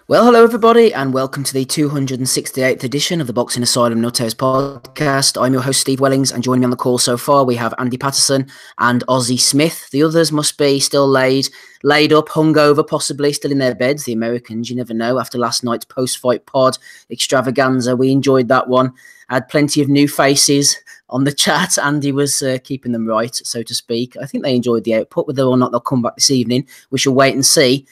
Well, hello everybody, and welcome to the 268th edition of the Boxing Asylum Nuthouse podcast. I'm your host, Steve Wellings, and joining me on the call so far, we have Andy Patterson and Ozzy Smith. The others must be still laid up, hungover, possibly still in their beds. The Americans, you never know. After last night's post-fight pod extravaganza, we enjoyed that one. Had plenty of new faces on the chat. Andy was keeping them right, so to speak. I think they enjoyed the output. Whether or not they'll come back this evening, we shall wait and see.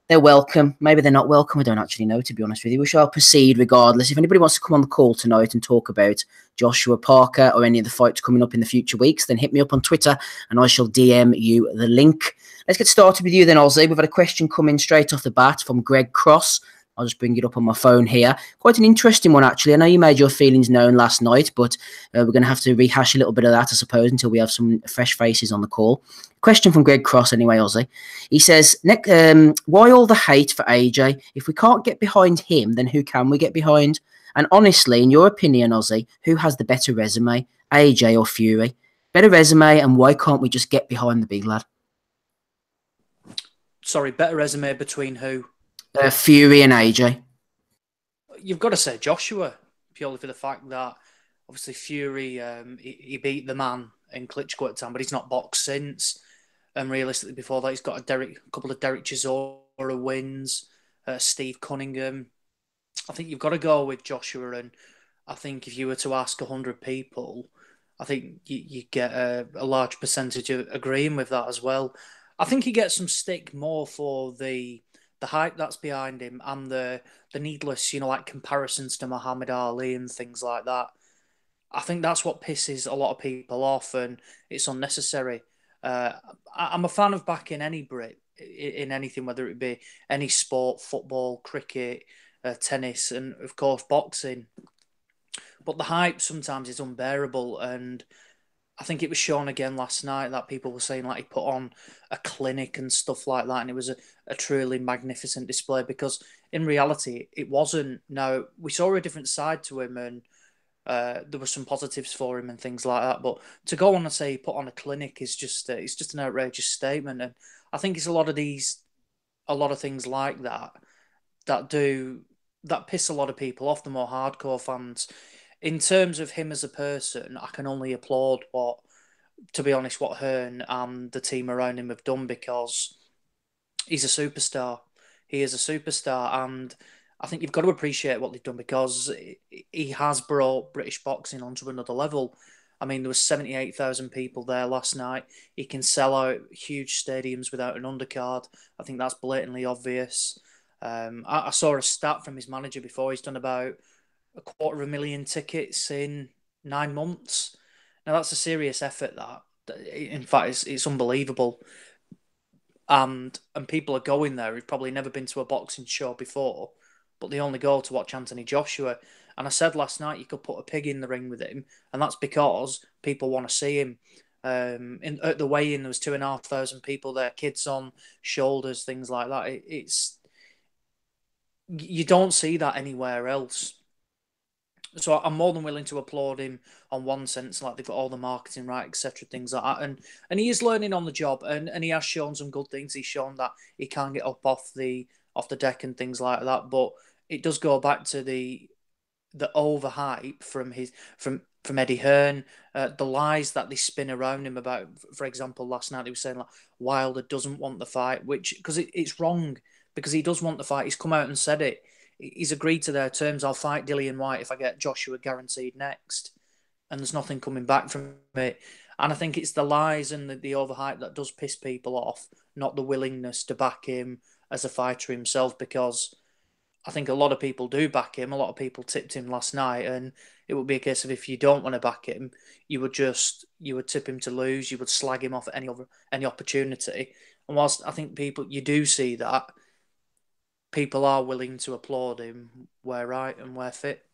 They're welcome. Maybe they're not welcome. I don't actually know, to be honest with you. We shall proceed regardless. If anybody wants to come on the call tonight and talk about Joshua Parker or any of the fights coming up in the future weeks, then hit me up on Twitter and I shall DM you the link. Let's get started with you then, Ozzy. We've had a question come in straight off the bat from Greg Cross. I'll just bring it up on my phone here. Quite an interesting one, actually. I know you made your feelings known last night, but we're going to have to rehash a little bit of that, I suppose, until we have some fresh faces on the call. Question from Greg Cross, anyway, Ozzy. He says, why all the hate for AJ? If we can't get behind him, then who can we get behind? And honestly, in your opinion, Ozzy, who has the better resume, AJ or Fury? Better resume, and why can't we just get behind the big lad? Sorry, better resume between who? Fury and AJ. You've got to say Joshua, purely for the fact that obviously Fury, he beat the man in Klitschko at the time, but he's not boxed since. And realistically, before that, he's got a couple of Derek Chisora wins, Steve Cunningham. I think you've got to go with Joshua. And I think if you were to ask 100 people, I think you get a large percentage of agreeing with that as well. I think he gets some stick more for the hype that's behind him and the needless, like comparisons to Muhammad Ali and things like that. I think that's what pisses a lot of people off, and it's unnecessary. I'm a fan of backing any Brit in anything, whether it be any sport, football, cricket, tennis, and of course boxing. But the hype sometimes is unbearable, and I think it was shown again last night that people were saying like he put on a clinic and stuff like that, and it was a truly magnificent display, because in reality it wasn't. Now, we saw a different side to him, and there were some positives for him and things like that, but to go on and say he put on a clinic is just it's just an outrageous statement. And I think it's a lot of things like that piss a lot of people off, the more hardcore fans. In terms of him as a person, I can only applaud what Hearn and the team around him have done, because he's a superstar. He is a superstar, and I think you've got to appreciate what they've done, because he has brought British boxing onto another level. I mean, there was 78,000 people there last night. He can sell out huge stadiums without an undercard. I think that's blatantly obvious. I saw a stat from his manager before. He's done about 250,000 tickets in 9 months. Now, that's a serious effort, that. In fact, it's unbelievable. And people are going there who've probably never been to a boxing show before, but they only go to watch Anthony Joshua. And I said last night you could put a pig in the ring with him, and that's because people want to see him. At the weigh-in, there was 2,500 people there, kids on shoulders, things like that. You don't see that anywhere else. So I'm more than willing to applaud him on one sense, like they've got all the marketing right, etc., things like that. And he is learning on the job, and he has shown some good things. He's shown that he can get up off the deck and things like that. But it does go back to the overhype from Eddie Hearn, the lies that they spin around him about. For example, last night he was saying like Wilder doesn't want the fight, because it's wrong, because he does want the fight. He's come out and said it. He's agreed to their terms. I'll fight Dillian White if I get Joshua guaranteed next. And there's nothing coming back from it. And I think it's the lies and the overhype that does piss people off, not the willingness to back him as a fighter himself, because I think a lot of people do back him. A lot of people tipped him last night, and it would be a case of, if you don't want to back him, you would tip him to lose. You would slag him off at any opportunity. And whilst I think you do see that, people are willing to applaud him where right and where fit.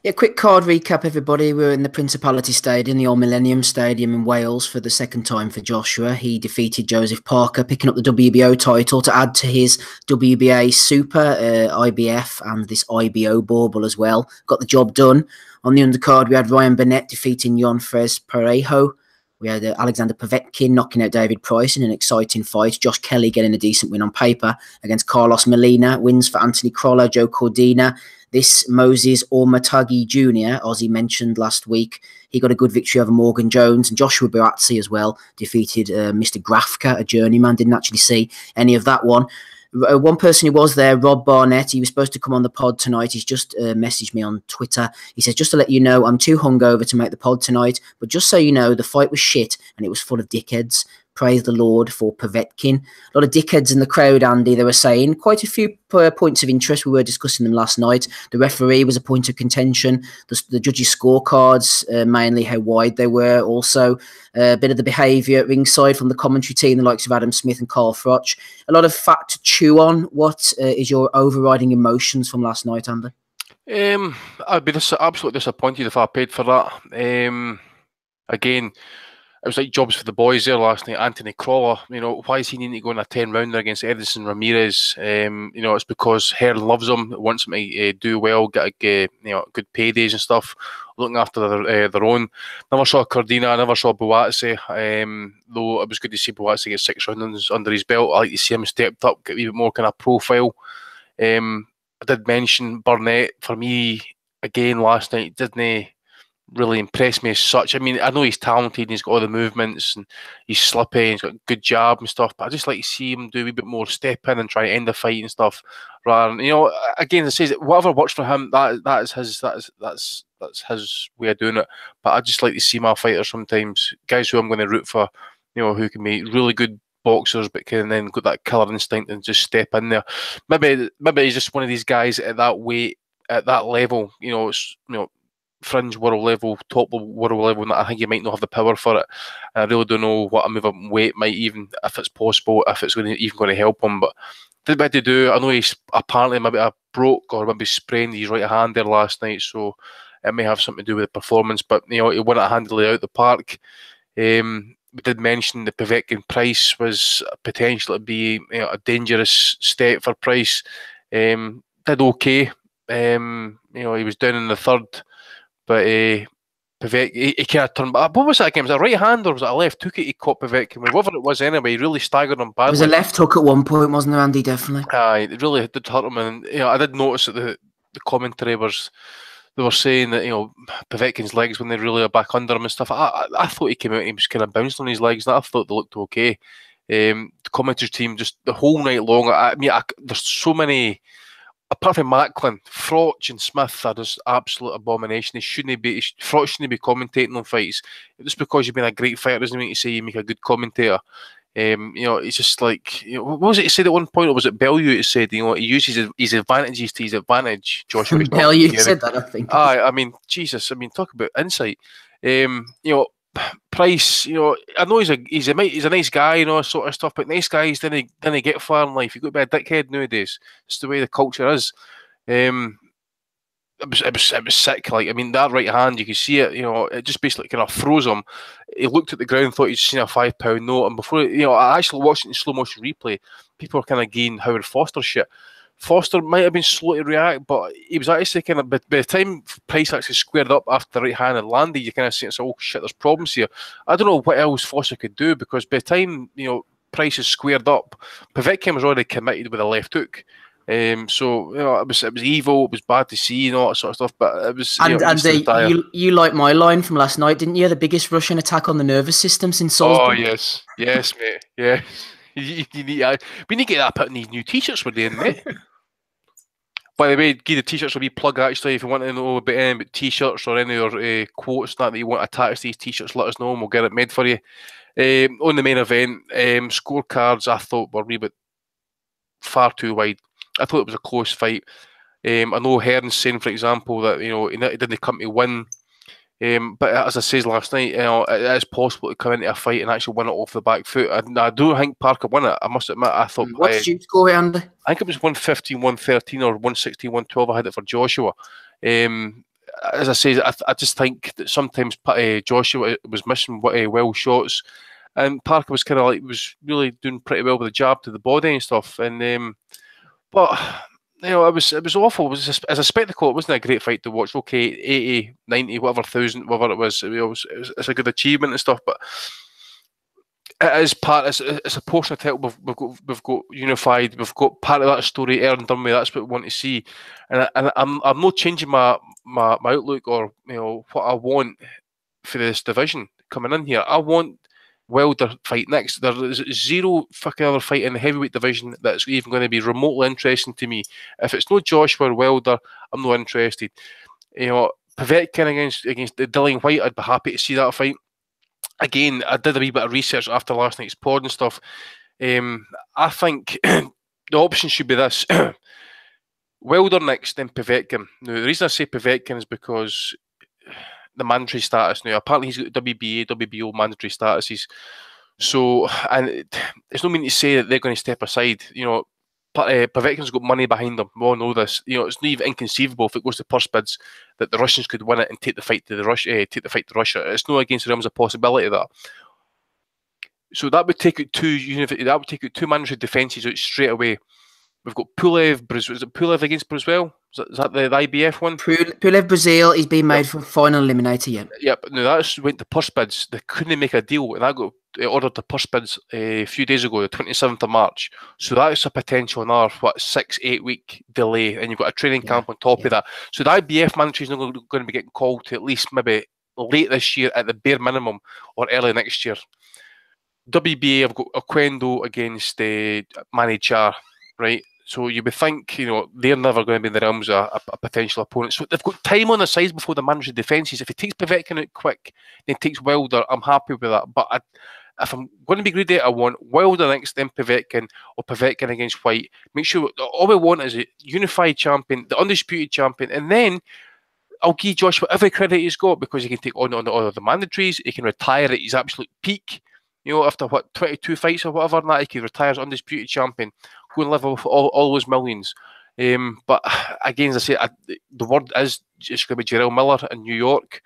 Yeah, quick card recap, everybody. We're in the Principality Stadium, the old Millennium Stadium in Wales, for the second time for Joshua. He defeated Joseph Parker, picking up the WBO title to add to his WBA Super, IBF, and this IBO bauble as well. Got the job done. On the undercard, we had Ryan Burnett defeating Jon Fres Parejo. We had Alexander Povetkin knocking out David Price in an exciting fight. Josh Kelly getting a decent win on paper against Carlos Molina. Wins for Anthony Crolla, Joe Cordina. This Moses Ormatagi Jr., Ozzy mentioned last week, he got a good victory over Morgan Jones, and Joshua Buatsi as well defeated Mr. Grafka, a journeyman. Didn't actually see any of that one. One person who was there, Rob Barnett, he was supposed to come on the pod tonight. He's just messaged me on Twitter. He says, just to let you know, I'm too hungover to make the pod tonight, but just so you know, the fight was shit and it was full of dickheads. Praise the Lord for Povetkin. A lot of dickheads in the crowd, Andy, they were saying. Quite a few points of interest. We were discussing them last night. The referee was a point of contention. The judges' scorecards, mainly how wide they were. Also, a bit of the behaviour at ringside from the commentary team, the likes of Adam Smith and Carl Froch. A lot of fat to chew on. What is your overriding emotions from last night, Andy? I'd be absolutely disappointed if I paid for that. Again, it was like jobs for the boys there last night. Anthony Crolla, why is he needing to go in a 10-rounder against Edison Ramirez? It's because Hearn loves him, wants him to do well, get good paydays and stuff, looking after their own. Never saw Cordina, I never saw Buatsi, though it was good to see Buatsi get 6 rounds under his belt. I like to see him stepped up, get a wee bit more kind of profile. I did mention Burnett. For me, again, last night, didn't really impressed me as such. I mean, I know he's talented and he's got all the movements and he's slippy and he's got a good jab and stuff, but I just like to see him do a wee bit more step in and try to end the fight and stuff. Rather than, again, it says whatever works for him, that's his way of doing it. But I just like to see my fighters sometimes, guys who I'm going to root for, who can be really good boxers but can then got that killer instinct and just step in there. Maybe he's just one of these guys at that weight, at that level, fringe world level, top world level, and I think he might not have the power for it. I really don't know what a move up in weight might even, if it's possible, if it's even going to help him. But did what to do. I know he's apparently maybe broke or maybe sprained his right hand there last night, so it may have something to do with the performance. But he won it handily out the park. We did mention the Povetkin Price was potentially be a dangerous step for Price. Did okay. He was down in the third. But Povetkin, he kind of turned back. What was that again? Was it a right hand or was it a left hook he caught Povetkin? Whatever it was anyway, he really staggered him badly. It was a left hook at one point, wasn't there, Andy? Definitely. It really did hurt him. And I did notice that the commentary they were saying that Povetkin's legs when they really are back under him and stuff. I thought he came out and he was kind of bounced on his legs, and I thought they looked okay. The commentary team just the whole night long. There's so many. Apart from Macklin, Froch and Smith are just absolute abomination. Froch shouldn't be commentating on fights. Just because you've been a great fighter doesn't mean to say you make a good commentator. It's just like, what was it he said at one point, or was it Bellew who said, he uses his advantages to his advantage, Joshua. Bellew said that, I think. I mean, Jesus, talk about insight. Price, I know he's a nice guy, sort of stuff, but nice guys didn't get far in life. You've got to be a dickhead nowadays. It's the way the culture is. It was sick. That right hand, you could see it. It just basically kind of froze him. He looked at the ground, thought he'd seen a £5 note, and before I actually watched it in slow motion replay. People were kind of getting Howard Foster shit. Foster might have been slow to react, but he was actually kind of, by the time Price actually squared up after the right hand had landed, you kind of see, oh shit, there's problems here. I don't know what else Foster could do, because by the time, Price is squared up, Povetkin was already committed with a left hook. So it was evil, it was bad to see, all that sort of stuff, but it was. You like my line from last night, didn't you? The biggest Russian attack on the nervous system since Salzburg. Oh yes, mate, yeah. We need to get that put in these new t-shirts we're doing, mate. By the way, give the t-shirts a wee plug actually. If you want to know about t-shirts or any other quotes that you want attached to these t-shirts, let us know and we'll get it made for you. On the main event, scorecards I thought were a wee bit far too wide. I thought it was a close fight. I know Hearn's saying, for example, that he didn't come to win. But as I said last night, it is possible to come into a fight and actually win it off the back foot. I don't think Parker won it. I must admit, I thought. What's did you score, Andy? I think it was 115, 113 or 116, 112. I had it for Joshua. As I say, I just think that sometimes Joshua was missing well shots, and Parker was kind of was really doing pretty well with the jab to the body and stuff. And but it was awful. It was as a spectacle. It wasn't a great fight to watch. Okay, 80, 90, whatever thousand, whatever it was. It's a good achievement and stuff, but it is part. It's a portion of it. We've got unified. We've got part of that story earned done with. That's what we want to see, and I'm not changing my outlook or what I want for this division coming in here. I want Wilder fight next. There is zero fucking other fight in the heavyweight division that's even going to be remotely interesting to me. If it's no Joshua or Wilder, I'm not interested. Povetkin against Dillian White, I'd be happy to see that fight. Again, I did a wee bit of research after last night's pod and stuff. I think the option should be this. Wilder next, then Povetkin. Now, the reason I say Povetkin is because the mandatory status now. Apparently, he's got WBA, WBO mandatory statuses. So, and it's no mean to say that they're going to step aside. Povetkin's got money behind them. We all know this. It's not even inconceivable if it goes to purse bids that the Russians could win it and take the fight to Russia. It's not against the realms of possibility of that. So that would take out two mandatory defences out straight away. We've got Pulev. Is it Pulev against Brazil? Is that the IBF one? Pulev Brazil. He's been made for final eliminator yet. Yep. Now that went to purse bids. They couldn't make a deal, and that got ordered to purse bids a few days ago, the 27th of March. So that's a potential another 6-8 week delay, and you've got a training camp on top of that. So the IBF mandatory is not going to be getting called to at least maybe late this year at the bare minimum, or early next year. WBA have got Oquendo against Manny Char, right? So you would think, they're never going to be in the realms of a potential opponent. So they've got time on their sides before the mandatory defences. If he takes Povetkin out quick, then takes Wilder, I'm happy with that. But if I'm going to be greedy, I want Wilder next, then Povetkin, or Povetkin against White. Make sure all we want is a unified champion, the undisputed champion, and then I'll give Joshua every credit he's got because he can take on all the mandatories. He can retire at his absolute peak. After 22 fights or whatever, and that he can retire as undisputed champion, go and live off all those millions. But again, as I say, the word is it's going to be Jarrell Miller in New York.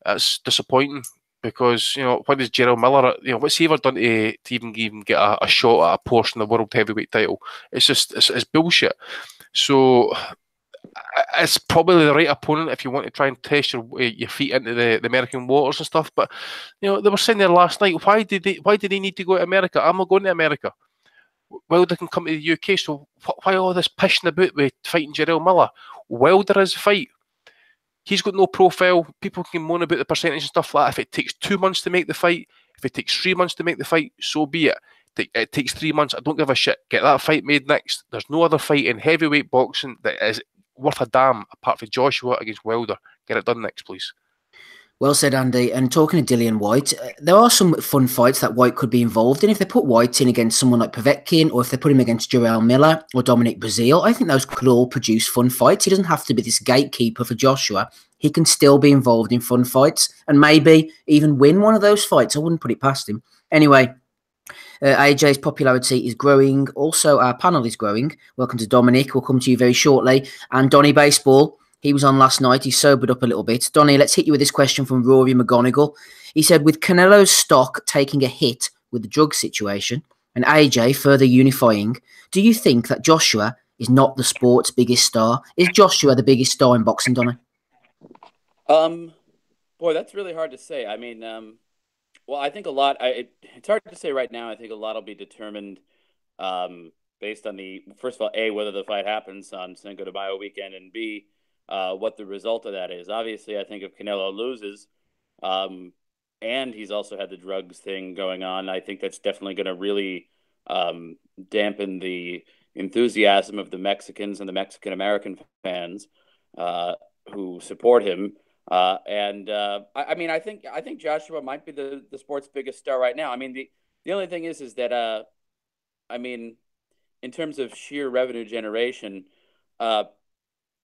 That's disappointing because what does Jarrell Miller? What's he ever done to even get a shot at a portion of the world heavyweight title? It's just it's bullshit. So it's probably the right opponent if you want to try and test your feet into the American waters and stuff. But they were saying there last night, why did they need to go to America? I'm not going to America. Wilder can come to the UK. So why all this pissing about with fighting Jarrell Miller? Wilder is the fight. He's got no profile. People can moan about the percentage and stuff like that. If it takes 2 months to make the fight, if it takes 3 months to make the fight, so be it. It takes 3 months. I don't give a shit. Get that fight made next. There's no other fight in heavyweight boxing that is worth a damn apart from Joshua against Wilder. Get it done next, please. Well said, Andy. And talking to Dillian White, there are some fun fights that White could be involved in. If they put White in against someone like Povetkin, or if they put him against Jarrell Miller or Dominic Breazeale, I think those could all produce fun fights. He doesn't have to be this gatekeeper for Joshua. He can still be involved in fun fights and maybe even win one of those fights. I wouldn't put it past him. Anyway, AJ's popularity is growing. Also, our panel is growing. Welcome to Dominic. We'll come to you very shortly. And Donny Baseball, he was on last night. He sobered up a little bit. Donny, let's hit you with this question from Rory McGonigal. He said, with Canelo's stock taking a hit with the drug situation and AJ further unifying, do you think that Joshua is not the sport's biggest star? Is Joshua the biggest star in boxing, Donny? Boy, that's really hard to say. I mean, well, I think a lot. It's hard to say right now. I think a lot will be determined based on first of all, A, whether the fight happens on Cinco de Mayo weekend, and B, what the result of that is. Obviously, I think if Canelo loses, and he's also had the drugs thing going on, I think that's definitely going to really dampen the enthusiasm of the Mexicans and the Mexican-American fans who support him. I mean, I think Joshua might be the sport's biggest star right now. I mean, the only thing is that I mean, in terms of sheer revenue generation,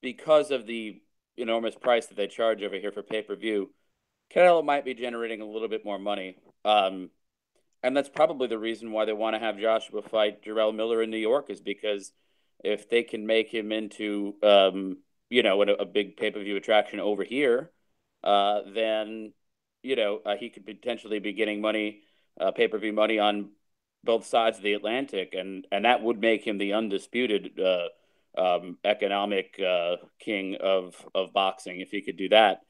because of the enormous price that they charge over here for pay-per-view, Canelo might be generating a little bit more money. And that's probably the reason why they want to have Joshua fight Jarrell Miller in New York, is because if they can make him into a big pay-per-view attraction over here, then he could potentially be getting money, pay-per-view money on both sides of the Atlantic, and that would make him the undisputed economic king of boxing if he could do that.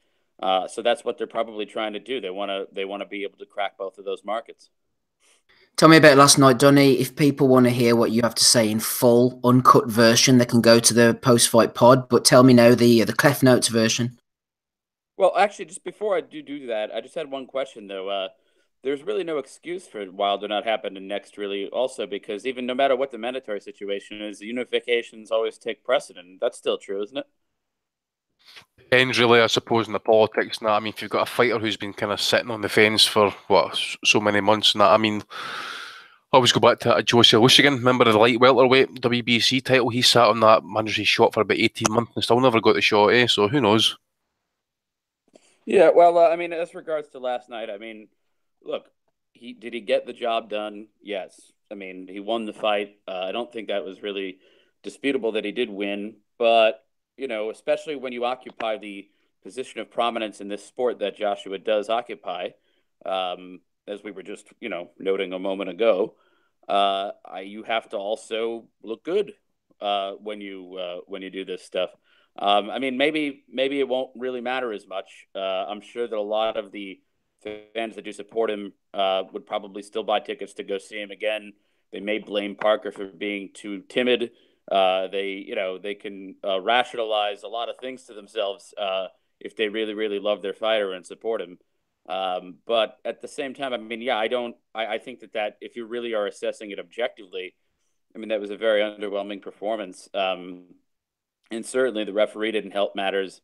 So that's what they're probably trying to do. They want to be able to crack both of those markets. Tell me about last night, Donny. If people want to hear what you have to say in full, uncut version, they can go to the post-fight pod. But tell me now the Clef Notes version. Well, actually, just before I do that, I just had one question though. There's really no excuse for Wilder not happening next, really. Also, because even no matter what the mandatory situation is, the unifications always take precedent. That's still true, isn't it? Depends really, I suppose, in the politics and that. I mean, if you've got a fighter who's been kind of sitting on the fence for what so many months and that, I mean, I always go back to Josie Lusigan. Remember the light welterweight WBC title? He sat on that mandatory shot for about 18 months and still never got the shot, eh? So who knows? Yeah, well, I mean, as regards to last night, I mean, look, did he get the job done? Yes. I mean, he won the fight. I don't think that was really disputable that he did win, but you know, especially when you occupy the position of prominence in this sport that Joshua does occupy, as we were just, you know, noting a moment ago, you have to also look good when you do this stuff. I mean, maybe it won't really matter as much. I'm sure that a lot of the fans that do support him would probably still buy tickets to go see him again. They may blame Parker for being too timid. They can rationalize a lot of things to themselves if they really, really love their fighter and support him. But at the same time, I mean, yeah, I think that if you really are assessing it objectively, I mean, that was a very underwhelming performance. And certainly the referee didn't help matters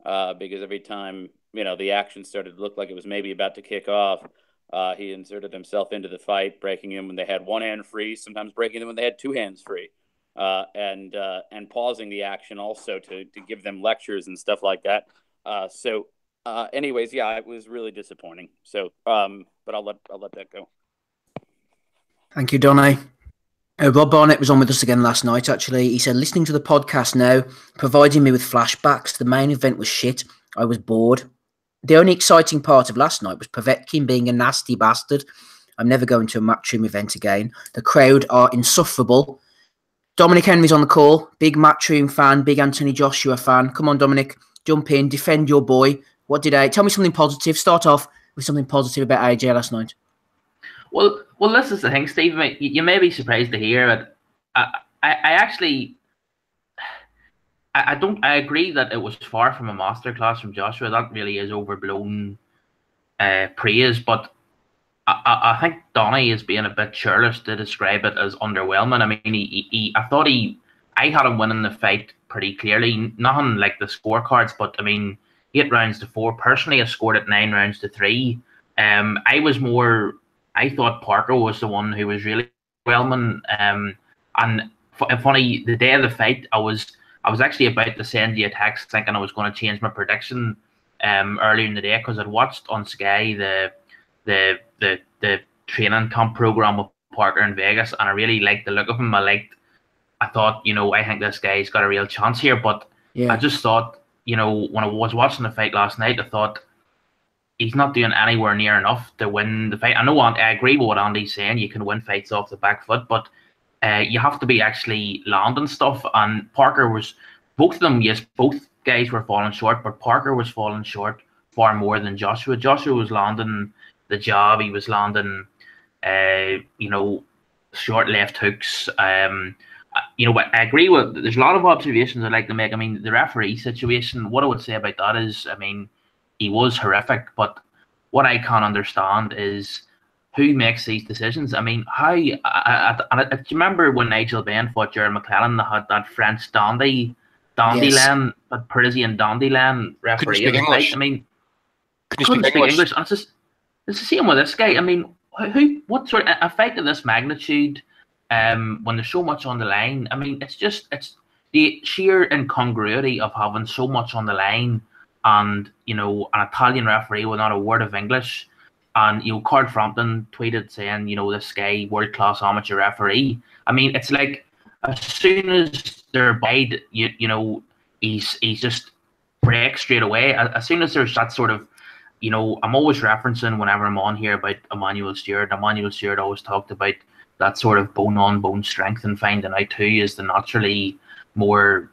because every time, you know, the action started to look like it was maybe about to kick off, he inserted himself into the fight, breaking him when they had one hand free, sometimes breaking them when they had two hands free. And pausing the action also to give them lectures and stuff like that. Anyways, yeah, it was really disappointing. So, but I'll let that go. Thank you, Donny. Rob Barnett was on with us again last night, actually. He said, listening to the podcast now, providing me with flashbacks. The main event was shit. I was bored. The only exciting part of last night was Povetkin being a nasty bastard. I'm never going to a Matchroom event again. The crowd are insufferable. Dominic Henry's on the call. Big Matchroom fan, big Anthony Joshua fan. Come on, Dominic. Jump in, defend your boy. Tell me something positive. Start off with something positive about AJ last night. Well, this is the thing, Steve. You may be surprised to hear it. I agree that it was far from a masterclass from Joshua. That really is overblown praise. But I think Donny is being a bit churlish to describe it as underwhelming. I mean, I had him winning the fight pretty clearly. Nothing like the scorecards, but I mean, 8 rounds to 4. Personally, I scored it 9 rounds to 3. I thought Parker was the one who was really overwhelming. And funny, the day of the fight, I was actually about to send you a text thinking I was going to change my prediction earlier in the day because I'd watched on Sky the training camp program with Parker in Vegas, and I really liked the look of him. I thought, you know, I think this guy's got a real chance here. But yeah. I just thought, you know, when I was watching the fight last night, I thought he's not doing anywhere near enough to win the fight. I agree with what Andy's saying. You can win fights off the back foot, but you have to be actually landing stuff. And Parker was, both of them, yes, both guys were falling short, but Parker was falling short far more than Joshua. Joshua was landing the jab. He was landing, short left hooks. But I agree with, there's a lot of observations I'd like to make. I mean, the referee situation, what I would say about that is, I mean, he was horrific, but what I can't understand is who makes these decisions. I mean, how, do you remember when Nigel Benn fought Jared McClellan, they had that French Dandyland, yes, that Parisian Dandyland referee in the fight? I mean, couldn't speak English. And it's the same with this guy. I mean, what sort of a fight of this magnitude, when there's so much on the line? I mean, it's the sheer incongruity of having so much on the line, and you know, an Italian referee with not a word of English, and you know, Carl Frampton tweeted saying, you know, this guy world class amateur referee. I mean, it's like as soon as they're bad, you know, he's just breaks straight away. As soon as there's that sort of, you know, I'm always referencing whenever I'm on here about Emmanuel Stewart. Emmanuel Stewart always talked about that sort of bone-on-bone strength, and finding out who is the naturally more,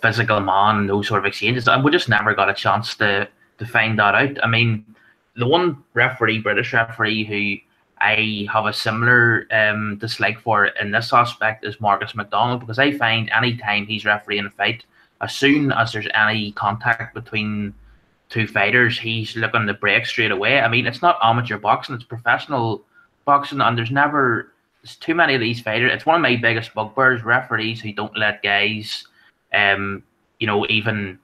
physical man and those sort of exchanges. And we just never got a chance to find that out. I mean, the one referee, British referee, who I have a similar dislike for in this aspect is Marcus McDonald, because I find any time he's refereeing a fight, as soon as there's any contact between two fighters, he's looking to break straight away. I mean, it's not amateur boxing, it's professional boxing, and there's too many of these fighters. It's one of my biggest bugbears, referees who don't let guys, even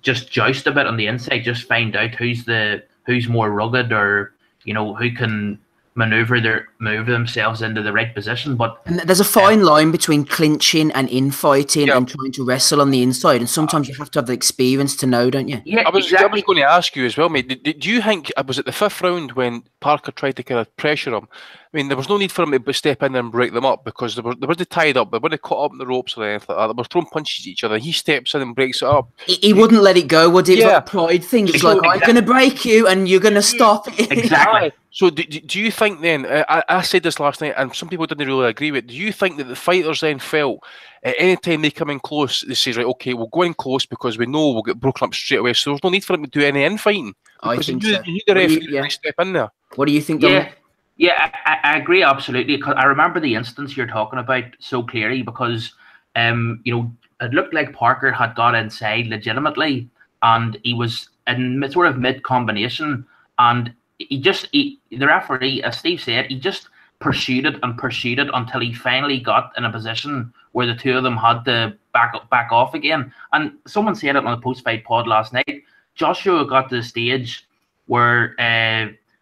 just joust a bit on the inside, just find out who's more rugged, or who can move themselves into the right position. But there's a fine line between clinching and infighting and trying to wrestle on the inside, and sometimes you have to have the experience to know, don't you? Yeah, I was exactly. going to ask you as well, mate. Did you think, was it the 5th round when Parker tried to kind of pressure him? I mean, there was no need for him to step in and break them up, because they were tied up. They weren't caught up in the ropes or anything like that. They were throwing punches at each other. He steps in and breaks it up. He wouldn't let it go, would he? It was like a pride thing. It's like, I'm going to break you and you're going to stop. Exactly. So do you think then, I said this last night and some people didn't really agree with it, do you think that the fighters then felt at any time they come in close, they say, right, okay, we'll go in close because we know we'll get broken up straight away, so there's no need for them to do any infighting? I think so. You need the referee to step in there. What do you think, Dominic? Yeah, I agree absolutely. Because I remember the instance you're talking about so clearly, because it looked like Parker had got inside legitimately, and he was in sort of mid combination, and the referee, as Steve said, he just pursued it until he finally got in a position where the two of them had to back off again. And someone said it on the post-fight pod last night. Joshua got to the stage where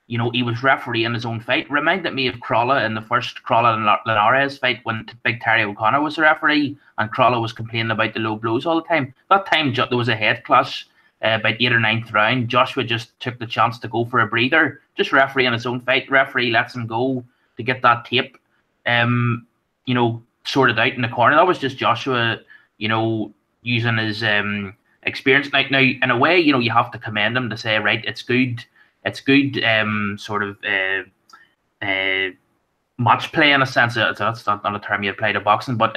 he was refereeing his own fight. Reminded me of Crawler in the first Crawler and Linares fight, when Big Terry O'Connor was the referee and Crawler was complaining about the low blows all the time. That time there was a head clash about 8th or 9th round. Joshua just took the chance to go for a breather, just refereeing his own fight. Referee lets him go to get that tape, sorted out in the corner. That was just Joshua, using his experience. Now, in a way, you have to commend him to say, right, it's good, sort of match play in a sense. That's not a term you apply to boxing, but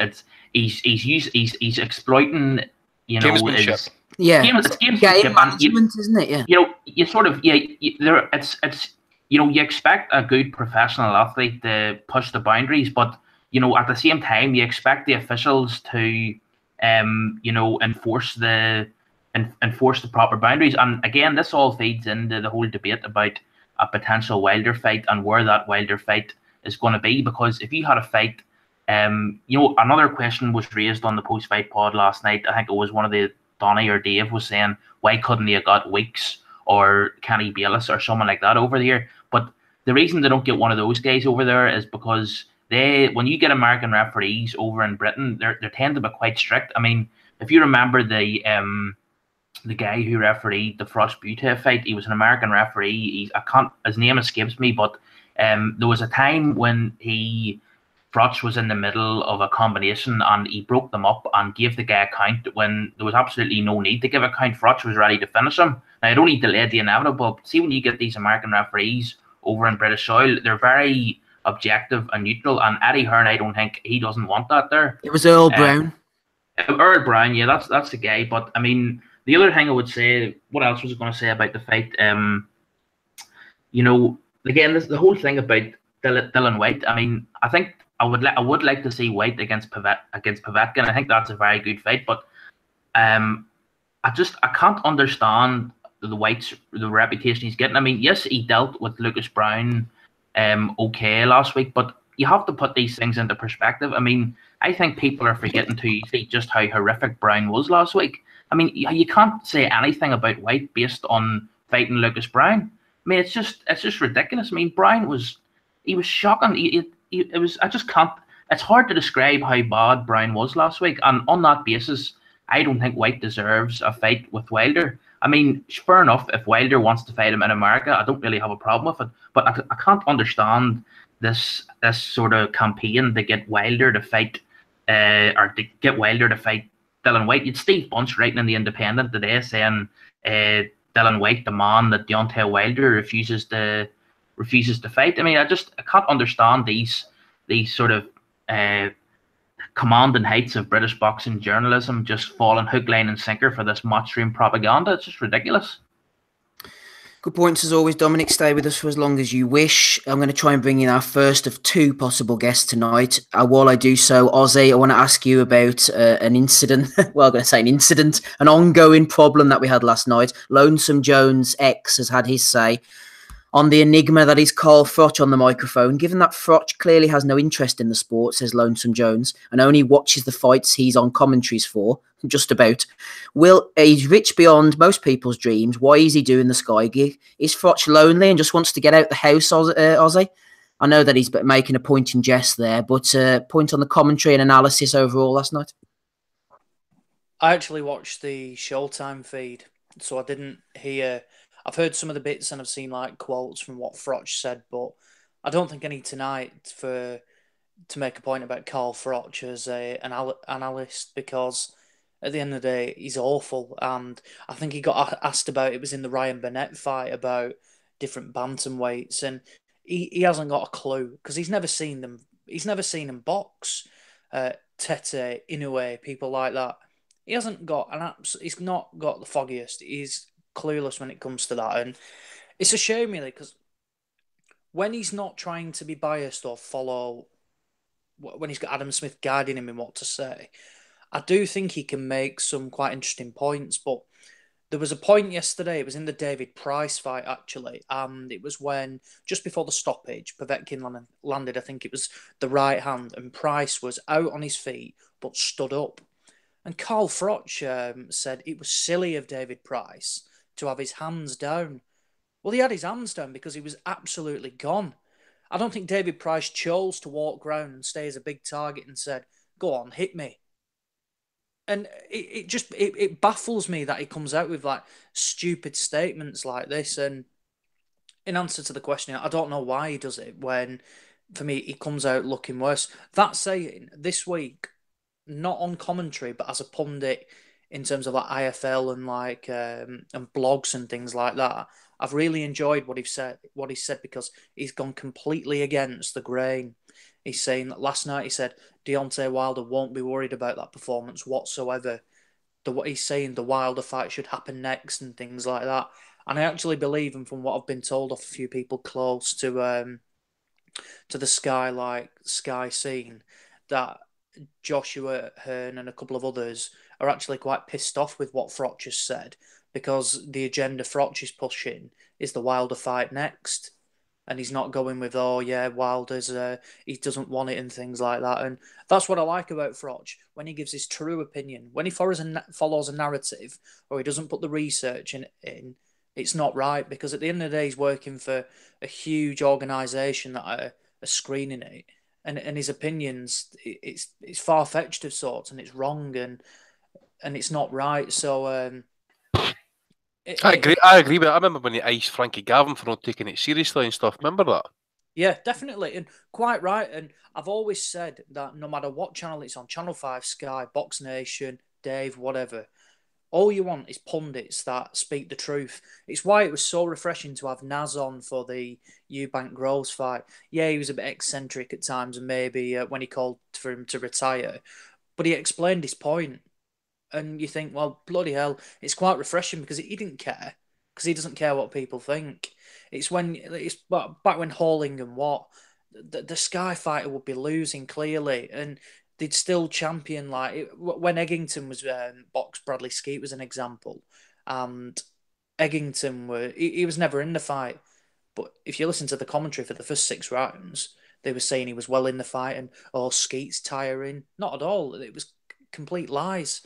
he's exploiting, gamesmanship. It's game management, isn't it? Yeah. You sort of you expect a good professional athlete to push the boundaries, but at the same time you expect the officials to enforce the proper boundaries. And again, this all feeds into the whole debate about a potential Wilder fight and where that Wilder fight is going to be. Because if you had a fight, another question was raised on the post-fight pod last night. I think it was one of the Donny or Dave was saying, why couldn't he have got Weeks or Kenny Bayless or someone like that over there? But the reason they don't get one of those guys over there is because when you get American referees over in Britain, they tend to be quite strict. I mean, if you remember the guy who refereed the Frost Butte fight, he was an American referee. His name escapes me, but there was a time when Frost was in the middle of a combination and he broke them up and gave the guy a count when there was absolutely no need to give a count. Frost was ready to finish him. Now, it only delayed the inevitable. But see, when you get these American referees over in British soil, they're very objective and neutral. And Eddie Hearn, I don't think he doesn't want that there. It was Earl Brown. Earl Brown, yeah, that's the guy. But I mean, the other thing I would say, what else was I going to say about the fight? Again, the whole thing about Dylan White. I mean, I think I would like to see White against Povetkin. I think that's a very good fight, but I can't understand the reputation he's getting. I mean, yes, he dealt with Lucas Brown okay last week, but you have to put these things into perspective. I mean, I think people are forgetting too easily just how horrific Brown was last week. I mean, you can't say anything about White based on fighting Lucas Brown. I mean, it's just ridiculous. I mean, Brown was shocking. I just can't. It's hard to describe how bad Brown was last week, and on that basis, I don't think White deserves a fight with Wilder. I mean, fair enough, if Wilder wants to fight him in America, I don't really have a problem with it. But I can't understand this sort of campaign to get Wilder to fight, Dylan White. You'd Steve Bunch writing in the Independent today saying Dylan White, the man that Deontay Wilder refuses to fight. I mean, I can't understand these sort of commanding heights of British boxing journalism just falling hook, line, and sinker for this matchroom propaganda. It's just ridiculous. Good points as always, Dominic. Stay with us for as long as you wish. I'm going to try and bring in our first of two possible guests tonight. While I do so, Ozzy, I want to ask you about an incident. Well, I'm going to say an incident, an ongoing problem that we had last night. Lonesome Jones X has had his say on the enigma that is Carl Froch on the microphone. Given that Froch clearly has no interest in the sport, says Lonesome Jones, and only watches the fights he's on commentaries for, just about. He's rich beyond most people's dreams. Why is he doing the Sky gig? Is Froch lonely and just wants to get out the house, Ozzy? I know that he's making a point in jest there, but point on the commentary and analysis overall last night. I actually watched the Showtime feed, so I didn't hear. I've heard some of the bits and I've seen like quotes from what Froch said, but I don't think I need tonight to make a point about Carl Froch as an analyst, because at the end of the day he's awful. And I think he got asked about, it was in the Ryan Burnett fight, about different bantamweights, and he hasn't got a clue because he's never seen them. He's never seen them box. Tete, Inoue, people like that. He hasn't got he's not got the foggiest. He's clueless when it comes to that, and it's a shame really, because when he's not trying to be biased or follow, when he's got Adam Smith guiding him in what to say, I do think he can make some quite interesting points. But there was a point yesterday, it was in the David Price fight actually, and it was when, just before the stoppage, Povetkin landed, I think it was the right hand, and Price was out on his feet but stood up. And Carl Froch said it was silly of David Price to have his hands down. Well, he had his hands down because he was absolutely gone. I don't think David Price chose to walk round and stay as a big target and said, "Go on, hit me." And it baffles me that he comes out with like stupid statements like this. And in answer to the question, I don't know why he does it when, for me, he comes out looking worse. That saying, this week, not on commentary, but as a pundit in terms of like IFL and like and blogs and things like that, I've really enjoyed what he said. Because he's gone completely against the grain. He's saying that last night he said Deontay Wilder won't be worried about that performance whatsoever. What he's saying, the Wilder fight should happen next and things like that. And I actually believe him from what I've been told off a few people close to the Sky scene, that Joshua Hearn and a couple of others are actually quite pissed off with what Froch has said, because the agenda Froch is pushing is the Wilder fight next. And he's not going with, oh yeah, Wilder's, he doesn't want it and things like that. And that's what I like about Froch, when he gives his true opinion. When he follows a narrative, or he doesn't put the research in, it's not right, because at the end of the day, he's working for a huge organisation that are screening it. And his opinions, it's far-fetched of sorts, and it's wrong, and it's not right. So I agree with it. I remember when he iced Frankie Gavin for not taking it seriously and stuff. Remember that? Yeah, definitely, and quite right. And I've always said that no matter what channel it's on, Channel 5, Sky, Box Nation, Dave, whatever, all you want is pundits that speak the truth. It's why it was so refreshing to have Naz on for the Eubank Groves fight. Yeah, he was a bit eccentric at times, and maybe when he called for him to retire, but he explained his point. And you think, well, bloody hell, it's quite refreshing, because he didn't care, because he doesn't care what people think. It's back when Halling and the Sky fighter would be losing clearly, and they'd still champion, like when Eggington was boxed, Bradley Skeet was an example, and Eggington he was never in the fight, but if you listen to the commentary for the first 6 rounds, they were saying he was well in the fight, and Skeet's tiring. Not at all. It was complete lies.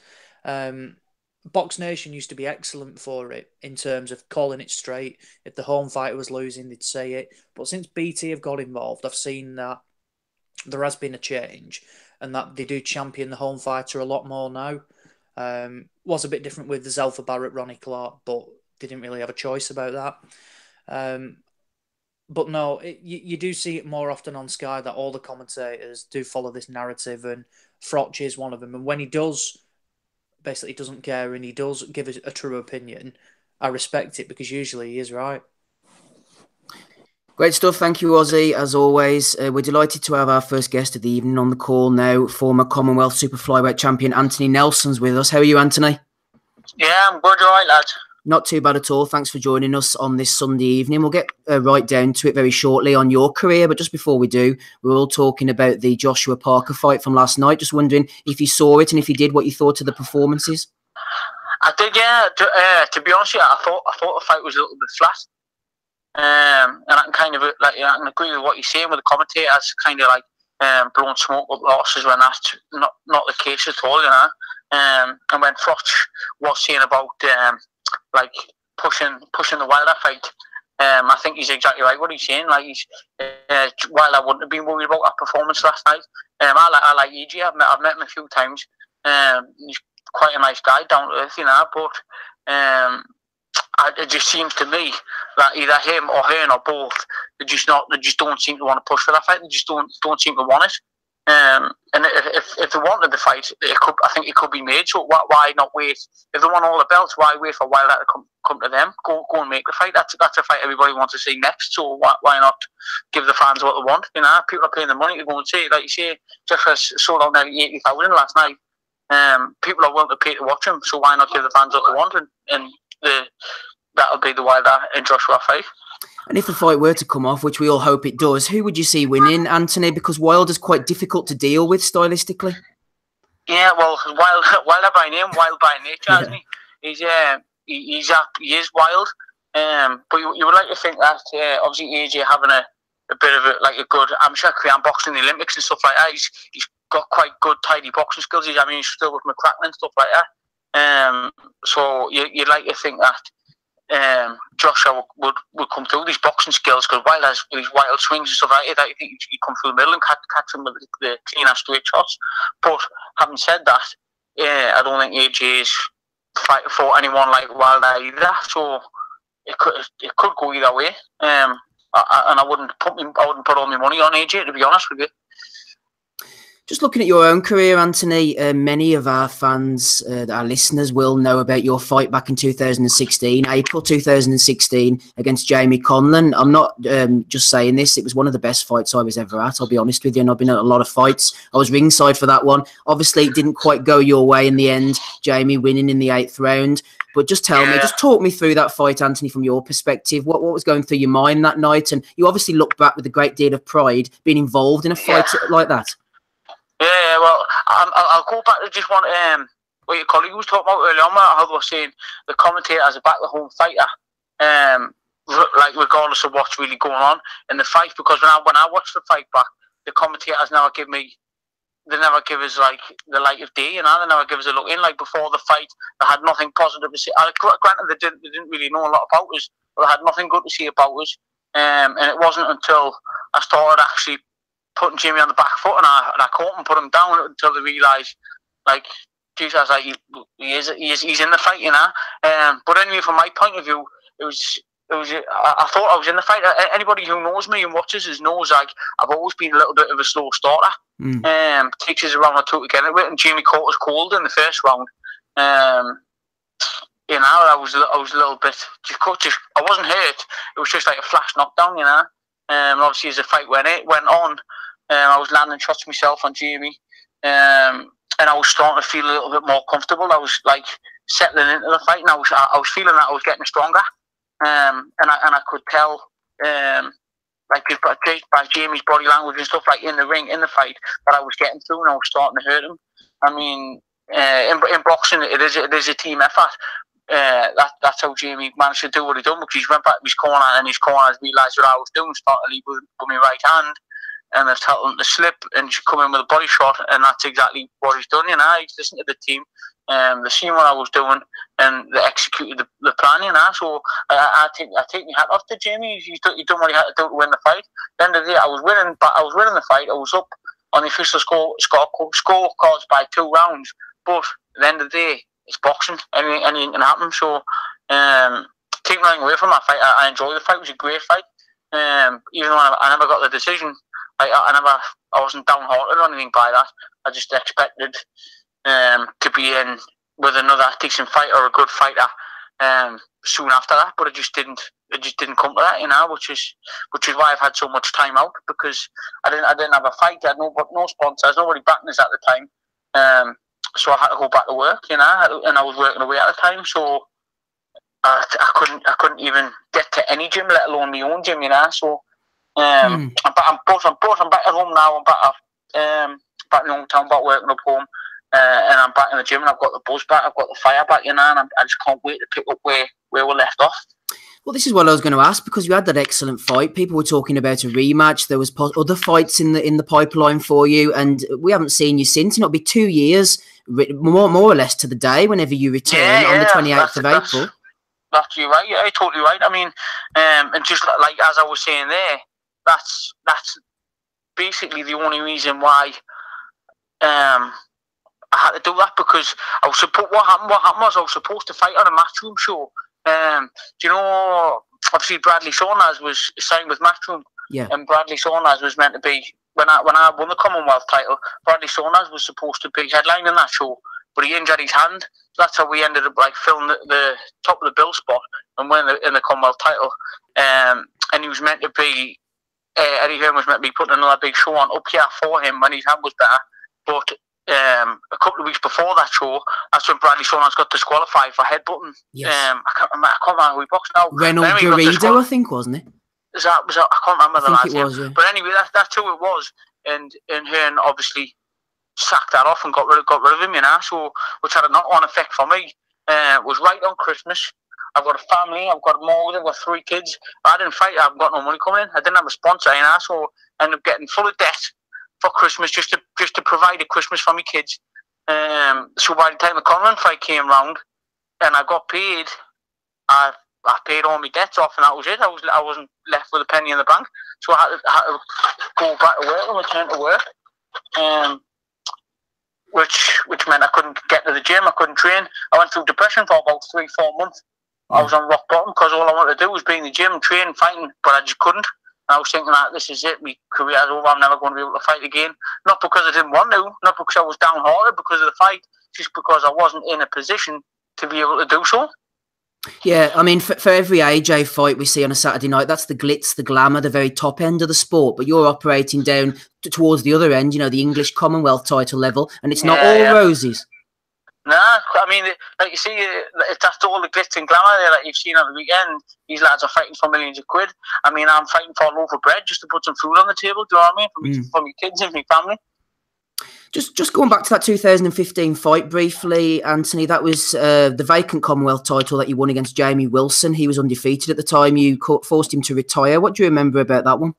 Box Nation used to be excellent for it in terms of calling it straight. If the home fighter was losing, they'd say it. But since BT have got involved, I've seen that there has been a change, and that they do champion the home fighter a lot more now. Was a bit different with the Zelfa Barrett, Ronnie Clark, but they didn't really have a choice about that. But no, you do see it more often on Sky, that all the commentators do follow this narrative, and Froch is one of them. And when he does, basically doesn't care, and he does give a true opinion, I respect it, because usually he is right. Great stuff. Thank you, Ozzy. As always, we're delighted to have our first guest of the evening on the call now. Former Commonwealth Super Flyweight champion Anthony Nelson's with us. How are you, Anthony? Yeah, I'm good. All right, lads. Not too bad at all. Thanks for joining us on this Sunday evening. We'll get right down to it very shortly on your career. But just before we do, we're all talking about the Joshua Parker fight from last night. Just wondering if you saw it and if you did, what you thought of the performances. I did, yeah. To be honest, yeah, I thought the fight was a little bit flat. And I can kind of I can agree with what you're saying with the commentators, kind of like blowing smoke up losses when that's not the case at all, you know. And when Froch was saying about like pushing the Wilder fight, I think he's exactly right what he's saying. Like Wilder wouldn't have been worried about that performance last night. I like EJ. I've met him a few times. He's quite a nice guy, down to earth, you know. But it just seems to me that either him or her or both, they just don't seem to want to push for that fight. They just don't seem to want it. And if they wanted the fight, I think it could be made. So why not wait? If they want all the belts, why wait for Wilder to come to them? Go and make the fight. That's a fight everybody wants to see next. So why not give the fans what they want? You know, people are paying the money to go and see it. Like you say, just sold out nearly 80,000 last night. People are willing to pay to watch him. So why not give the fans what they want? And that'll be the Wilder and Joshua fight. And if the fight were to come off, which we all hope it does, who would you see winning, Anthony? Because Wilder's quite difficult to deal with stylistically. Yeah, well, Wilder by name, wild by nature, isn't he? He is wild. But you would like to think that obviously AJ having a bit of a good amateur career in boxing in the Olympics and stuff like that. He's got quite good, tidy boxing skills. He's still with McCracken and stuff like that. So you'd like to think that Joshua would come through these boxing skills, because Wilder has these wild swings and stuff like that. I think he'd come through the middle and catch him with the clean and straight shots. But having said that, I don't think AJ's fighting for anyone like Wilder either. So it could go either way. And I wouldn't put all my money on AJ, to be honest with you. Just looking at your own career, Anthony, many of our fans, our listeners, will know about your fight back in 2016, April 2016, against Jamie Conlan. I'm not just saying this. It was one of the best fights I was ever at, I'll be honest with you, and I've been at a lot of fights. I was ringside for that one. Obviously, it didn't quite go your way in the end, Jamie winning in the 8th round. But just talk me through that fight, Anthony, from your perspective. What was going through your mind that night? And you obviously look back with a great deal of pride being involved in a fight like that. Yeah, well, I'll go back to just what your colleague was talking about earlier on, how they were saying the commentator as a back-to-home fighter, like regardless of what's really going on in the fight. Because when I watched the fight back, the commentators never give us like the light of day, you know. They never give us a look in. Like before the fight, they had nothing positive to say. Granted, they didn't really know a lot about us, but they had nothing good to say about us. And it wasn't until I started actually putting Jamie on the back foot and I caught him, put him down, until they realised, like, Jesus, like he's in the fight, you know. But anyway, from my point of view, it was. I thought I was in the fight. Anybody who knows me and watches us knows, like, I've always been a little bit of a slow starter. Takes us a round or two to get it with, and Jamie caught us cold in the first round. You know, I was a little bit just I wasn't hurt. It was just like a flash knockdown, you know. And obviously, as the fight went on, I was landing shots myself on Jamie, and I was starting to feel a little bit more comfortable. I was like settling into the fight, and I was feeling that I was getting stronger, and I could tell, like by Jamie's body language and stuff, like in the ring, in the fight, that I was getting through, and I was starting to hurt him. I mean, in boxing, it is a team effort. That's how Jamie managed to do what he done, because he went back to his corner, and his corner realised what I was doing, started to lead with my right hand, and I told him to slip and come in with a body shot, and that's exactly what he's done. You know, he's listened to the team, they seen what I was doing, and they executed the plan. You know, so I take my hat off to Jamie. He done what he had to do to win the fight. At the end of the day, I was winning the fight. I was up on the official scorecards by 2 rounds, but at the end of the day, it's boxing. Anything can happen. So take nothing away from that fight. I enjoyed the fight. It was a great fight. Even though I never got the decision, I wasn't downhearted or anything by that. I just expected to be in with another decent fighter or a good fighter soon after that, but it just didn't come to that, you know, which is why I've had so much time out, because I didn't have a fight. I had no sponsors, nobody backing us at the time. So I had to go back to work, you know, and I was working away at the time, so I couldn't even get to any gym, let alone my own gym, you know. So I'm back at home now. I'm back in my hometown, back working up home, and I'm back in the gym, and I've got the buzz back, I've got the fire back, you know, and I just can't wait to pick up where we left off. Well, this is what I was going to ask, because you had that excellent fight. People were talking about a rematch. There was other fights in the pipeline for you, and we haven't seen you since. And it'll be 2 years, more or less to the day, whenever you return on the 28th of April. That's you right. Yeah, you're totally right. I mean, and just like as I was saying there, that's basically the only reason why I had to do that, because I was what happened was I was supposed to fight on a Matchroom show. Do you know, obviously Bradley Saunders was signed with Matchroom, and Bradley Saunders was meant to be, when I won the Commonwealth title, Bradley Saunders was supposed to be headlining that show, but he injured his hand. That's how we ended up like filling the top of the bill spot and winning in the Commonwealth title. And he was meant to be, Eddie Hearn was meant to be putting another big show on up here for him when his hand was better. But a couple of weeks before that show, that's when Bradley Saunders got disqualified for headbutting. Yes. I can't remember who he boxed now. Reynolds Garrido, I think, wasn't it? Was that, I can't remember the last name. Yeah. But anyway, that's who it was. And Hearn obviously sacked that off and got rid of him, you know. So, which had a knock-on effect for me. It was right on Christmas. I've got a family, I've got a mortgage, I've got 3 kids. I didn't fight, I haven't got no money coming in. I didn't have a sponsor, you know, so I ended up getting full of debt for Christmas just to provide a Christmas for my kids. So by the time the Commonwealth fight came round and I got paid, I paid all my debts off, and that was it. I wasn't left with a penny in the bank, so I had to go back to work and return to work. Which meant I couldn't get to the gym, I couldn't train. I went through depression for about 3-4 months. I was on rock bottom because all I wanted to do was be in the gym, train, fighting, but I just couldn't. And I was thinking that this is it, my career's over, I'm never going to be able to fight again. Not because I didn't want to, not because I was downhearted because of the fight, just because I wasn't in a position to be able to do so. Yeah, I mean, for every AJ fight we see on a Saturday night, that's the glitz, the glamour, the very top end of the sport. But you're operating down towards the other end, you know, the English Commonwealth title level, and it's not all roses. Nah, I mean, like you see, that's all the glitz and glamour there that you've seen on the weekend. These lads are fighting for millions of quid. I mean, I'm fighting for a loaf of bread just to put some food on the table, do you know what I mean? For my kids and my family. Just going back to that 2015 fight briefly, Anthony, that was the vacant Commonwealth title that you won against Jamie Wilson. He was undefeated at the time. You forced him to retire. What do you remember about that one?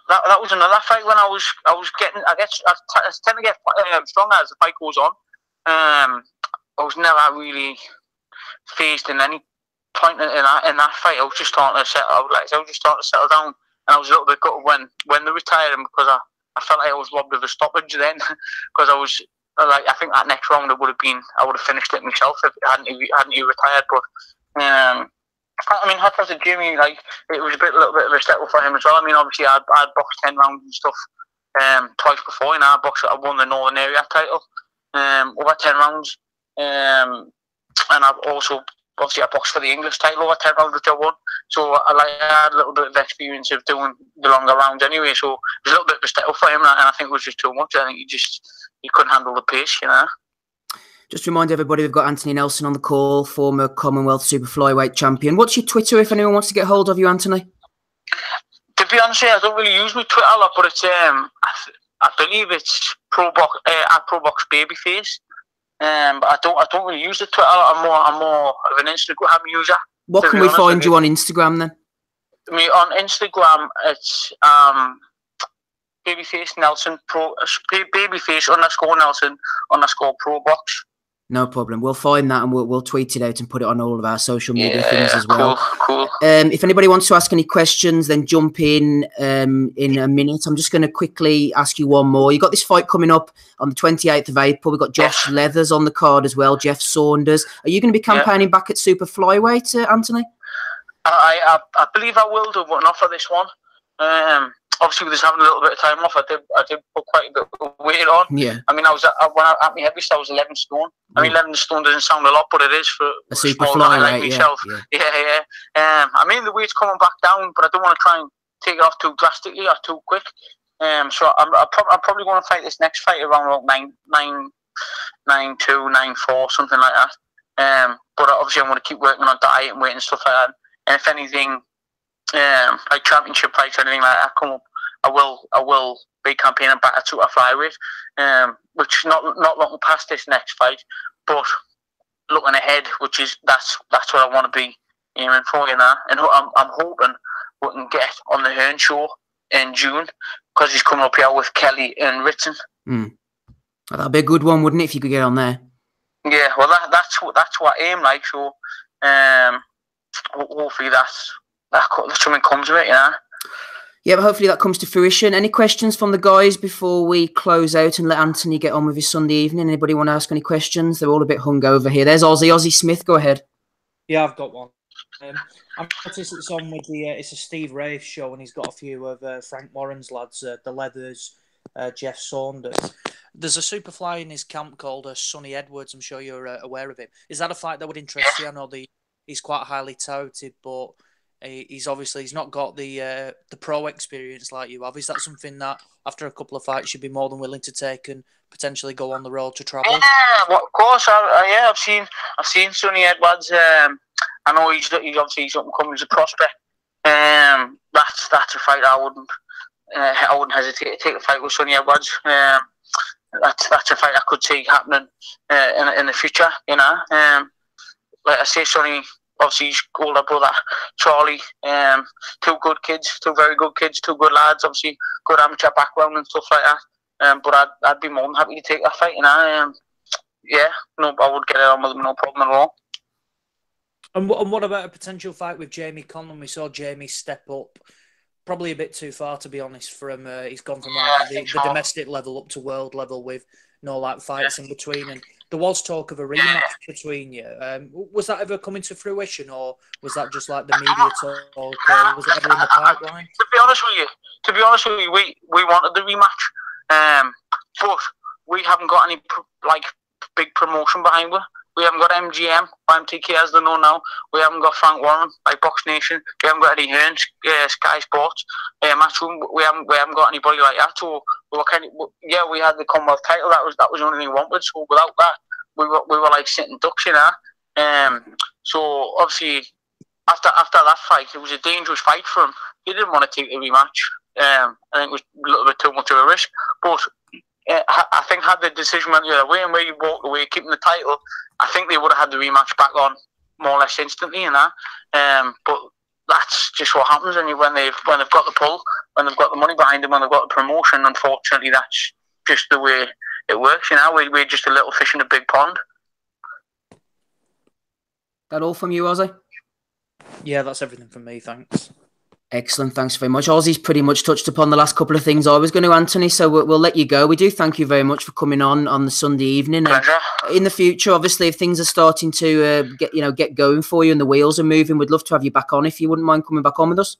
That was another fight when I was getting, I tend to get stronger as the fight goes on. I was never really phased in any point in that fight. I was just starting to settle down, and I was a little bit gutted when they retired him, because I felt like I was robbed of a stoppage then, because I was like, I think that next round I would have finished it myself if hadn't he retired. But I mean, hats off to Jimmy. Like, it was a little bit of a step for him as well. I mean, obviously I'd boxed 10 rounds and stuff twice before. You know, I won the Northern Area title over 10 rounds, and I've also obviously I boxed for the English title over 10 rounds, which I won. So I had a little bit of experience of doing the longer rounds anyway. So it was a little bit of a step up for him, and I think it was just too much. I think he couldn't handle the pace, you know. Just remind everybody, we've got Anthony Nelson on the call, former Commonwealth Super Flyweight champion. What's your Twitter if anyone wants to get hold of you, Anthony? To be honest, I don't really use my Twitter a lot, but it's I believe it's at ProBox Babyface. But I don't really use the Twitter. I'm more of an Instagram user. What can we find you on Instagram then? On Instagram, it's Babyface Nelson Babyface _Nelson _ProBox. No problem. We'll find that and we'll tweet it out and put it on all of our social media things as well. Cool. If anybody wants to ask any questions, then jump in a minute. I'm just going to quickly ask you one more. You got this fight coming up on the 28th of April. We've got Josh Leathers on the card as well, Jeff Saunders. Are you going to be campaigning back at Super Flyweight, Anthony? I believe I will do an offer this one. obviously, with us having a little bit of time off, I did put quite a bit of weight on. Yeah. I mean, when I at my heaviest, I was 11 stone. I mean, 11 stone doesn't sound a lot, but it is for a super small flyer, guy like myself. Yeah. I mean, the weight's coming back down, but I don't want to try and take it off too drastically or too quick. So I'm probably going to fight this next fight around about 9'2", 9'4", something like that. But obviously, I'm going to keep working on diet and weight and stuff like that. And if anything, like championship fights or anything like that come up, I will be campaigning back at super flyweight, which not looking past this next fight, but looking ahead, which is that's what I want to be aiming for, you know. And I'm hoping we can get on the Hearn show in June, because he's coming up here with Kelly and Ritson. That'd be a good one, wouldn't it, if you could get on there? Yeah, well, that's what I aim like. So, hopefully that something comes of it, you know. Yeah, but hopefully that comes to fruition. Any questions from the guys before we close out and let Anthony get on with his Sunday evening? Anybody want to ask any questions? They're all a bit hungover here. There's Ozzy Smith. Go ahead. Yeah, I've got one. I've noticed it's on with it's a Steve Rafe show, and he's got a few of Frank Moran's lads, the Leathers, Jeff Saunders. There's a superfly in his camp called Sonny Edwards. I'm sure you're aware of him. Is that a fight that would interest you? I know he's quite highly touted, but he's not got the pro experience like you have. Is that something that after a couple of fights you'd be more than willing to take and potentially go on the road to travel? Yeah, well, of course. I've seen Sonny Edwards. I know he's obviously up and coming as a prospect. That's a fight I wouldn't hesitate to take a fight with Sonny Edwards. That's a fight I could see happening in the future. You know, like I say, Sonny, obviously his older brother Charlie, two good kids, two very good kids, two good lads. Obviously, good amateur background and stuff like that. But I'd be more than happy to take that fight. You know, yeah, no, I would get it on with him, no problem at all. And what about a potential fight with Jamie Conlon? We saw Jamie step up, probably a bit too far to be honest. He's gone from the domestic level up to world level with no fights in between. And there was talk of a rematch between you. Was that ever coming to fruition, or was that just like the media talk? Or was it ever in the pipeline? To be honest with you, we wanted the rematch, but we haven't got any big promotion behind it. We haven't got MGM, or MTK as they know now. We haven't got Frank Warren, like Box Nation. We haven't got Eddie Hearn, Sky Sports, Matchroom. We haven't got anybody like that. So we were we had the Commonwealth title. That was the only thing we wanted. So without that, we were like sitting ducks, you know. So obviously after that fight, it was a dangerous fight for him. He didn't want to take the rematch. I think it was a little bit too much of a risk, but. I think had the decision went the other way and where you walked away keeping the title, I think they would have had the rematch back on more or less instantly, you know. But that's just what happens when they've got the pull, when they've got the money behind them, when they've got the promotion. Unfortunately, that's just the way it works, you know. We're just a little fish in a big pond. That all from you, Ozzy? Yeah, that's everything from me. Thanks. Excellent. Thanks very much. Ozzy's pretty much touched upon the last couple of things I was going to, Anthony, so we'll let you go. We do thank you very much for coming on the Sunday evening. Pleasure. In the future, obviously, if things are starting to get going for you and the wheels are moving, we'd love to have you back on if you wouldn't mind coming back on with us.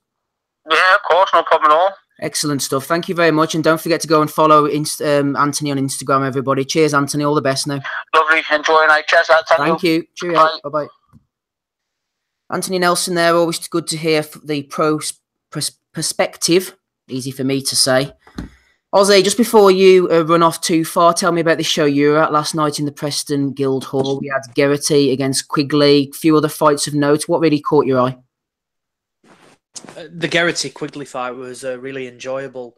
Yeah, of course, no problem at all. Excellent stuff. Thank you very much, and don't forget to go and follow Anthony on Instagram, everybody. Cheers, Anthony. All the best now. Lovely. Enjoy your night. Cheers. Thank you. Cheerio. Bye-bye. Anthony Nelson there. Always good to hear the perspective. Easy for me to say. Ozzy, just before you run off too far, tell me about the show you were at last night in the Preston Guildhall. We had Geraghty against Quigley, a few other fights of note. What really caught your eye? The Geraghty Quigley fight was really enjoyable.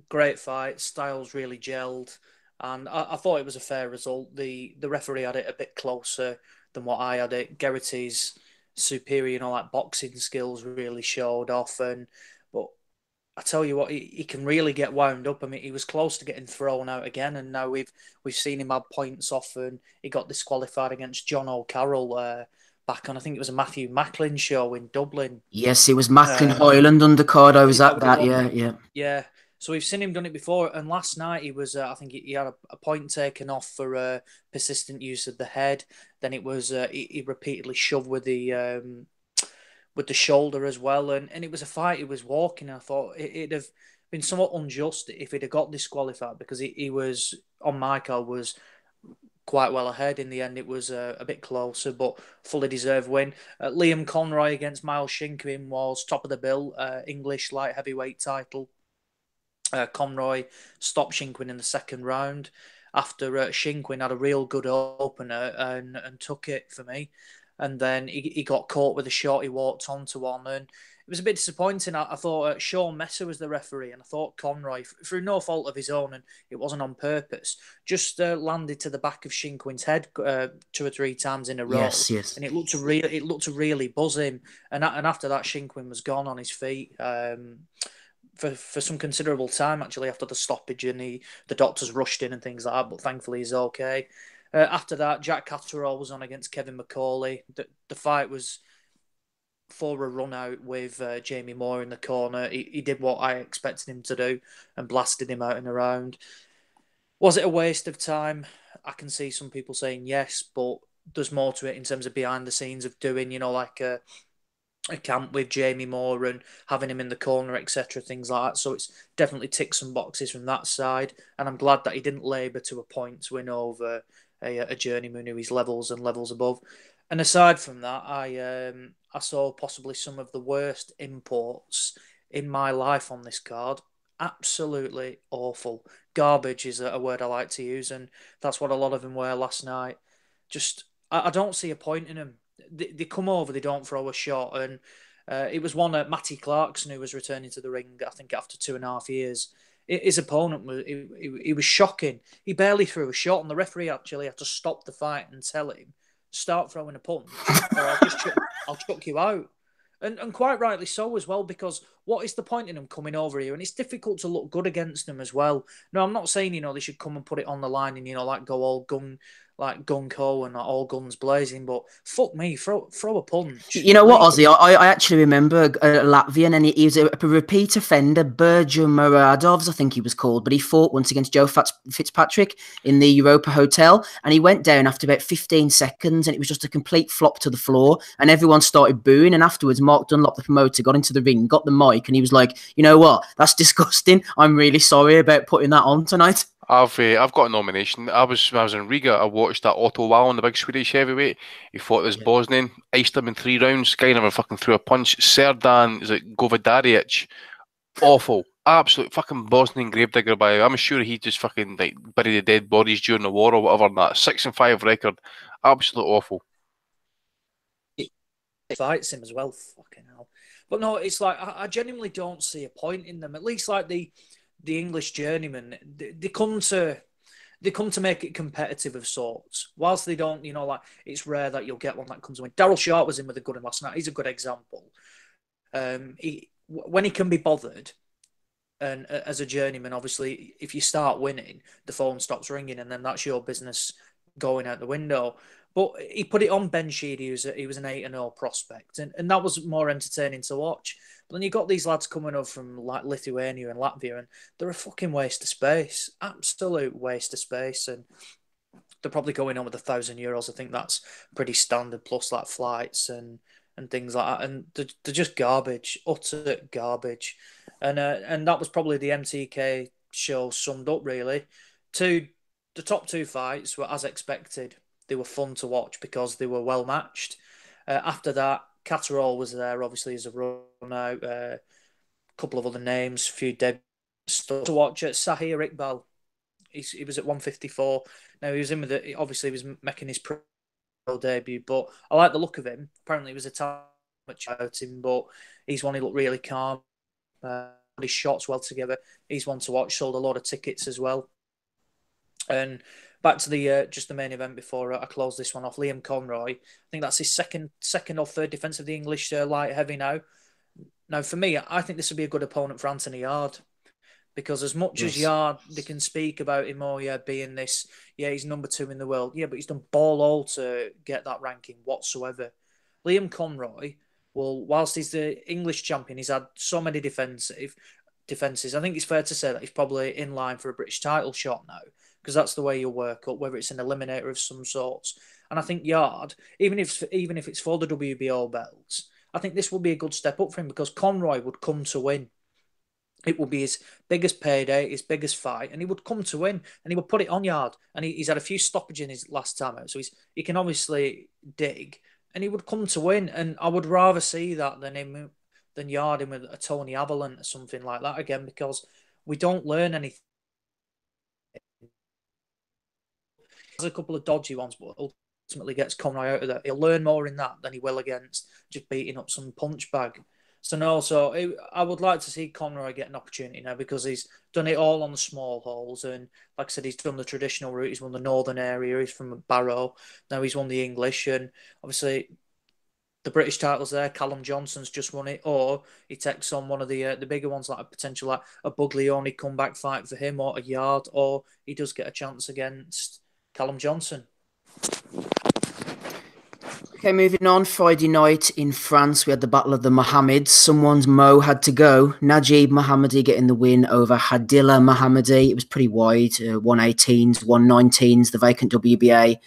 Great fight. Styles really gelled. And I thought it was a fair result. The referee had it a bit closer than what I had it. Geraghty's superior, boxing skills really showed off. But I tell you what, he can really get wound up. I mean, he was close to getting thrown out again, and now we've seen him have points off, and he got disqualified against John O'Carroll back on, I think it was a Matthew Macklin show in Dublin. Yes, it was Macklin Highland undercard. I was at that, yeah. So we've seen him done it before, and last night he was, I think he had a point taken off for persistent use of the head. Then it was he repeatedly shoved with the with the shoulder as well, and it was a fight he was walking. I thought it'd have been somewhat unjust if he'd have got disqualified, because he was, on my card, was quite well ahead. In the end, it was a bit closer, but fully deserved win. Liam Conroy against Miles Shinkwin was top of the bill, English light heavyweight title. Conroy stopped Shinkwin in the second round after Shinkwin had a real good opener and took it for me. And then he got caught with a shot. He walked onto one, and it was a bit disappointing. I thought Sean Messer was the referee, and I thought Conroy, through no fault of his own, and it wasn't on purpose, just landed to the back of Shinkwin's head 2 or 3 times in a row. Yes. And it looked to really buzz him. And after that, Shinkwin was gone on his feet. For some considerable time, actually, after the stoppage, and the doctors rushed in and things like that, but thankfully he's okay. After that, Jack Catterall was on against Kevin McCauley. The fight was for a run out with Jamie Moore in the corner. He did what I expected him to do and blasted him out in a round. Was it a waste of time? I can see some people saying yes, but there's more to it in terms of behind the scenes of doing, like a camp with Jamie Moore and having him in the corner, etc., things like that. So it's definitely ticked some boxes from that side, and I'm glad that he didn't labour to a point to win over a journeyman who is levels and levels above. And aside from that, I saw possibly some of the worst imports in my life on this card. Absolutely awful. Garbage is a word I like to use, and that's what a lot of them were last night. Just, I don't see a point in them. They come over, they don't throw a shot, and it was one Matty Clarkson who was returning to the ring, I think, after 2.5 years. His opponent was shocking. He barely threw a shot, and the referee actually had to stop the fight and tell him, start throwing a punch, or I'll chuck you out. And quite rightly so as well, because what is the point in them coming over here? And it's difficult to look good against them as well. No, I'm not saying, they should come and put it on the line and, go all gung-ho and all guns blazing, but fuck me, throw a punch. You know what, Ozzy? I actually remember a Latvian, and he was a repeat offender, Berger Muradovs, I think he was called, but he fought once against Joe Fitzpatrick in the Europa Hotel, and he went down after about 15 seconds, and it was just a complete flop to the floor, and everyone started booing, and afterwards Mark Dunlop, the promoter, got into the ring, got the mic, and he was like, you know what, that's disgusting, I'm really sorry about putting that on tonight. I've got a nomination. When I was in Riga, I watched that Otto Wallin, the big Swedish heavyweight. He fought this Bosnian, iced him in 3 rounds. Guy never fucking threw a punch. Serdan, is it Govedaric? Awful. Absolute fucking Bosnian gravedigger by. I'm sure he just fucking buried the dead bodies during the war or whatever. And that 6-5 record. Absolute awful. It fights him as well. Fucking hell. But no, it's like I genuinely don't see a point in them. At least like the English journeymen, they come to make it competitive of sorts. Whilst they don't, it's rare that you'll get one that comes to win. Daryl Sharp was in with a good one last night. He's a good example. When he can be bothered, and as a journeyman, obviously, if you start winning, the phone stops ringing, and then that's your business going out the window. But he put it on Ben Sheedy, he was an 8-0 prospect, and that was more entertaining to watch. But then you got these lads coming up from like Lithuania and Latvia, and they're a fucking waste of space, absolute waste of space. And they're probably going on with €1,000. I think that's pretty standard, plus like flights and things like that. And they're just garbage, utter garbage. And that was probably the MTK show summed up really. The top 2 fights were as expected. They were fun to watch because they were well matched. After that, Catterall was there, obviously, as a run out. A couple of other names, a few debuts to watch. Sahir Iqbal, he was at 154. Now, he was in with it. Obviously, he was making his pro debut, but I like the look of him. Apparently, it was a time about him, but he's one he looked really calm. His shots well together. He's one to watch. Sold a lot of tickets as well. And back to the just the main event before I close this one off. Liam Conroy, I think that's his second or third defence of the English light heavy now. Now, for me, I think this would be a good opponent for Anthony Yard, because as much as Yard, they can speak about him, being this, he's number 2 in the world. Yeah, but he's done ball all to get that ranking whatsoever. Liam Conroy, well, whilst he's the English champion, he's had so many defences. I think it's fair to say that he's probably in line for a British title shot now, because that's the way you work up, whether it's an eliminator of some sorts. And I think Yard, even if it's for the WBO belts, I think this will be a good step up for him because Conroy would come to win. It would be his biggest payday, his biggest fight, and he would come to win, and he would put it on yard. And he's had a few stoppages in his last time out, so he can obviously dig, and he would come to win. And I would rather see that than yard him with a Tony Avalon or something like that again, because we don't learn anything. There's a couple of dodgy ones, but ultimately gets Conroy out of that. He'll learn more in that than he will against just beating up some punch bag. So no, I would like to see Conroy get an opportunity now because he's done it all on the small holes, and like I said, he's done the traditional route. He's won the northern area. He's from Barrow. Now he's won the English, and obviously the British titles there. Callum Johnson's just won it, or he takes on one of the bigger ones, like a potential like a Buglioni comeback fight for him, or a Yard, or he does get a chance against Callum Johnson. Okay, moving on. Friday night in France, we had the Battle of the Mohammeds. Someone's Mo had to go. Najib Mohammadi getting the win over Hadillah Mohammadi. It was pretty wide. 118s, 119s. The vacant WBA,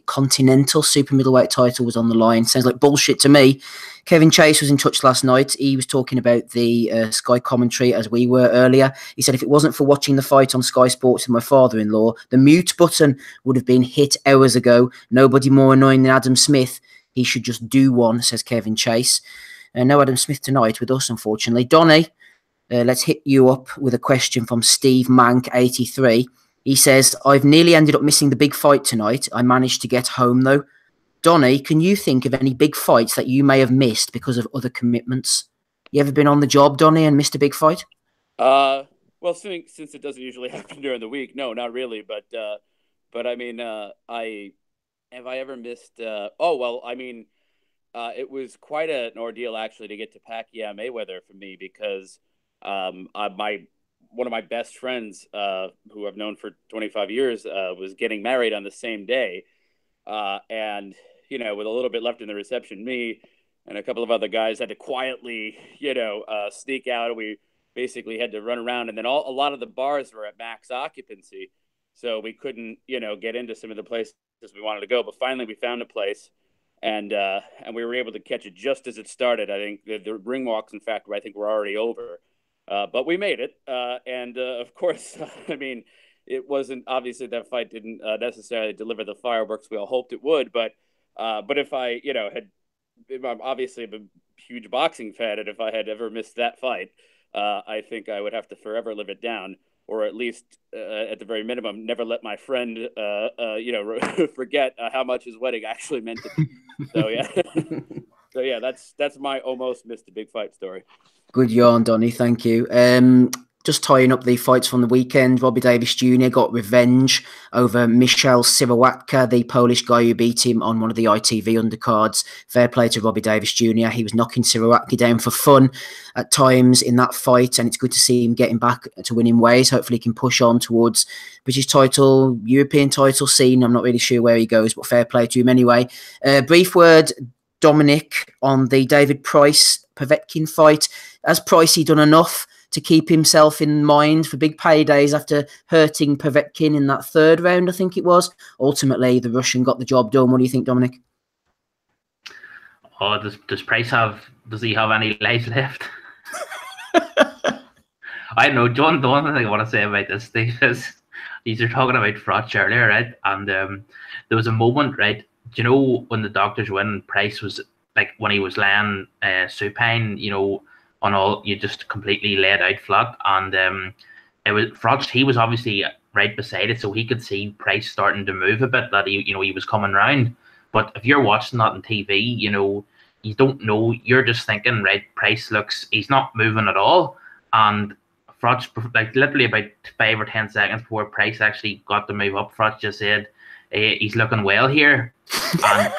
Continental Super Middleweight title was on the line. Sounds like bullshit to me. Kevin Chase was in touch last night. He was talking about the Sky commentary as we were earlier. He said if it wasn't for watching the fight on Sky Sports with my father-in-law, the mute button would have been hit hours ago. Nobody more annoying than Adam Smith. He should just do one, says Kevin Chase. No Adam Smith tonight with us, unfortunately. Donny, let's hit you up with a question from Steve Mank, 83. He says, I've nearly ended up missing the big fight tonight. I managed to get home, though. Donny, can you think of any big fights that you may have missed because of other commitments? You ever been on the job, Donny, and missed a big fight? Well, since it doesn't usually happen during the week, no, not really. But I mean, have I ever missed? It was quite an ordeal actually to get to Pacquiao Mayweather for me because one of my best friends, who I've known for 25 years, was getting married on the same day, and with a little bit left in the reception, me and a couple of other guys had to quietly, sneak out. We basically had to run around, and then a lot of the bars were at max occupancy, so we couldn't, get into some of the places we wanted to go. But finally, we found a place, and we were able to catch it just as it started. I think the ring walks, in fact, I think were already over, but we made it, and of course, I mean, it wasn't obviously that fight didn't necessarily deliver the fireworks we all hoped it would, but if I, I'm obviously a huge boxing fan, and if I had ever missed that fight, I think I would have to forever live it down, or at least at the very minimum, never let my friend, forget how much his wedding actually meant to me. So yeah, that's my almost missed a big fight story. Good yarn, Donny. Thank you. Just tying up the fights from the weekend, Robbie Davis Jr. got revenge over Michał Siewatka, the Polish guy who beat him on one of the ITV undercards. Fair play to Robbie Davis Jr. He was knocking Siewatka down for fun at times in that fight, and it's good to see him getting back to winning ways. Hopefully he can push on towards British title, European title scene. I'm not really sure where he goes, but fair play to him anyway. Brief word, Dominic, on the David Price-Povetkin fight. Has Pricey done enough to keep himself in mind for big paydays after hurting Povetkin in that third round, I think it was? Ultimately, the Russian got the job done. What do you think, Dominic? Oh, does he have any life left? I don't know, John, the one thing I want to say about this thing is, you're talking about Frotch earlier, right? And there was a moment, right? Do you know when the doctors, when Price was, like, when he was laying supine, on all, you just completely laid out flat, and it was Frotch. He was obviously right beside it, so he could see Price starting to move a bit. That he was coming round. But if you're watching that on TV, you don't know. You're just thinking, right? Price he's not moving at all, and Frotch, like literally about 5 or 10 seconds before Price actually got to move up, Frotch just said, "He's looking well here." And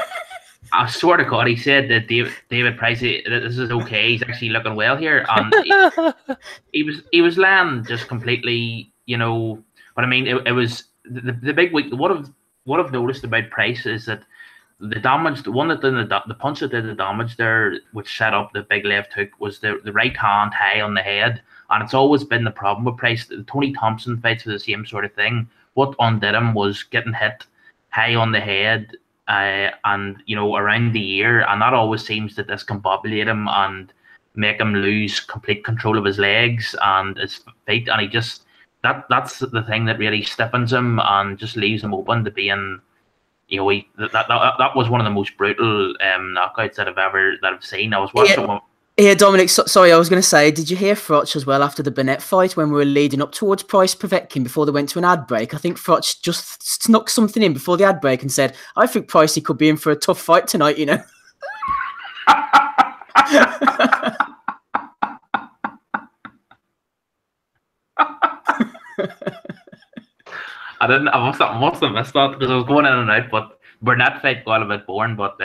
I swear to God, he said that David Price, this is okay. He's actually looking well here, and he was laying just completely, But I mean, it was the big week. What I've noticed about Price is that the damage, the one that did the punch that did the damage there, which set up the big left hook, was the right hand high on the head, and it's always been the problem with Price. The Tony Thompson fights for the same sort of thing. What undid him was getting hit high on the head and around the year, and that always seems to discombobulate him and make him lose complete control of his legs and his feet, and he just that's the thing that really stiffens him and just leaves him open to being, that was one of the most brutal knockouts that I've seen. I was watching one. Yeah, Dominic, sorry, I was going to say, did you hear Froch as well after the Burnett fight when we were leading up towards Price Povetkin before they went to an ad break? I think Froch just snuck something in before the ad break and said, I think Pricey could be in for a tough fight tonight, I must have missed that because I was going in and out, but Burnett fight got a bit boring, but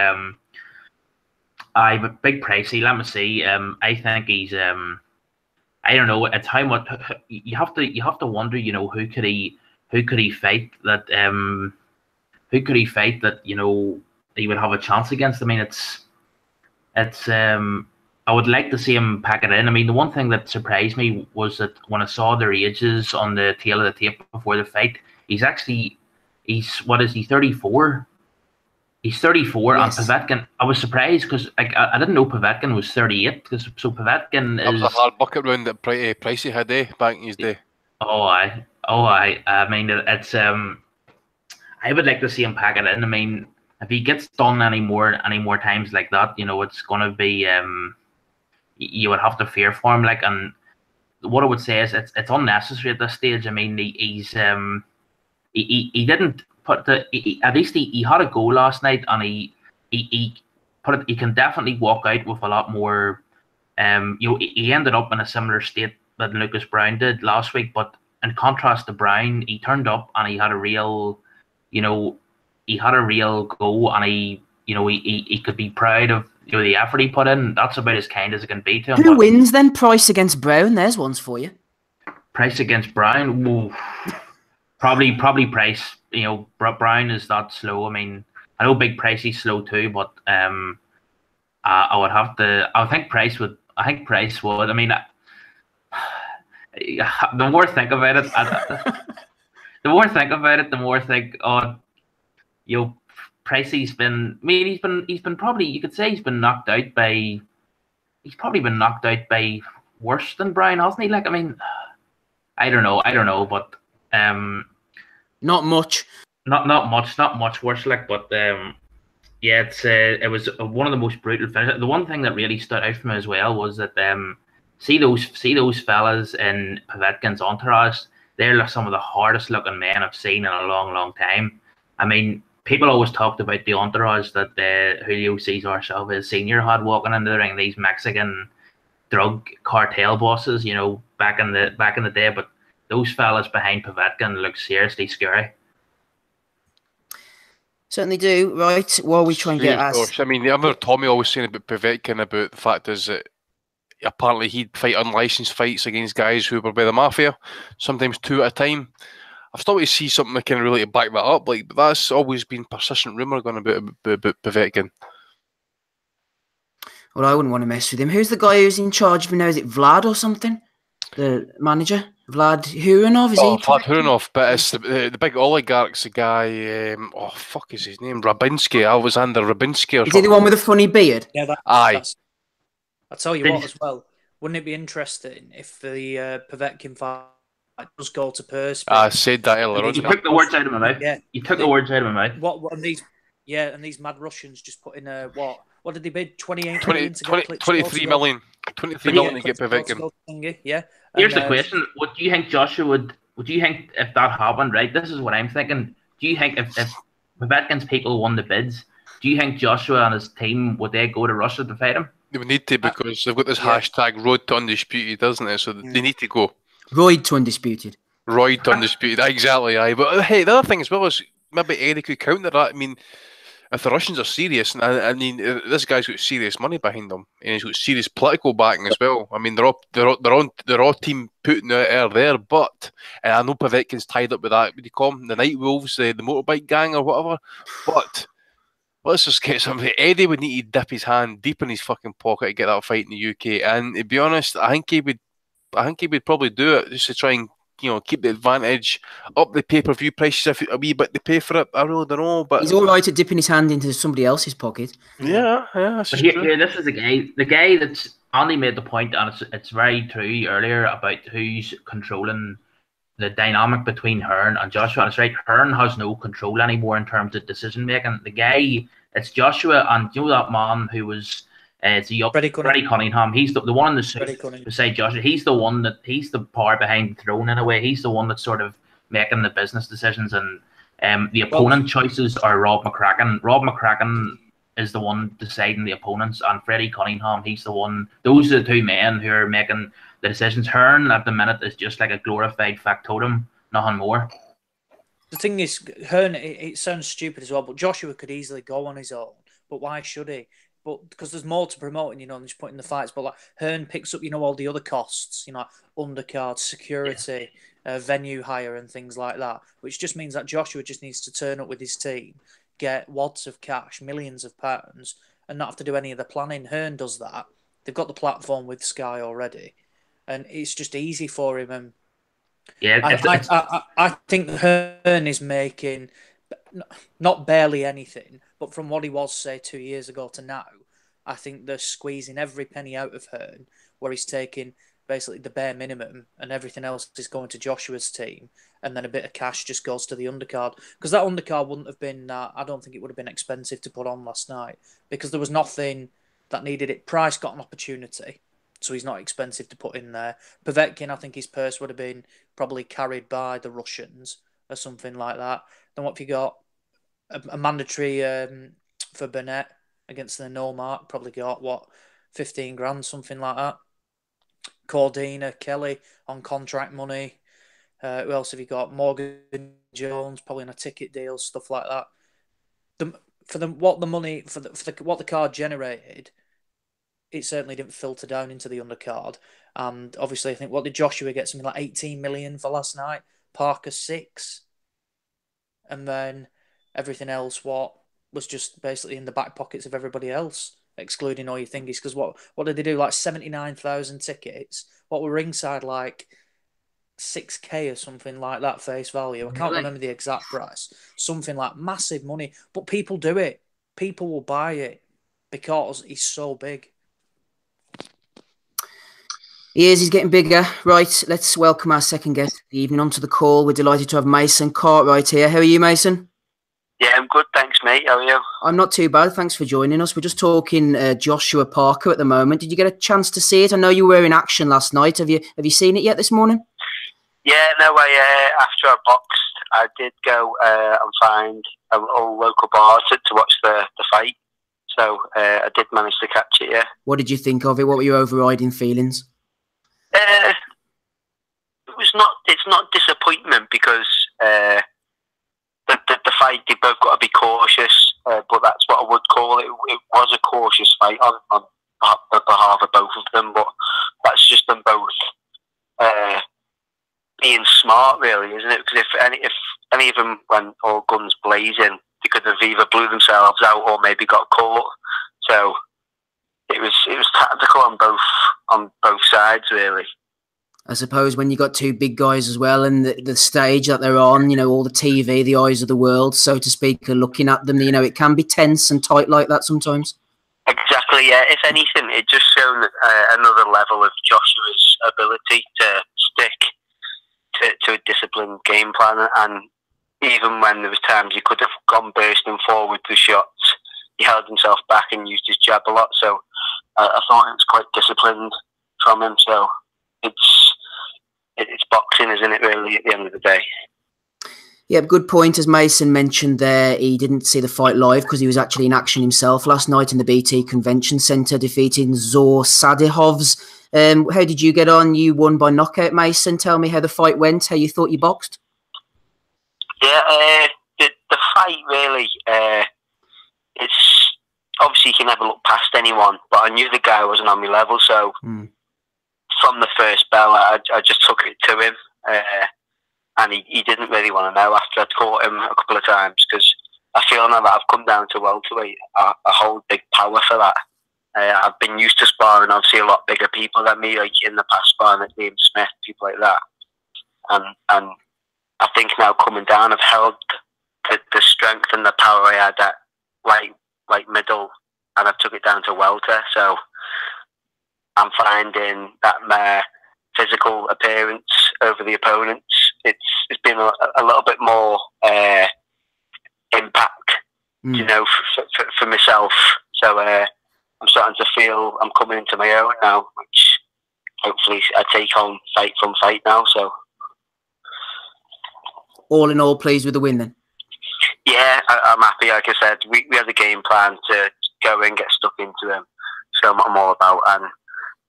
I'm a big Pricey. Let me see. I think he's. I don't know. It's how much you have to wonder. Who could he fight that? Who could he fight that? He would have a chance against. I mean, it's. I would like to see him pack it in. I mean, the one thing that surprised me was that when I saw their ages on the tail of the tape before the fight, he's 34. He's 34, yes. And Povetkin, I was surprised because I didn't know Povetkin was 38. So Povetkin is... That was a hard bucket round that Pricey had back in his day. I mean, it's... I would like to see him pack it in. I mean, if he gets done any more times like that, it's going to be... you would have to fear for him. And what I would say is it's unnecessary at this stage. I mean, he didn't... at least he had a goal last night, and he can definitely walk out with a lot more. He ended up in a similar state that Lucas Brown did last week, but in contrast to Brown, he turned up and he had a real go, and he could be proud of the effort he put in. That's about as kind as it can be to him. Who wins then? Price against Brown? There's ones for you. Price against Brown. Whoa. Probably Price. Brown is that slow. I mean, I know Big Pricey's slow too, but I would have to. I think Price would. I mean, the more I think about it, the more I think, Pricey's been. I mean, he's been probably. You could say he's been knocked out by. He's probably been knocked out by worse than Brown, hasn't he? I mean, I don't know, but. Not much. Not much worse. But yeah, it was one of the most brutal finishes. The one thing that really stood out for me as well was that see those fellas in Povetkin's entourage. They're some of the hardest looking men I've seen in a long, long time. I mean, people always talked about the entourage that Julio Cesar Chavez Sr. had walking into the ring. These Mexican drug cartel bosses, back in the day, but. Those fellas behind Povetkin look seriously scary. Certainly do, right? While we try and get I mean, I remember Tommy always saying about Povetkin about the fact is that apparently he'd fight unlicensed fights against guys who were by the mafia, sometimes 2 at a time. I've started to see something that can really back that up, but that's always been persistent rumour going about Povetkin. Well, I wouldn't want to mess with him. Who's the guy who's in charge of him now? Is it Vlad or something? The manager? Vlad Hurinov, is he? Vlad Hurinov, but it's the big oligarch's the guy. Fuck is his name? Rabinsky, Alexander Rabinsky. Is he the one with the funny beard? Yeah, aye. I'll tell you what as well. Wouldn't it be interesting if the Povetkin fight does go to purse? I said that earlier on. You took the words out of my mouth. Yeah, you took the words out of my mouth. What and these? Yeah, and these mad Russians just put in what? What did they bid? 23 million. 23 million to get Povetkin. Yeah. Here's the question: what do you think Joshua would? What do you think if that happened? Right. This is what I'm thinking. Do you think if Povetkin's people won the bids, do you think Joshua and his team would they go to Russia to fight him? They would need to because they've got this hashtag Road to Undisputed, doesn't it? So they need to go. Road to Undisputed. Road to Undisputed. Exactly. Aye. But hey, the other thing as well is maybe Eddie could counter that. I mean, if the Russians are serious, and I mean, this guy's got serious money behind him, and he's got serious political backing as well. I mean, they're all team putting out there, but and I know Povetkin's tied up with that. What do you call them? The Night Wolves, the motorbike gang or whatever. But let's just get something. Eddie would need to dip his hand deep in his fucking pocket to get that fight in the UK. And to be honest, I think he would probably do it just to try and keep the advantage, up the pay-per-view prices a wee bit to pay for it. I really don't know, but he's all right at dipping his hand into somebody else's pocket. Yeah, this But is true. here, this is the guy that's Andy made the point, and it's very true earlier about who's controlling the dynamic between Hearn and Joshua. And it's right, Hearn has no control anymore in terms of decision making. The guy, it's Joshua, and you know that man who was Freddie Cunningham. He's the one in the suit beside Joshua. He's the power behind the throne in a way. He's the one that's sort of making the business decisions, and the opponent choices are Rob McCracken. Rob McCracken is the one deciding the opponents, and Freddie Cunningham, he's the one. Those are the two men who are making the decisions. Hearn at the minute is just like a glorified factotum, nothing more. The thing is, Hearn, it sounds stupid as well, but Joshua could easily go on his own. But why should he? But because there's more to promoting, than just putting the fights. But like Hearn picks up, all the other costs, undercard, security, venue hire, and things like that. Which just means that Joshua just needs to turn up with his team, get wads of cash, millions of pounds, and not have to do any of the planning. Hearn does that. They've got the platform with Sky already, and it's just easy for him. And I think Hearn is making not barely anything, but from what he was, say, 2 years ago to now, I think they're squeezing every penny out of Hearn, where he's taking basically the bare minimum and everything else is going to Joshua's team, and then a bit of cash just goes to the undercard. Because that undercard wouldn't have been, I don't think it would have been expensive to put on last night, because there was nothing that needed it. Price got an opportunity, so he's not expensive to put in there. Povetkin, I think his purse would have been probably carried by the Russians or something like that. Then what have you got? A mandatory for Burnett against the no mark, probably got, 15 grand, something like that. Cordina, Kelly on contract money. Who else have you got? Morgan Jones, probably on a ticket deal, stuff like that. What the card generated, it certainly didn't filter down into the undercard. And obviously, I think, what did Joshua get? Something like 18 million for last night. Parker 6. And then everything else, was just basically in the back pockets of everybody else, excluding all your thingies. Because what did they do? Like 79,000 tickets. What were ringside like 6K or something like that face value? I can't remember the exact price. Something like massive money. But people do it. People will buy it because he's so big. He's getting bigger. Right, let's welcome our second guest of the evening onto the call. We're delighted to have Mason Cartwright here. How are you, Mason? Yeah, I'm good, thanks, mate. How are you? I'm not too bad. Thanks for joining us. We're just talking Joshua Parker at the moment. Did you get a chance to see it? I know you were in action last night. Have you seen it yet this morning? Yeah, no, after I boxed, I did go and find a local bar to watch the fight. So I did manage to catch it, yeah. What did you think of it? What were your overriding feelings? It's not disappointment, because the fight, they both got to be cautious, but that's what I would call it. It was a cautious fight on behalf of both of them, but that's just them both being smart, really, isn't it? Because if any of them went all guns blazing, they could have either blew themselves out or maybe got caught. So it was tactical on both sides, really. I suppose when you got two big guys as well, and the stage that they're on, all the TV, the eyes of the world, so to speak, are looking at them. It can be tense and tight like that sometimes. Exactly, yeah. If anything, it just showed another level of Joshua's ability to stick to a disciplined game plan, and even when there was times he could have gone bursting forward with shots, he held himself back and used his jab a lot. So I thought it was quite disciplined from him. So it's boxing, isn't it, really, at the end of the day? Yeah, good point. As Mason mentioned there, he didn't see the fight live because he was actually in action himself last night in the BT Convention Centre, defeating Zor Sadihovs. How did you get on? You won by knockout, Mason. Tell me how the fight went, how you thought you boxed. Yeah, the fight, really, it's obviously you can never look past anyone, but I knew the guy wasn't on my level, so from the first bell, I just took it to him, and he didn't really want to know after I'd caught him a couple of times, because I feel now that I've come down to welterweight, I hold big power for that. I've been used to sparring, obviously, a lot bigger people than me, like in the past, sparring at Liam Smith, people like that. and I think now coming down, I've held the strength and the power I had at light middle, and I've took it down to welter. So I'm finding that my physical appearance over the opponents, it's been a little bit more impact, you know, for myself. So I'm starting to feel I'm coming into my own now, which hopefully I take on fight from fight now. So all in all, pleased with the win then? Yeah, I'm happy. Like I said, we had a game plan to go and get stuck into him. So I'm all about, and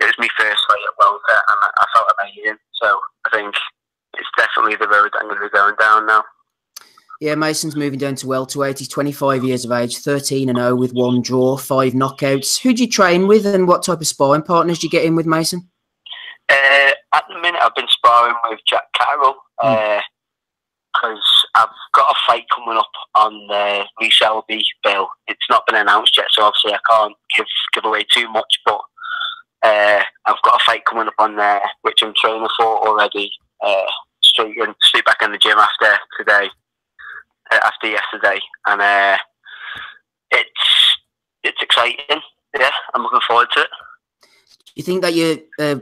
it was my first fight at welter, and I felt amazing. So I think it's definitely the road that I'm going to be going down now. Yeah, Mason's moving down to welterweight. He's 25 years of age, 13-0 with 1 draw, 5 knockouts. Who do you train with, and what type of sparring partners do you get in with, Mason? At the minute, I've been sparring with Jack Carroll because I've got a fight coming up on the Lee Selby bill. It's not been announced yet, so obviously I can't give away too much, but I've got a fight coming up on there, which I'm training for already. Straight back in the gym after yesterday, and it's exciting. Yeah, I'm looking forward to it. You think that you're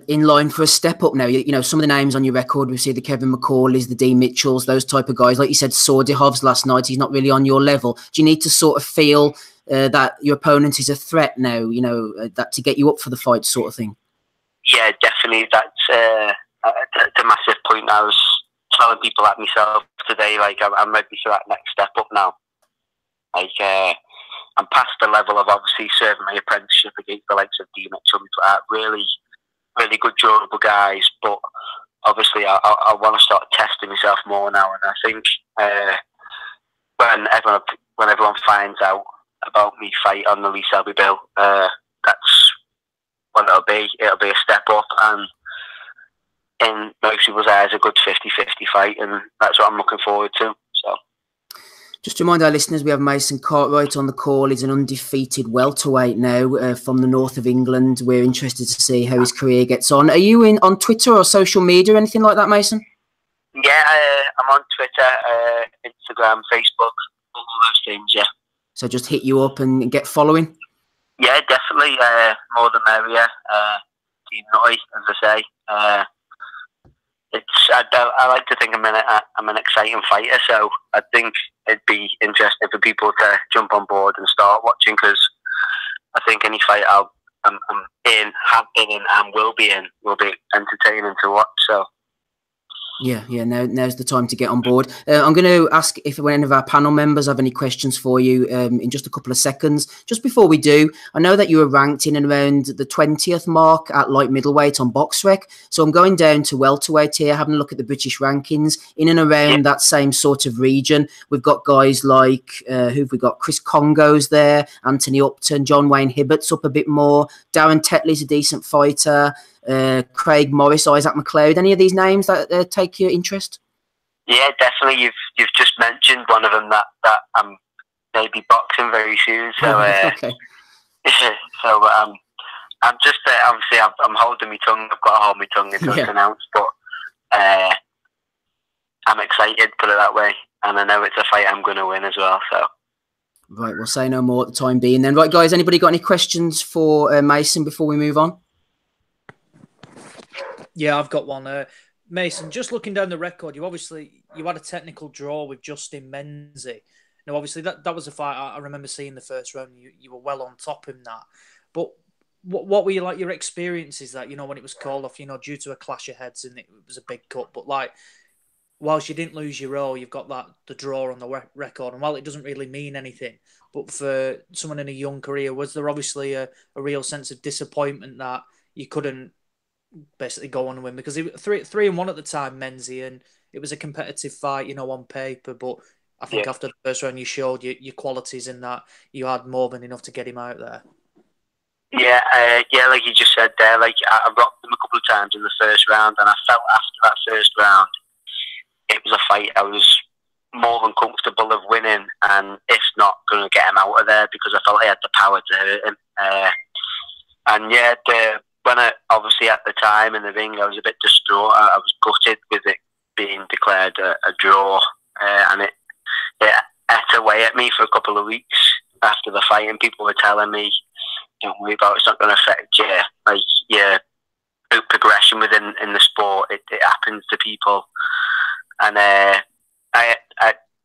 in line for a step up now? You know, some of the names on your record, we see the Kevin McCauley's, the D Mitchells, those type of guys. Like you said, Sordihov's last night, he's not really on your level. Do you need to sort of feel that your opponent is a threat now, you know, that to get you up for the fight sort of thing? Yeah, definitely. That's the massive point. I was telling people like myself today, like I'm ready for that next step up now. Like I'm past the level of obviously serving my apprenticeship against the likes of D Mitchell, really, really good, durable guys. But obviously, I want to start testing myself more now. And I think when everyone finds out about me fight on the Lee Selby bill, that's what it'll be. It'll be a step up, and in most people's eyes, a good 50-50 fight, and that's what I'm looking forward to. So. Just to remind our listeners, we have Mason Cartwright on the call. He's an undefeated welterweight now from the north of England. We're interested to see how his career gets on. Are you on Twitter or social media, anything like that, Mason? Yeah, I'm on Twitter, Instagram, Facebook, all those things, yeah. So just hit you up and get following? Yeah, definitely. More the merrier. Team Nutty, as I say. I like to think I'm an exciting fighter, so I think it'd be interesting for people to jump on board and start watching, because I think any fight I'm in, have been in, and will be entertaining to watch. So. Yeah. Now's the time to get on board. I'm going to ask if any of our panel members have any questions for you in just a couple of seconds. Just before we do, I know that you were ranked in and around the 20th mark at light middleweight on BoxRec. So I'm going down to welterweight here, having a look at the British rankings in and around that same sort of region. We've got guys like, who've we got? Chris Congo's there, Anthony Upton, John Wayne Hibbert's up a bit more. Darren Tetley's a decent fighter. Craig Morris, Isaac McLeod, any of these names that take your interest? Yeah, definitely. You've just mentioned one of them that I'm maybe boxing very soon. So okay. So I'm just obviously I'm holding my tongue. I've got to hold my tongue until it's announced, but I'm excited, put it that way, and I know it's a fight I'm going to win as well. So. Right, we'll say no more at the time being. Then, right, guys, anybody got any questions for Mason before we move on? Yeah, I've got one. Mason, just looking down the record, you had a technical draw with Justin Menzie. Now, obviously, that was a fight I remember seeing the first round. You were well on top in that. But what were your experiences that, when it was called off, due to a clash of heads and it was a big cut? But, whilst you didn't lose your row, you've got the draw on the record. And while it doesn't really mean anything, but for someone in a young career, was there obviously a real sense of disappointment that you couldn't basically go on and win? Because he was 3-1 at the time, Menzie, and it was a competitive fight, on paper. But I think after the first round, you showed your qualities in that you had more than enough to get him out there. Yeah, like you just said there, like I rocked him a couple of times in the first round, and I felt after that first round, it was a fight I was more than comfortable of winning, and if not, going to get him out of there, because I felt I had the power to hurt him. When obviously at the time in the ring, I was a bit distraught. I was gutted with it being declared a draw, and it ate away at me for a couple of weeks after the fight, and people were telling me, "Don't worry about it, it's not going to affect your progression within the sport. It happens to people." And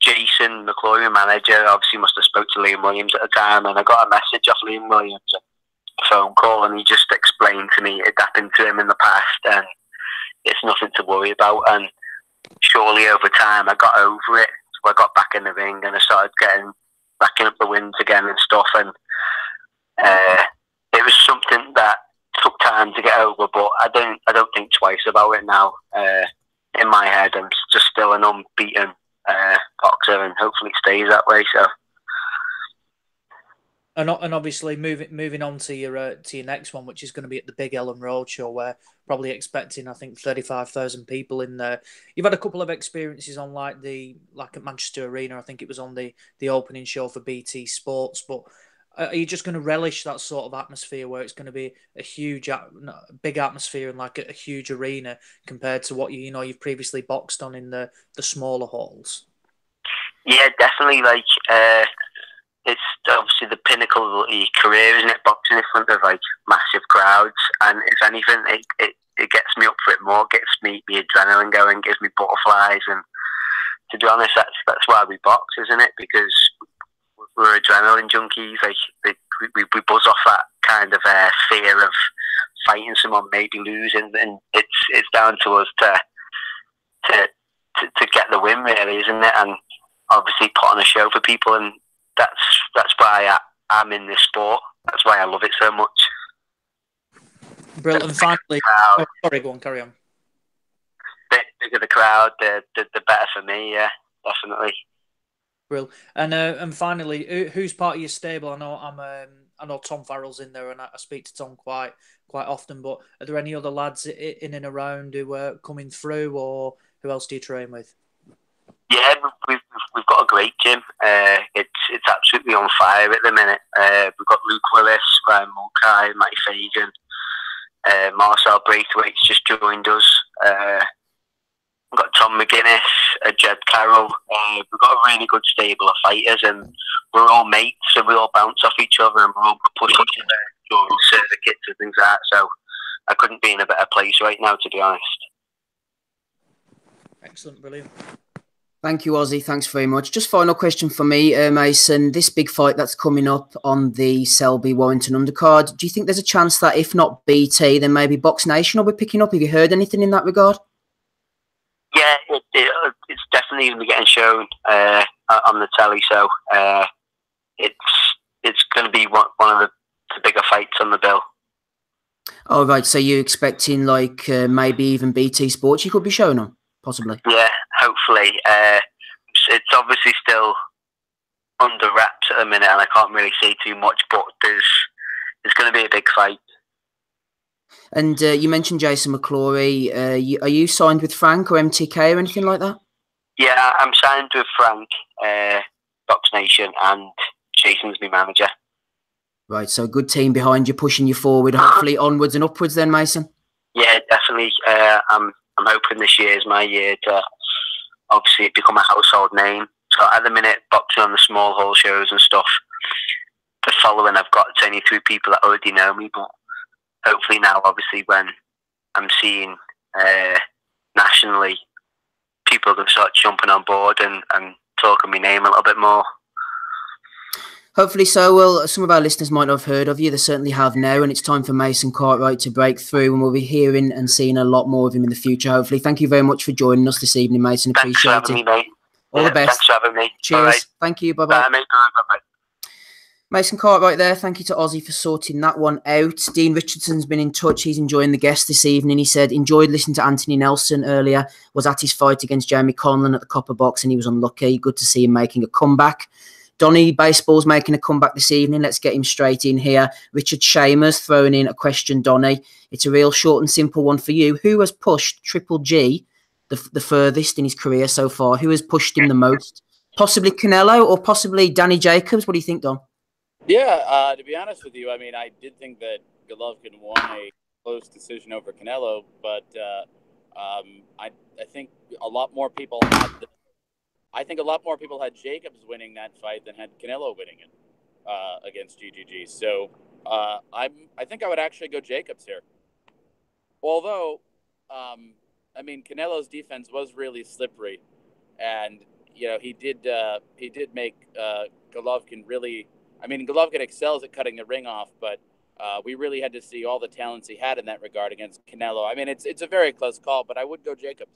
Jason McClory, manager, obviously must have spoke to Liam Williams at the time, and I got a message off Liam Williams, a phone call, and he just explained to me it happened to him in the past, and it's nothing to worry about. And surely over time I got over it. So I got back in the ring and I started racking up the wins again and stuff, and it was something that took time to get over, but I don't think twice about it now. In my head, I'm just still an unbeaten boxer, and hopefully it stays that way. So, and obviously moving on to your next one, which is going to be at the Big Ellen Road Show, where probably expecting, I think, 35,000 people in there. You've had a couple of experiences on like at Manchester Arena. I think it was on the opening show for BT Sports, but are you just going to relish that sort of atmosphere where it's going to be a huge, big atmosphere and like a huge arena compared to what you've previously boxed on in the smaller halls? Yeah, definitely. Like, it's obviously the pinnacle of your career, isn't it? Boxing in front of like massive crowds, and if anything, it gets me up for it more. It gets me the adrenaline going, gives me butterflies, and to be honest, that's why we box, isn't it? Because we're adrenaline junkies. Like we buzz off that kind of fear of fighting someone, maybe losing, and it's down to us to get the win, really, isn't it? And obviously put on a show for people, and that's why I'm in this sport. That's why I love it so much. Brilliant. And finally, sorry, go on, carry on. The bigger the crowd, the better for me. Yeah, definitely. Brilliant. And finally, who's part of your stable? I know Tom Farrell's in there, and I speak to Tom quite often. But are there any other lads in and around who are coming through, or who else do you train with? Yeah, we've got a great gym. It's absolutely on fire at the minute. We've got Luke Willis, Graham Mulcahy, Matty Fagan, Marcel Braithwaite's just joined us. We've got Tom McGuinness, Jed Carroll. We've got a really good stable of fighters, and we're all mates, so we all bounce off each other and we all push each other during circuits and things like that. So I couldn't be in a better place right now, to be honest. Excellent, brilliant. Thank you, Ozzy. Thanks very much. Just final question for me, Mason. This big fight that's coming up on the Selby Warrington undercard, do you think there's a chance that if not BT, then maybe Box Nation will be picking up? Have you heard anything in that regard? Yeah, it's definitely going to be getting shown on the telly, so it's going to be one of the bigger fights on the bill. Oh, right. So you're expecting like maybe even BT Sports you could be showing on, possibly? Yeah, hopefully. It's obviously still under wraps at the minute, and I can't really say too much, but there's going to be a big fight. And you mentioned Jason McClory. Are you signed with Frank or MTK or anything like that? Yeah, I'm signed with Frank, Box Nation, and Jason's my manager. Right, so good team behind you, pushing you forward, hopefully onwards and upwards then, Mason? Yeah, definitely. I'm hoping this year is my year to obviously become a household name. So at the minute, boxing on the small hall shows and stuff, the following I've got, it's only through people that already know me, but hopefully now, obviously, when I'm seeing nationally, people are going to start jumping on board and talking my name a little bit more. Hopefully so. Well, some of our listeners might not have heard of you. They certainly have now, and it's time for Mason Cartwright to break through, and we'll be hearing and seeing a lot more of him in the future, hopefully. Thank you very much for joining us this evening, Mason. Appreciate it. Thanks for having me, mate. All the best. Thanks for having me. Cheers. Bye. Thank you. Bye-bye. Bye, mate. Bye-bye. Mason Cartwright there. Thank you to Ozzy for sorting that one out. Dean Richardson's been in touch. He's enjoying the guest this evening. He said, enjoyed listening to Anthony Nelson earlier, was at his fight against Jamie Conlon at the Copper Box, and he was unlucky. Good to see him making a comeback. Donny Baseball's making a comeback this evening. Let's get him straight in here. Richard Shamers throwing in a question, Donny. It's a real short and simple one for you. Who has pushed Triple G the furthest in his career so far? Who has pushed him the most? Possibly Canelo or possibly Danny Jacobs? What do you think, Don? Yeah, to be honest with you, I mean, I did think that Golovkin won a close decision over Canelo, but I think a lot more people had. I think a lot more people had Jacobs winning that fight than had Canelo winning it against GGG. So I think I would actually go Jacobs here. Although, I mean, Canelo's defense was really slippery, and he did make Golovkin really. I mean, Golovkin excels at cutting the ring off, but we really had to see all the talents he had in that regard against Canelo. I mean, it's a very close call, but I would go Jacobs.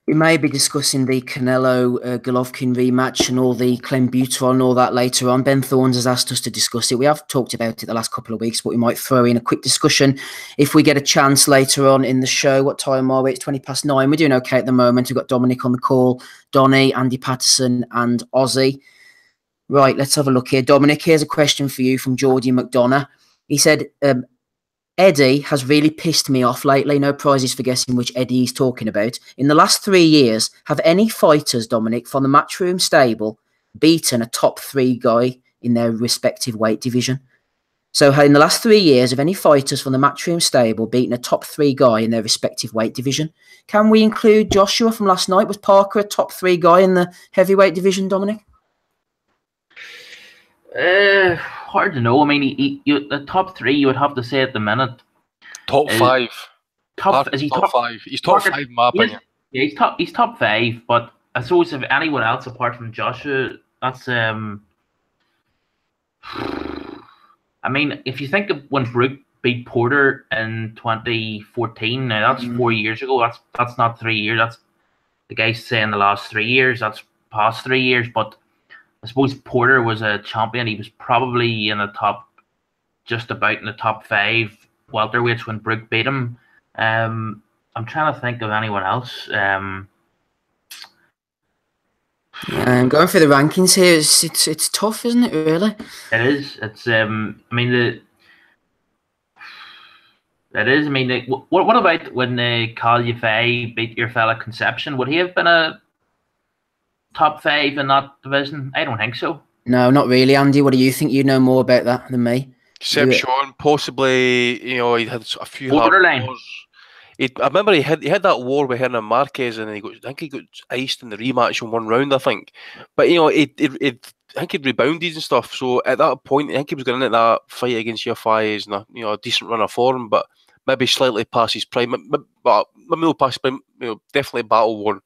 We may be discussing the Canelo Golovkin rematch and all the clenbuterol and all that later on. Ben Thorns has asked us to discuss it. We have talked about it the last couple of weeks, but we might throw in a quick discussion if we get a chance later on in the show. What time are we? It's 9:20. We're doing okay at the moment. We've got Dominic on the call, Donny, Andy Patterson and Ozzy. Right, let's have a look here. Dominic, here's a question for you from Geordie McDonough. He said, Eddie has really pissed me off lately. No prizes for guessing which Eddie he's talking about. In the last 3 years, have any fighters, Dominic, from the Matchroom stable beaten a top 3 guy in their respective weight division? So in the last 3 years, have any fighters from the Matchroom stable beaten a top 3 guy in their respective weight division? Can we include Joshua from last night? Was Parker a top 3 guy in the heavyweight division, Dominic? Hard to know. I mean, the top 3 you would have to say at the minute. Top 5. Is he top 5? He's top 5 in my opinion. Yeah, he's top 5. But I suppose if anyone else apart from Joshua, that's I mean, if you think of when Brook beat Porter in 2014, now that's 4 years ago. That's not 3 years. That's the guy's saying the last 3 years. That's past 3 years, but. I suppose Porter was a champion. He was probably in the top, just about in the top 5 welterweights when Brook beat him. I'm trying to think of anyone else. I'm going through the rankings here. It's tough, isn't it? Really, it is. It's I mean it is. I mean, what about when Cal Yafai beat your fella Conception? Would he have been a top 5 in that division? I don't think so. No, not really, Andy. What do you think? You know more about that than me. Concepcion, possibly. He had a few borderline. I remember he had that war with Hernan Marquez, and I think he got iced in the rematch in 1 round. I think, but I think he'd rebounded and stuff. So at that point, I think he was going into that fight against Yafai as a decent run of form, but maybe slightly past his prime. But maybe not past his prime. Definitely battle worn.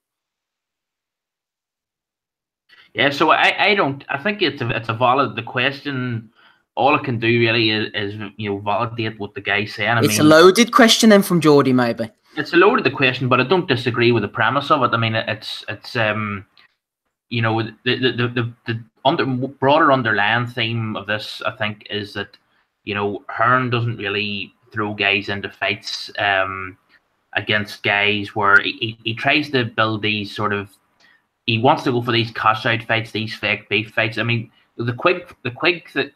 Yeah, so I think it's a valid. The question, all it can do really is validate what the guy's saying. It's a loaded question then from Geordie, maybe. It's a loaded question, but I don't disagree with the premise of it. I mean, it's the broader underlying theme of this, I think, is that Hearn doesn't really throw guys into fights against guys where he tries to build these sort of. He wants to go for these cash-out fights, these fake beef fights. I mean, the Quigg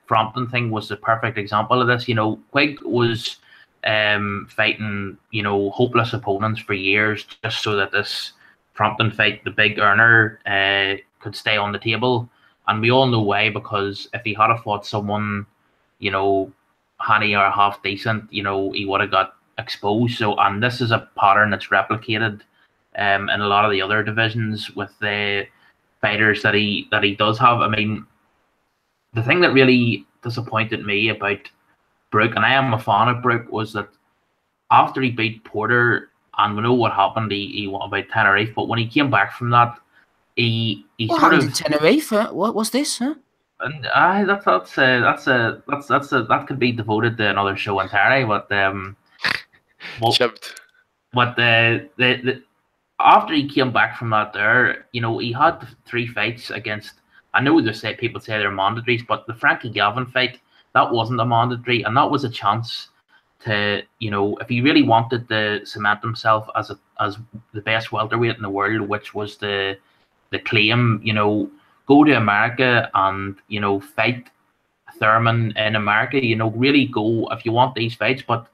Frampton thing was the perfect example of this. Quigg was fighting, hopeless opponents for years just so that this Frampton fight, the big earner, could stay on the table. And we all know why, because if he had fought someone, handy or half decent, he would have got exposed. So, and this is a pattern that's replicated in a lot of the other divisions with the fighters that he does have. I mean, the thing that really disappointed me about Brook, and I am a fan of Brook, was that after he beat Porter, and we know what happened, he won about Tenerife, but when he came back from that, he what sort happened of in Tenerife? What was this? Huh? And that could be devoted to another show entirely. But after he came back from that, he had 3 fights against. I know people say they're mandatories, but the Frankie Galvin fight, that wasn't a mandatory, and that was a chance to, if he really wanted to cement himself as the best welterweight in the world, which was the claim, go to America and fight Thurman in America. Really go if you want these fights. But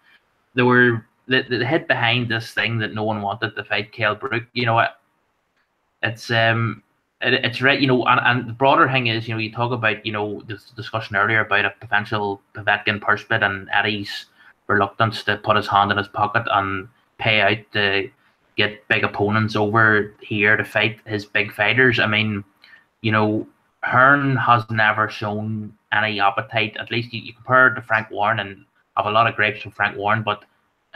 they were the hid behind this thing that no one wanted to fight Kell Brook. It's right. And the broader thing is, you talk about this discussion earlier about a potential Povetkin purse bid and Eddie's reluctance to put his hand in his pocket and pay out to get big opponents over here to fight his big fighters. I mean, you know, Hearn has never shown any appetite. At least you compare it to Frank Warren, and I have a lot of gripes from Frank Warren, but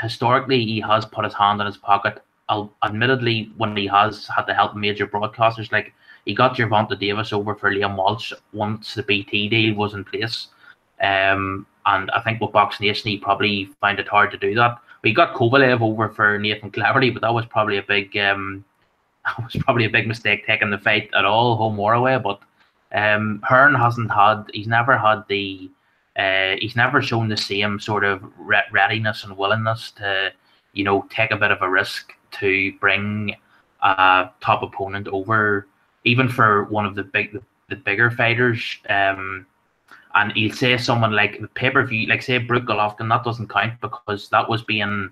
historically he has put his hand in his pocket. Admittedly, when he has had to help major broadcasters, like he got Gervonta Davis over for Liam Walsh once the BT deal was in place. And I think with Box Nation, he probably found it hard to do that. But he got Kovalev over for Nathan Cleverly, but that was probably a big mistake taking the fight at all, home or away. But Hearn he's never shown the same sort of readiness and willingness to, you know, take a bit of a risk to bring a top opponent over, even for one of the bigger fighters. And he'll say someone like the pay-per-view, like say Brooke Golovkin, that doesn't count because that was being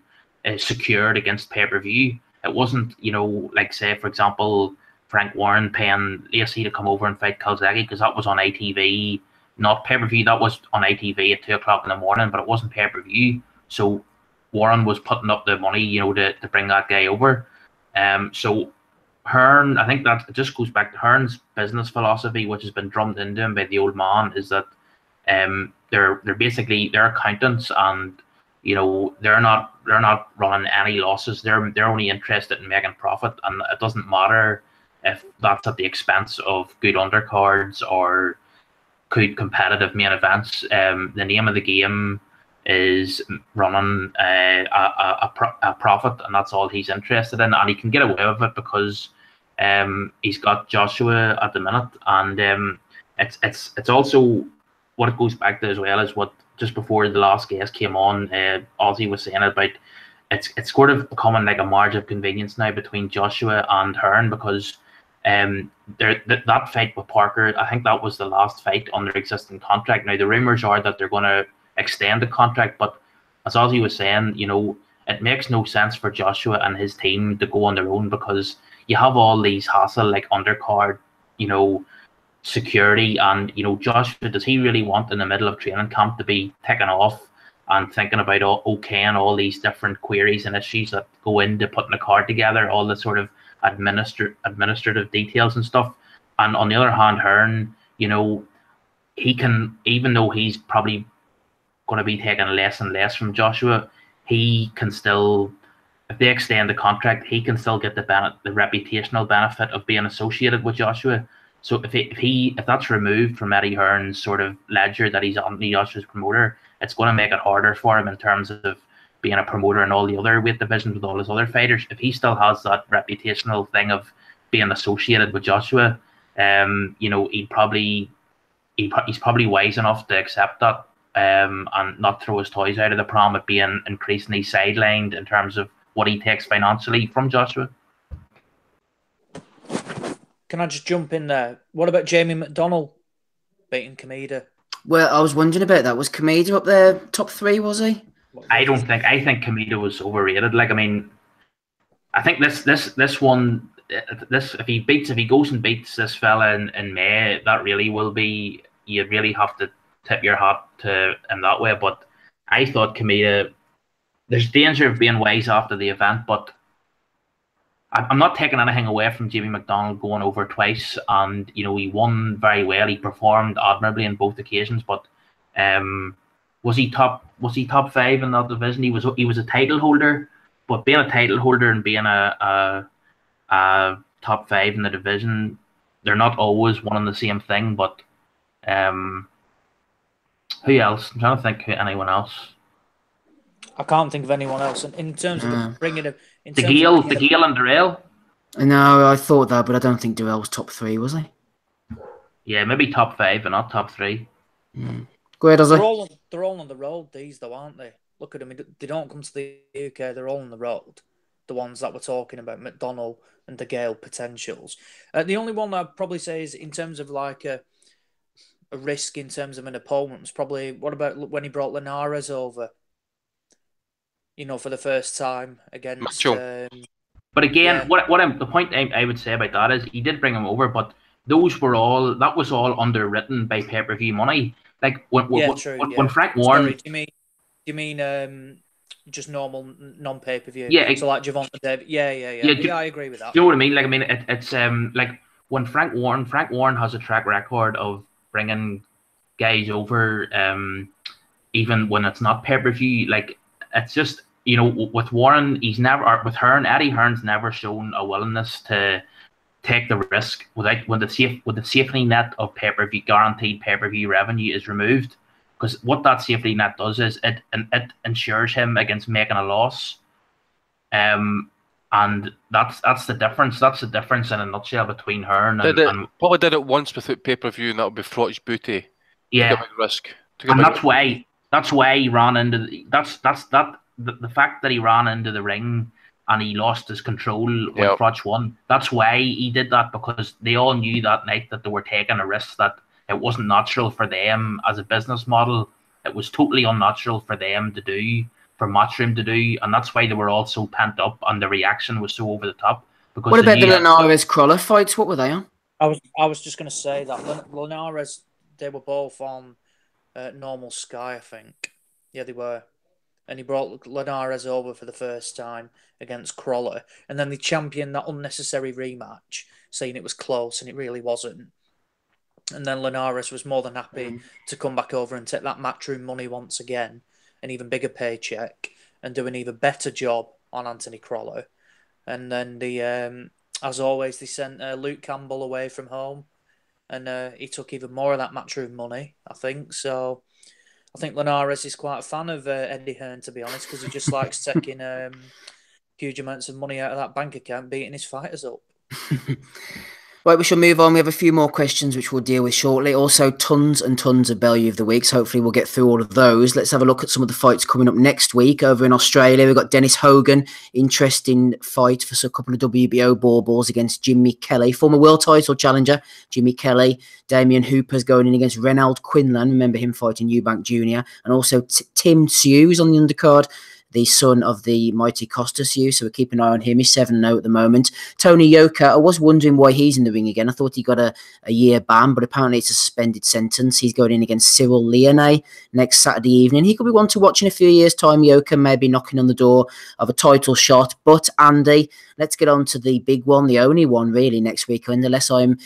secured against pay-per-view. It wasn't, you know, like say, for example, Frank Warren paying Lacey to come over and fight Calzaghe because that was on ITV, not pay-per-view. That was on ITV at 2 o'clock in the morning, but it wasn't pay-per-view. So Warren was putting up the money, you know, to bring that guy over. So Hearn, I think that it just goes back to Hearn's business philosophy, which has been drummed into him by the old man, is that they're basically accountants, and you know they're not running any losses. They're only interested in making profit, and it doesn't matter if that's at the expense of good undercards or good competitive main events. The name of the game is running a profit, and that's all he's interested in, and he can get away with it because he's got Joshua at the minute, and it's also what it goes back to as well is what just before the last guest came on, Ozzy was saying about it's sort of becoming like a margin of convenience now between Joshua and Hearn because that fight with Parker, I think that was the last fight under existing contract. Now the rumors are that they're going to extend the contract, but as Ozzy was saying, you know, it makes no sense for Joshua and his team to go on their own because you have all these hassle like undercard, you know, security, and you know, Joshua, does he really want in the middle of training camp to be taken off and thinking about and all these different queries and issues that go into putting a card together, all the sort of administrative details and stuff? And on the other hand, Hearn, you know, he can, even though he's probably going to be taking less and less from Joshua, he can still, if they extend the contract, he can still get the reputational benefit of being associated with Joshua. So if that's removed from Eddie Hearn's sort of ledger that he's on Joshua's promoter, it's going to make it harder for him in terms of being a promoter in all the other weight divisions with all his other fighters. If he still has that reputational thing of being associated with Joshua, you know, he's probably wise enough to accept that and not throw his toys out of the pram at being increasingly sidelined in terms of what he takes financially from Joshua. Can I just jump in there? What about Jamie McDonnell beating Kameda? Well, I was wondering about that. Was Kameda up there top 3, was he? I think Kameda was overrated. Like, I mean, I think this one, if he goes and beats this fella in May, that really will be, you really have to tip your hat to him that way. But I thought Kameda, there's danger of being wise after the event, but I'm not taking anything away from Jamie McDonnell going over twice, and you know, he won very well. He performed admirably on both occasions, but was he top 5 in that division? He was a title holder, but being a title holder and being a top 5 in the division, they're not always one and the same thing. But who else? I'm trying to think of anyone else. I can't think of anyone else. And in terms of bringing him, the Gale and Durrell. No, I thought that, but I don't think Durrell was top 3, was he? Yeah, maybe top 5, but not top 3. Go ahead, Ozzy. They're all on the road, these though, aren't they? Look at them. They don't come to the UK. They're all on the road. The ones that we're talking about, McDonnell and the Gale potentials. The only one I'd probably say is in terms of like a risk in terms of an opponent was probably, what about when he brought Linares over? You know, for the first time against. But again, yeah. The point I would say about that is he did bring him over, but that was all underwritten by pay-per-view money. Like when Frank Warren. Sorry, do you mean just normal non-pay-per-view. Yeah, So like Javante Davis. Yeah, I agree with that. Do you know what I mean? Like, I mean, it's like when Frank Warren has a track record of bringing guys over, even when it's not pay-per-view. Like, it's just, you know, with Warren, he's never, or with Hearn, Eddie Hearn's never shown a willingness to take the risk when the safety net of pay-per-view, guaranteed pay-per-view revenue is removed. Because what that safety net does is it ensures him against making a loss. And that's the difference. That's the difference in a nutshell between Hearn and probably did it once without pay-per-view, and that would be Frotch Booty. Yeah, took a big risk. And that's why he ran into the fact that he ran into the ring and he lost his control when Frotch won. That's why he did that, because they all knew that night that they were taking a risk, that it wasn't natural for them as a business model. It was totally unnatural for them to do, for Matchroom to do, and that's why they were all so pent up and the reaction was so over the top. Because what about the Linares-Crawler fights? What were they on? I was just going to say that Linares, they were both on normal Sky, I think. Yeah, they were. And he brought Linares over for the first time against Crawler, and then they championed that unnecessary rematch, saying it was close, and it really wasn't. And then Linares was more than happy to come back over and take that Matchroom money once again, an even bigger paycheck, and do an even better job on Anthony Crawler. And then as always, they sent Luke Campbell away from home, and he took even more of that Matchroom money, I think. So I think Linares is quite a fan of Eddie Hearn, to be honest, because he just likes taking huge amounts of money out of that bank account, beating his fighters up. Right, we shall move on. We have a few more questions which we'll deal with shortly. Also, tons and tons of Bellew of the Week. So hopefully we'll get through all of those. Let's have a look at some of the fights coming up next week over in Australia. We've got Dennis Hogan, interesting fight for a couple of WBO baubles against Jimmy Kelly, former world title challenger Jimmy Kelly. Damien Hooper's going in against Renald Quinlan. Remember him fighting Eubank Jr. And also Tim Tszyu is on the undercard, the son of the mighty Costa Tszyu, so we'll keep an eye on him. He's 7-0 at the moment. Tony Yoka, I was wondering why he's in the ring again. I thought he got a year ban, but apparently it's a suspended sentence. He's going in against Cyril Leone next Saturday evening. He could be one to watch in a few years' time. Yoka may be knocking on the door of a title shot. But, Andy, let's get on to the big one, the only one really next weekend, unless I'm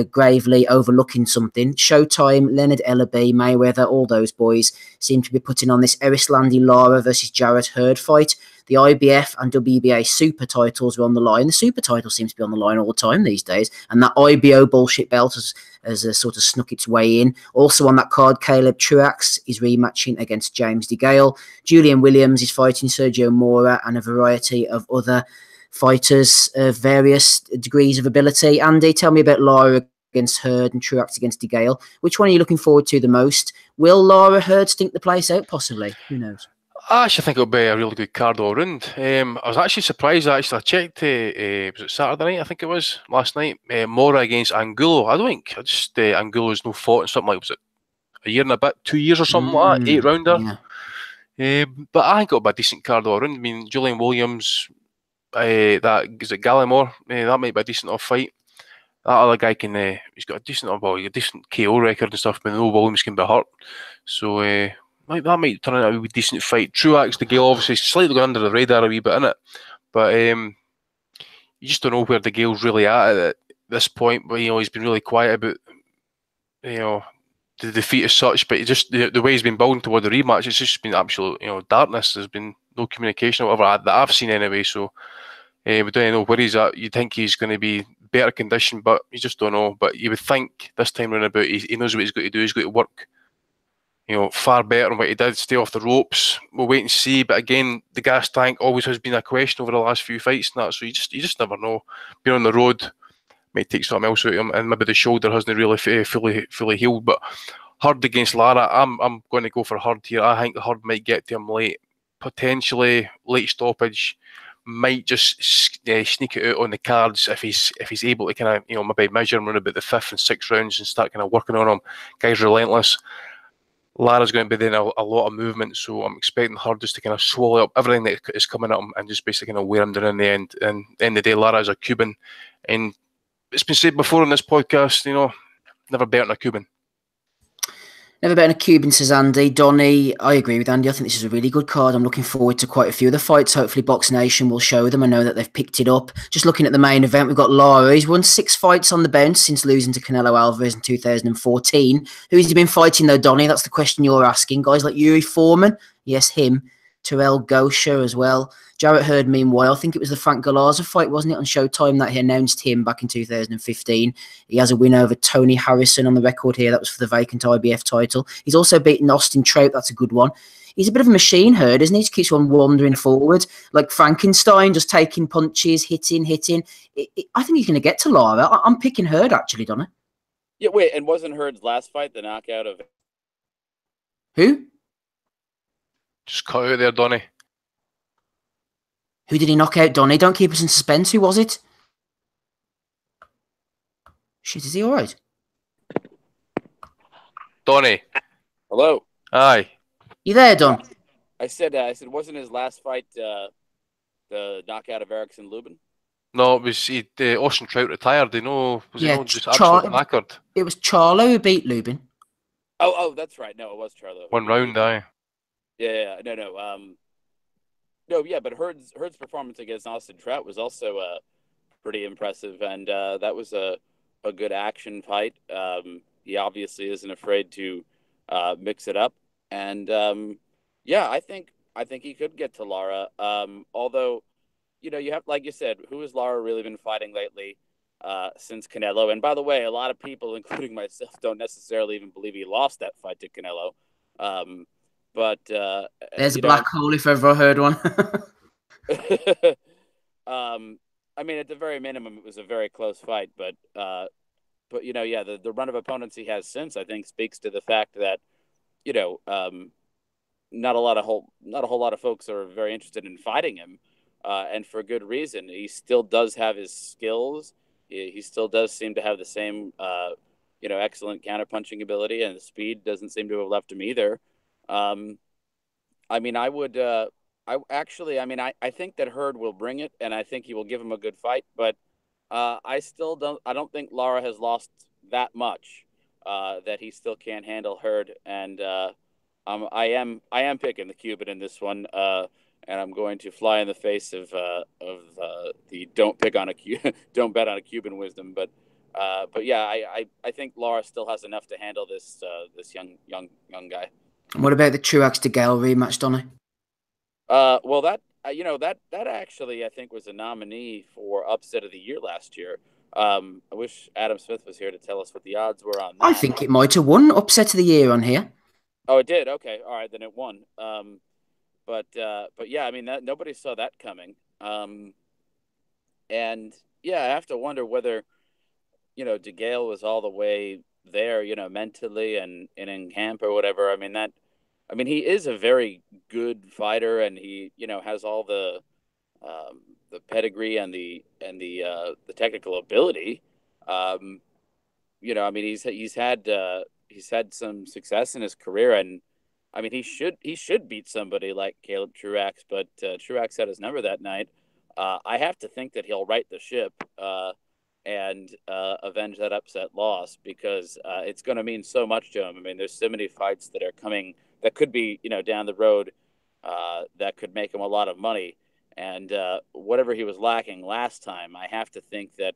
gravely overlooking something. Showtime, Leonard Ellaby, Mayweather, all those boys seem to be putting on this Erislandy Lara versus Jarrett Hurd fight. The IBF and WBA super titles are on the line. The super title seems to be on the line all the time these days. And that IBO bullshit belt has sort of snuck its way in. Also on that card, Caleb Truax is rematching against James DeGale. Julian Williams is fighting Sergio Mora, and a variety of other fighters of various degrees of ability. Andy, tell me about Lara against Hurd and Truax against DeGale. Which one are you looking forward to the most? Will Lara Hurd stink the place out? Possibly. Who knows? I actually think it'll be a really good card all round. I was actually surprised. I checked, was it Saturday night? I think it was last night. Mora against Angulo. I don't think Angulo's no fought in something like, was it a year and a bit, 2 years or something like that, 8-rounder. Yeah. But I think it'll be a decent card all round. I mean, Julian Williams, that is it Gallimore. That might be a decent enough fight. That other guy can. He's got a decent KO record and stuff, but no Williams can be hurt. So that might turn out a wee decent fight. Truax, DeGale, obviously slightly going under the radar a wee bit, innit? But you just don't know where DeGale's really at this point. But he's been really quiet about the defeat as such. But just the way he's been building toward the rematch, it's just been absolute darkness. There's been no communication or whatever that I've seen anyway. So we don't know where he's at. You'd think he's going to be better condition, but you just don't know. But you would think this time round about he knows what he's got to do. He's got to work far better than what he did, stay off the ropes. We'll wait and see. But again, the gas tank always has been a question over the last few fights and that. So you just never know. Being on the road might take something else out of him, and maybe the shoulder hasn't really fully healed. But Hurd against Lara, I'm going to go for Hurd here. I think the Hurd might get to him late, potentially late stoppage. Might just sneak it out on the cards if he's able to kind of maybe measure him around about the 5th and 6th rounds and start kind of working on him. Guy's relentless. Lara's going to be doing a lot of movement, so I'm expecting Hurd just to kind of swallow up everything that is coming at him and just basically kind of wear him down in the end. And at the end of the day, Lara is a Cuban, and it's been said before in this podcast, never better than a Cuban. Never bet on a Cuban, says Andy. Donny, I agree with Andy. I think this is a really good card. I'm looking forward to quite a few of the fights. Hopefully Box Nation will show them. I know that they've picked it up. Just looking at the main event, we've got Lara. He's won 6 fights on the bounce since losing to Canelo Alvarez in 2014. Who has he been fighting though, Donny? That's the question you're asking. Guys like Yuri Foreman? Yes, him. Terrell Gosher as well. Jarrett Hurd, meanwhile, I think it was the Frank Galarza fight, wasn't it, on Showtime that he announced him back in 2015. He has a win over Tony Harrison on the record here. That was for the vacant IBF title. He's also beaten Austin Trout. That's a good one. He's a bit of a machine, Hurd, isn't he? He just keeps on wandering forward, like Frankenstein, just taking punches, hitting. I think he's going to get to Lara. I'm picking Hurd, actually, Donna. Yeah, wait, and wasn't Hurd's last fight the knockout of... Who? Just cut out there, Donny. Who did he knock out, Donny? Don't keep us in suspense. Who was it? Shit, is he all right? Donny. Hello. Aye. You there, Don? I said, wasn't his last fight the knockout of Erickson Lubin? No, it was Austin Trout retired. Was he not just absolute knackered? It was Charlo who beat Lubin. Oh, that's right. No, it was Charlo. 1 round, aye. Yeah, no, yeah, but Hurd's performance against Austin Trout was also pretty impressive, and that was a good action fight. He obviously isn't afraid to mix it up, and yeah, I think he could get to Lara. Although, you have, like you said, who has Lara really been fighting lately since Canelo? And by the way, a lot of people, including myself, don't necessarily even believe he lost that fight to Canelo. But there's a black hole if ever I heard one. I mean, at the very minimum, it was a very close fight. But yeah, the run of opponents he has since, I think, speaks to the fact that not a whole lot of folks are very interested in fighting him, and for good reason. He still does have his skills. He still does seem to have the same excellent counterpunching ability, and the speed doesn't seem to have left him either. I mean, I think that Hurd will bring it, and I think he will give him a good fight, but I don't think Lara has lost that much that he still can't handle Hurd, and I am picking the Cuban in this one, and I'm going to fly in the face of the don't bet on a Cuban wisdom, but yeah, I think Lara still has enough to handle this young guy. What about the Truax DeGale rematch, Donny? Well, that actually I think was a nominee for upset of the year last year. I wish Adam Smith was here to tell us what the odds were on that. I think it might have won upset of the year on here. Oh, it did. Okay, all right, then it won. But yeah, I mean nobody saw that coming. And yeah, I have to wonder whether DeGale was all the way there, mentally and in camp or whatever. I mean, he is a very good fighter, and he, has all the pedigree and the technical ability. I mean, he's had some success in his career, and I mean, he should beat somebody like Caleb Truax, but Truax had his number that night. I have to think that he'll right the ship and avenge that upset loss, because it's going to mean so much to him. I mean, there's so many fights that are coming that could be, down the road that could make him a lot of money. And whatever he was lacking last time, I have to think that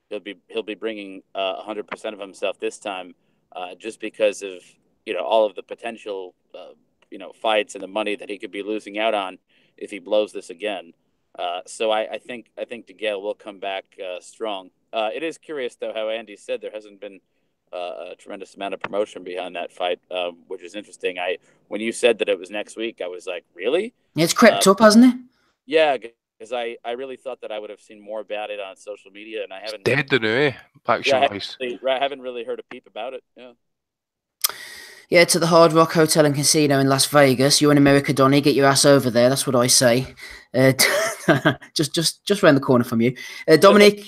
he'll be bringing 100% of himself this time, just because of all of the potential fights and the money that he could be losing out on if he blows this again. So I think DeGale will come back strong. It is curious, though, how Andy said there hasn't been a tremendous amount of promotion behind that fight, which is interesting. When you said that it was next week, I was like, really? Yeah, it's crept up, hasn't it? Yeah, because I really thought that I would have seen more about it on social media, and I haven't. It's dead, eh? I haven't really heard a peep about it. Yeah. Yeah, to the Hard Rock Hotel and Casino in Las Vegas. You're in America, Donny. Get your ass over there. That's what I say. Just around the corner from you, Dominic.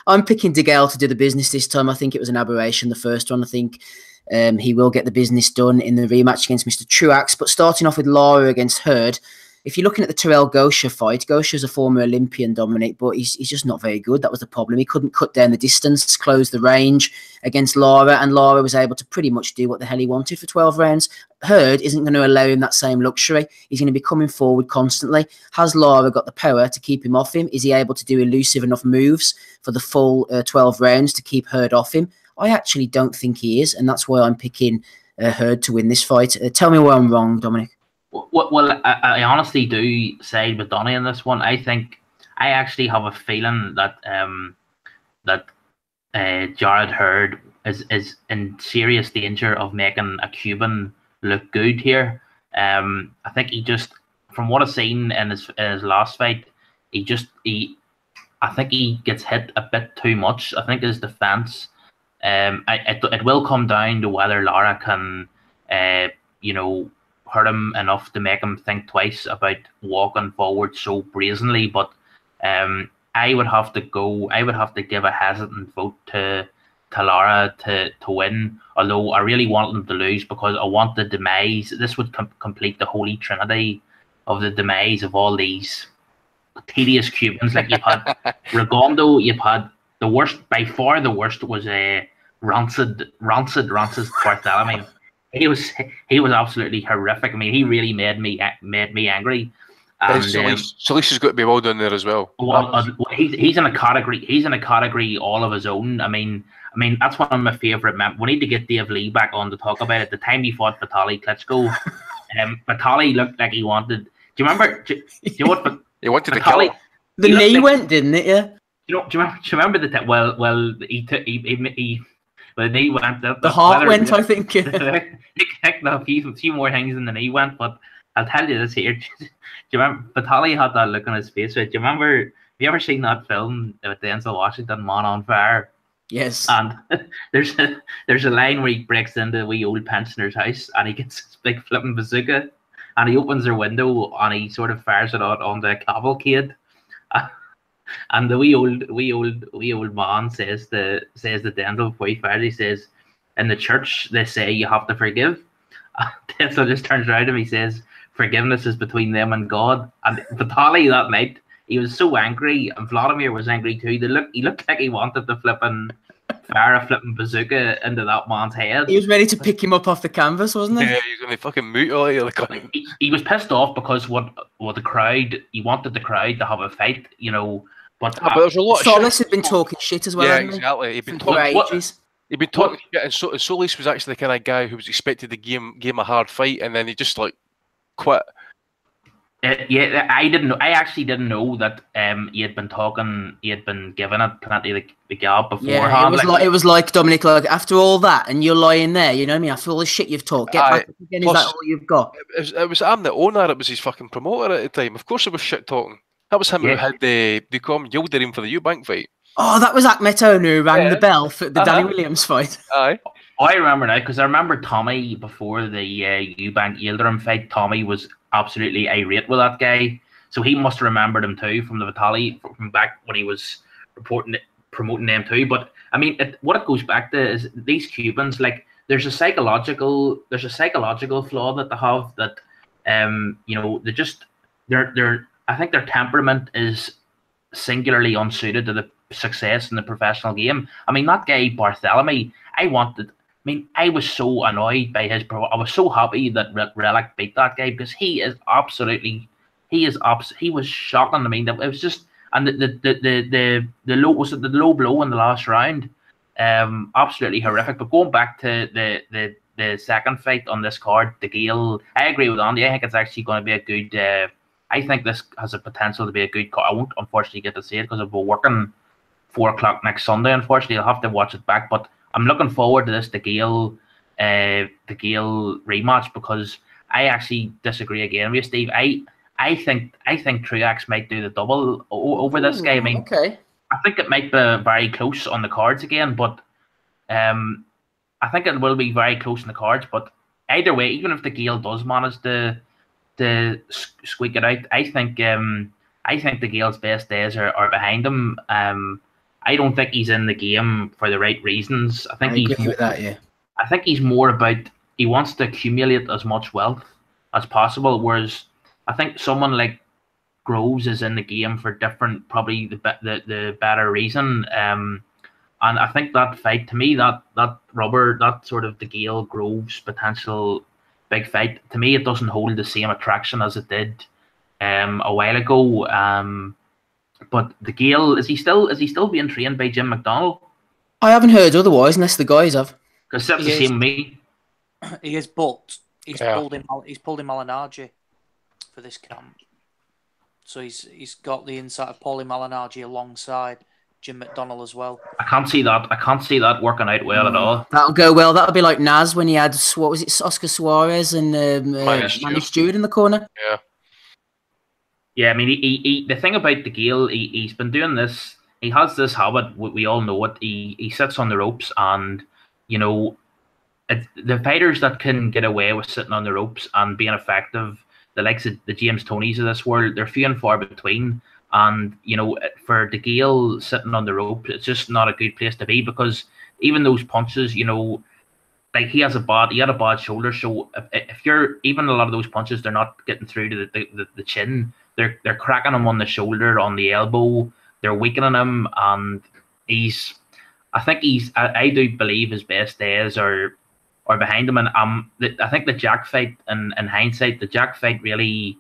I'm picking DeGale to do the business this time. I think it was an aberration, the first one. I think he will get the business done in the rematch against Mr. Truax. But starting off with Lara against Hurd, if you're looking at the Terrell Gosha fight, Gosha's a former Olympian, Dominic, but he's just not very good. That was the problem. He couldn't cut down the distance, close the range against Lara, and Lara was able to pretty much do what the hell he wanted for 12 rounds. Hurd isn't going to allow him that same luxury. He's going to be coming forward constantly. Has Lara got the power to keep him off him? Is he able to do elusive enough moves for the full 12 rounds to keep Hurd off him? I actually don't think he is, and that's why I'm picking Hurd to win this fight. Tell me where I'm wrong, Dominic. Well, I honestly do side with Donny in this one. I actually have a feeling that Jared Hurd is in serious danger of making a Cuban look good here. I think he just, from what I've seen in his last fight, I think he gets hit a bit too much. I think his defense, it will come down to whether Lara can, hurt him enough to make him think twice about walking forward so brazenly. But I would have to give a hesitant vote to Lara to win, although I really want him to lose because I want the demise. This would complete the holy trinity of the demise of all these tedious Cubans. Like, you've had Regondo, you've had the worst, by far the worst was Rancid Bartholomew. He was absolutely horrific. I mean, he really made me angry. And Solis's got to be well done there as well. He's in a category. He's in a category all of his own. I mean, that's one of my favorite. We need to get Dave Lee back on to talk about it. The time he fought Vitaly Klitschko, Vitaly looked like he wanted. Do you remember? Do you know what? He wanted to kill him. The knee went, didn't it? Yeah. Do you remember the time? Well, he. The knee went. The heart went, I think. He kicked a few more things than the knee went, but I'll tell you this here. Do you remember Vitaly had that look on his face? Right? Do you remember? Have you ever seen that film with Denzel Washington, Man on Fire? Yes. And there's a line where he breaks into a wee old pensioner's house and he gets this big flipping bazooka and he opens their window and he sort of fires it out onto a cavalcade. And the wee old man says to Denzel before he fires, he says, "In the church they say you have to forgive." Denzel just turns around and he says, "Forgiveness is between them and God." And Vitaly that night, he was so angry, and Vladimir was angry too. He looked like he wanted to fire a flipping bazooka into that man's head. He was ready to pick him up off the canvas, wasn't he? Yeah, he was going to fucking mutilate him. He was pissed off because what the crowd, he wanted the crowd to have a fight, But there's a lot of Solis had been talking shit as well. Yeah, exactly. He'd been talking ages. He'd been talking shit, and Solis was actually the kind of guy who was expected to give him a hard fight, and then he just quit. Yeah, I actually didn't know that he had been given it plenty of the gab beforehand. Yeah, it was like Dominic, after all that, and you're lying there, you know what I mean? After all the shit you've talked, get back again. Is that all you've got? It was I'm the owner. It was his fucking promoter at the time. Of course, it was shit talking. That was him who had they call him Yildirim for the Eubank fight. Oh, that was Ahmet Onu who rang the bell for the Danny Williams fight. Aye. I remember now because I remember Tommy before the Eubank Yildirim fight. Tommy was absolutely irate with that guy, so he must have remembered him too from the Vitaly from back when he was promoting them too. But I mean, what it goes back to is these Cubans, like there's a psychological flaw that they have that they're I think their temperament is singularly unsuited to the success in the professional game. I mean, that guy Bartholomew, I was so annoyed by I was so happy that Relic beat that guy because he was shocking. I mean, it was just, and the low blow in the last round, absolutely horrific. But going back to the second fight on this card, the Gale, I agree with Andy. I think it's actually going to be a good. I think this has a potential to be a good card. I won't unfortunately get to see it because I'll be working 4 o'clock next Sunday. Unfortunately, I'll have to watch it back. But I'm looking forward to this, the Gale rematch, because I actually disagree again with you, Steve. I think Truax might do the double over this guy. I mean, okay. I think it might be very close on the cards again, but I think it will be very close on the cards. But either way, even if the Gale does manage to squeak it out, I think the Gale's best days are behind him. I don't think he's in the game for the right reasons. I agree with that, yeah. I think he's more about he wants to accumulate as much wealth as possible, whereas I think someone like Groves is in the game for different, probably the better reason. And I think that fight, to me, that rubber, that sort of the Gale Groves potential big fight, to me, it doesn't hold the same attraction as it did a while ago. But the Gale, is he still being trained by Jim McDonnell? I haven't heard otherwise, unless the guys have. Because that's the same with me. He is, but he's pulled in Malignaggi for this camp. So he's got the insight of Paulie Malignaggi alongside Jim McDonnell as well. I can't see that working out well at all. That'll go well. That'll be like Naz when he had, what was it, Oscar Suarez and Manny Stewart in the corner. Yeah. Yeah, I mean, he the thing about the Gale, he's been doing this. He has this habit. We all know it. He sits on the ropes, and the fighters that can get away with sitting on the ropes and being effective, the likes of the James Tonys of this world, they're few and far between. And for the Gale sitting on the rope, it's just not a good place to be, because even those punches, like he had a bad shoulder. So if you're, even a lot of those punches, they're not getting through to the chin. They're cracking him on the shoulder, on the elbow. They're weakening him, and I do believe his best days are behind him. And I think the Jack fight, in hindsight, the Jack fight really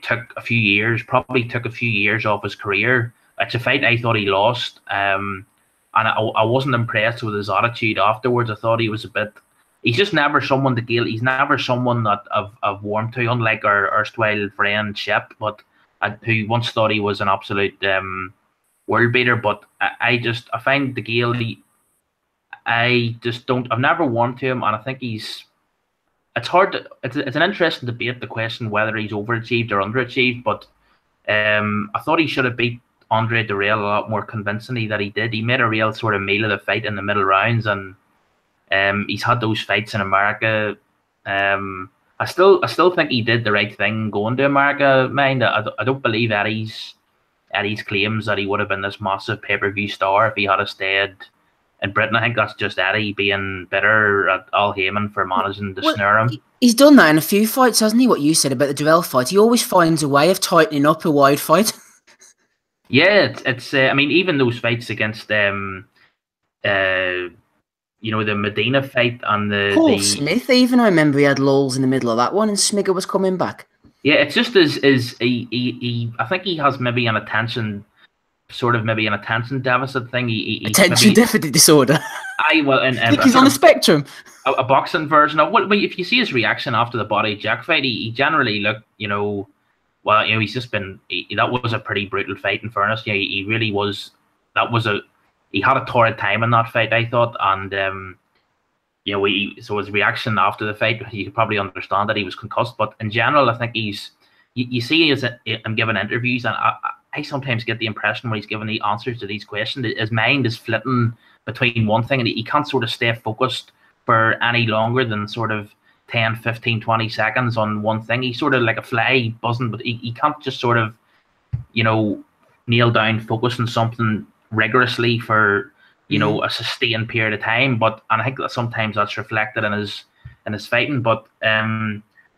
took a few years off his career. It's a fight I thought he lost, and I wasn't impressed with his attitude afterwards. I thought he was he's just never someone to Gale. He's never someone that I've warmed to, unlike our erstwhile friend Shep, but who once thought he was an absolute world beater. But I find the Gale, I've never warmed to him, and I think it's an interesting debate, the question whether he's overachieved or underachieved, but I thought he should have beat Andre Durrell a lot more convincingly than he did. He made a real sort of meal of the fight in the middle rounds, and he's had those fights in America. I still think he did the right thing going to America. Mind, I don't believe Eddie's claims that he would have been this massive pay-per-view star if he had stayed in Britain. I think that's just Eddie being bitter at Al Heyman for managing to snare him. He's done that in a few fights, hasn't he? What you said about the Durrell fight, he always finds a way of tightening up a wide fight. Yeah, it's I mean, even those fights against the Medina fight and Paul Smith, even I remember he had lulls in the middle of that one, and Smigger was coming back. Yeah, it's just I think he has maybe an attention deficit thing. Attention deficit disorder. I think he's on the spectrum. A boxing version of what? If you see his reaction after the Body Jack fight, he generally looked, he's just been. That was a pretty brutal fight. In fairness, yeah, he really was. He had a torrid time in that fight, I thought, and so his reaction after the fight, you could probably understand that he was concussed. But in general, I think you see him giving interviews, and I sometimes get the impression when he's giving the answers to these questions, his mind is flitting between one thing, and he can't sort of stay focused for any longer than sort of 10, 15, 20 seconds on one thing. He's sort of like a fly buzzing, but he can't just sort of, nail down, focus on something rigorously for, a sustained period of time. And I think that sometimes that's reflected in his fighting. But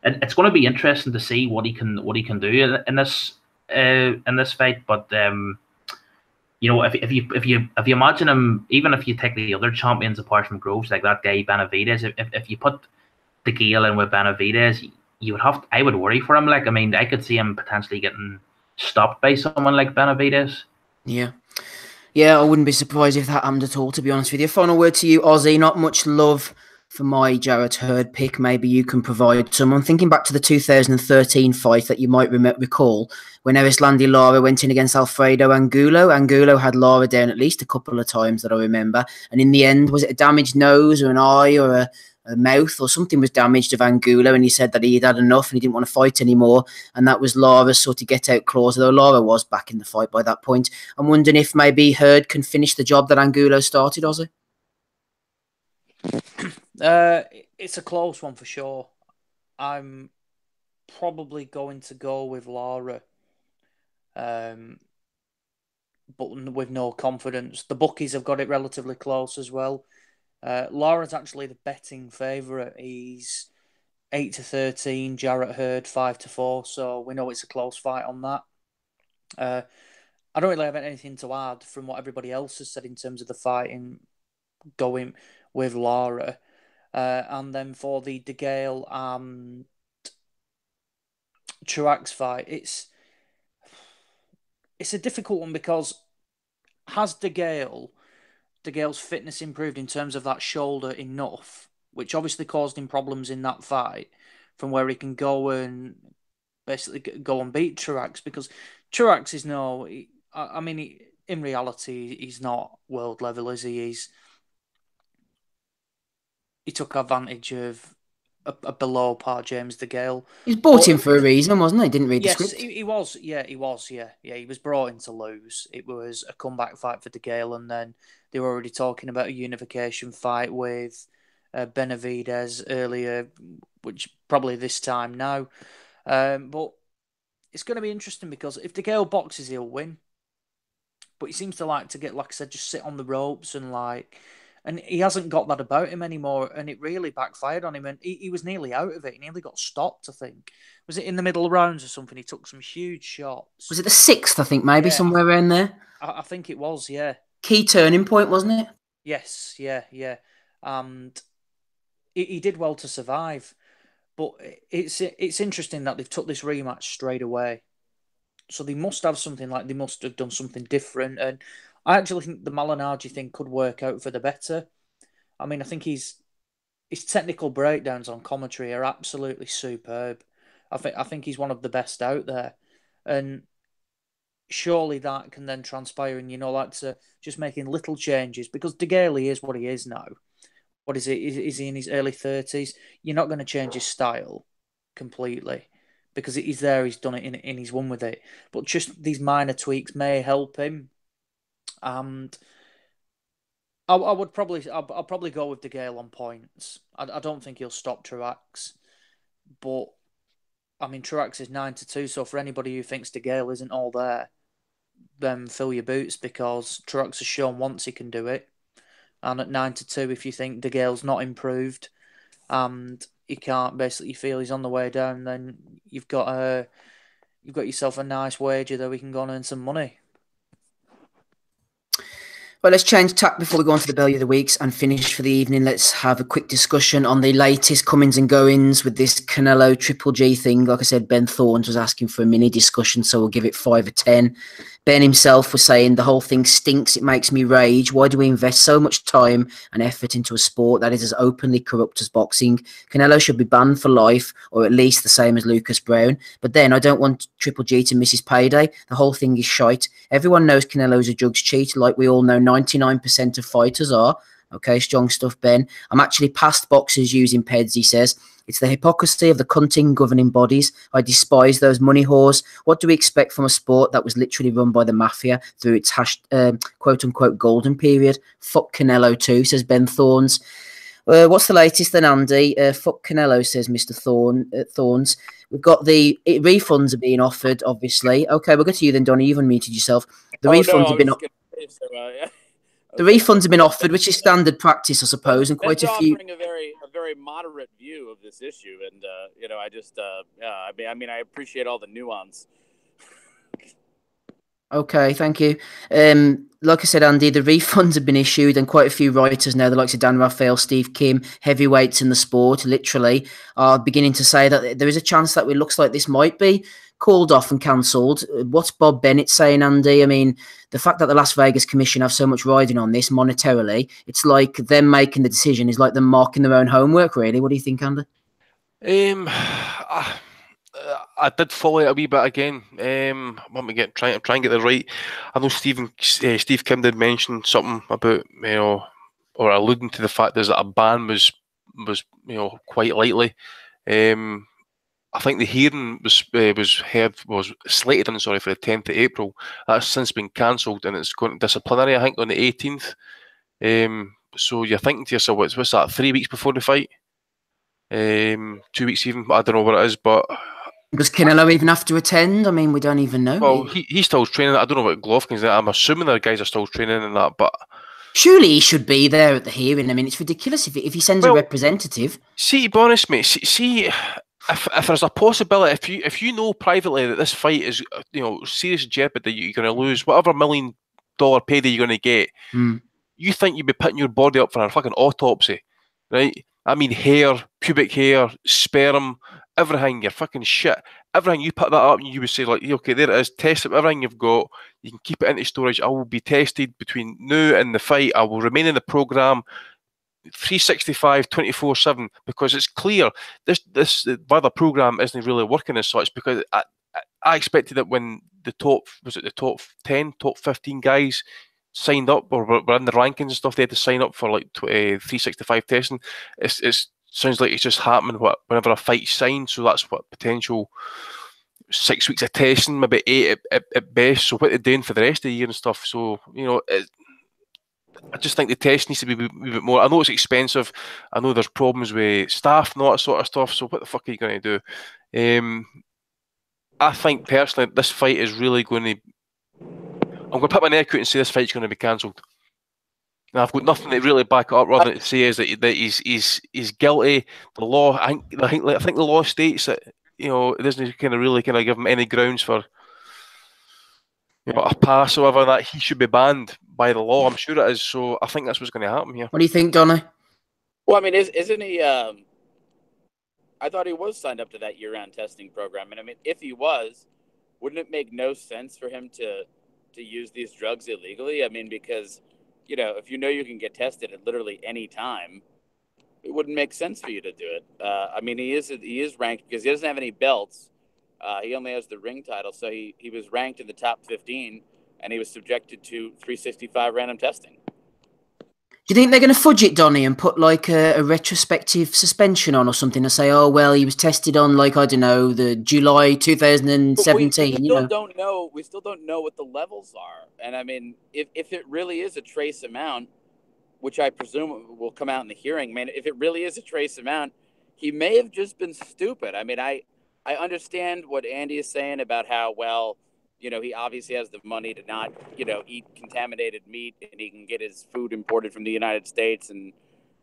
it's going to be interesting to see what he can do in this fight. But if you imagine him, even if you take the other champions apart from Groves, like that guy Benavidez, if you put the Gale in with Benavidez, I would worry for him. Like, I mean, I could see him potentially getting stopped by someone like Benavidez. Yeah, I wouldn't be surprised if that happened at all, to be honest with you. Final word to you, Ozzy. Not much love for my Jarrett Hurd pick. Maybe you can provide some. I'm thinking back to the 2013 fight that you might recall, when Erislandy Lara went in against Alfredo Angulo. Angulo had Lara down at least a couple of times that I remember. And in the end, was it a damaged nose or an eye or a mouth or something was damaged of Angulo, and he said that he had enough and he didn't want to fight anymore, and that was Lara's sort of get out clause, although Lara was back in the fight by that point. I'm wondering if maybe Hurd can finish the job that Angulo started, Ozzy? It's a close one for sure. I'm probably going to go with Lara, but with no confidence. The bookies have got it relatively close as well. Lara's actually the betting favourite. He's 8-13. Jarrett Hurd 5-4. So we know it's a close fight on that. I don't really have anything to add from what everybody else has said in terms of the fighting going with Lara. And then for the De Gale and Truax fight, it's a difficult one because has DeGale's fitness improved in terms of that shoulder enough, which obviously caused him problems in that fight, from where he can go and basically go and beat Truax? Because Truax is in reality, he's not world level, is he? He took advantage of a below par James DeGale. He was brought in for a reason, wasn't he? Didn't read the script. Yes, he was. Yeah, he was. Yeah. He was brought in to lose. It was a comeback fight for DeGale, and then they were already talking about a unification fight with Benavidez earlier, which probably this time now. But it's going to be interesting because if DeGale boxes, he'll win. But he seems to like to get, like I said, just sit on the ropes and he hasn't got that about him anymore, and it really backfired on him, and he was nearly out of it. He nearly got stopped, I think. Was it in the middle rounds or something? He took some huge shots. Was it the 6th, I think, maybe, somewhere around there? I think it was, yeah. Key turning point, wasn't it? Yes, yeah. And he did well to survive. But it's interesting that they've took this rematch straight away. So they must have something, like they must have done something different, and I actually think the Malignaggi thing could work out for the better. I mean, I think his technical breakdowns on commentary are absolutely superb. I think he's one of the best out there, and surely that can then transpire, and like to just making little changes, because De Gale is what he is now. What is it? Is he in his early 30s? You're not going to change his style completely, because he's there. He's done it and he's won with it. But just these minor tweaks may help him. And I'll probably go with De Gale on points. I don't think he'll stop Truax, but I mean Truax is 9-2. So for anybody who thinks De Gale isn't all there, then fill your boots, because Truax has shown once he can do it. And at 9-2, if you think De Gale's not improved and he can't basically feel he's on the way down, then you've got yourself a nice wager that we can go and earn some money. Well, let's change tack before we go on to the Belly of the Weeks and finish for the evening. Let's have a quick discussion on the latest comings and goings with this Canelo Triple G thing. Like I said, Ben Thorns was asking for a mini discussion, so we'll give it 5 or 10. Ben himself was saying the whole thing stinks. It makes me rage. Why do we invest so much time and effort into a sport that is as openly corrupt as boxing? Canelo should be banned for life, or at least the same as Lucas Brown. But then I don't want Triple G to miss his payday. The whole thing is shite. Everyone knows Canelo's a drugs cheat, like we all know 99% of fighters are. Okay, strong stuff, Ben. I'm actually past boxers using PEDs, he says. It's the hypocrisy of the cunting governing bodies. I despise those money whores. What do we expect from a sport that was literally run by the mafia through its quote-unquote golden period? Fuck Canelo too, says Ben Thorns. What's the latest then, Andy? Fuck Canelo, says Mr. Thorns. We've got the refunds are being offered, obviously. Okay, we'll go to you then, Donnie. You've unmuted yourself. The refunds have been offered. The refunds have been offered, which is standard practice, I suppose, and quite a few. Offering a very moderate view of this issue, and I just I mean, I appreciate all the nuance. Okay, thank you. Like I said, Andy, the refunds have been issued, and quite a few writers now, the likes of Dan Raphael, Steve Kim, heavyweights in the sport, literally, are beginning to say that there is a chance that it looks like this might be called off and cancelled. What's Bob Bennett saying, Andy? I mean, the fact that the Las Vegas Commission have so much riding on this monetarily, it's like them making the decision is like them marking their own homework, really. What do you think, Andy? I did follow it a wee bit again. Want to try and get it right. I know Steve Kim did mention something about or alluding to the fact that a ban was quite likely. I think the hearing was slated on for the 10th of April. That's since been cancelled, and it's going to disciplinary, I think, on the 18th. So you're thinking to yourself, what's that? 3 weeks before the fight? 2 weeks even? I don't know what it is, but does Canelo even have to attend? I mean, we don't even know. Well, he's still training. I don't know what Golovkin's. I'm assuming the guys are still training and that, but Surely he should be there at the hearing. I mean, it's ridiculous if he sends a representative. See, to be honest, mate. See, if there's a possibility, if you know privately that this fight is, serious jeopardy, you're going to lose whatever $1 million payday you're going to get. You think you'd be putting your body up for a fucking autopsy, right? I mean, hair, pubic hair, sperm, everything, your fucking shit. Everything, you put that up and you would say, like, okay, there it is, test it, everything you've got, you can keep it into storage. I will be tested between now and the fight. I will remain in the programme 365, 24/7, because it's clear this WILDER programme isn't really working as such, because I expected that when the top 10, top 15 guys signed up or were in the rankings and stuff, they had to sign up for like 365 testing. It sounds like it's just happening whenever a fight's signed, so that's what potential 6 weeks of testing, maybe 8 at best. So what they're doing for the rest of the year and stuff. So I just think the test needs to be a wee bit more. I know it's expensive. I know there's problems with staff and all that sort of stuff. So what the fuck are you going to do? I think personally this fight is really going to. I'm going to put my neck out and say this fight's going to be cancelled. Now, I've got nothing to really back it up, rather than to say is that he's guilty. The law, I think the law states that it doesn't really give him any grounds for a pass or whatever, that he should be banned by the law. I'm sure it is. So I think that's what's going to happen here. What do you think, Donny? Well, I mean, isn't he? I thought he was signed up to that year-round testing program, and I mean, if he was, wouldn't it make no sense for him to use these drugs illegally? I mean, because if you can get tested at literally any time, it wouldn't make sense for you to do it. I mean, he is ranked because he doesn't have any belts. He only has the ring title, so he was ranked in the top 15, and he was subjected to 365 random testing. Do you think they're going to fudge it, Donny, and put like a retrospective suspension on or something, and say, oh well, he was tested on, like, I don't know, the July 2017? We still don't know. We still don't know what the levels are, and I mean, if it really is a trace amount, which I presume will come out in the hearing, man, if it really is a trace amount, he may have just been stupid. I mean, I understand what Andy is saying about how, well, he obviously has the money to not, eat contaminated meat, and he can get his food imported from the United States, and,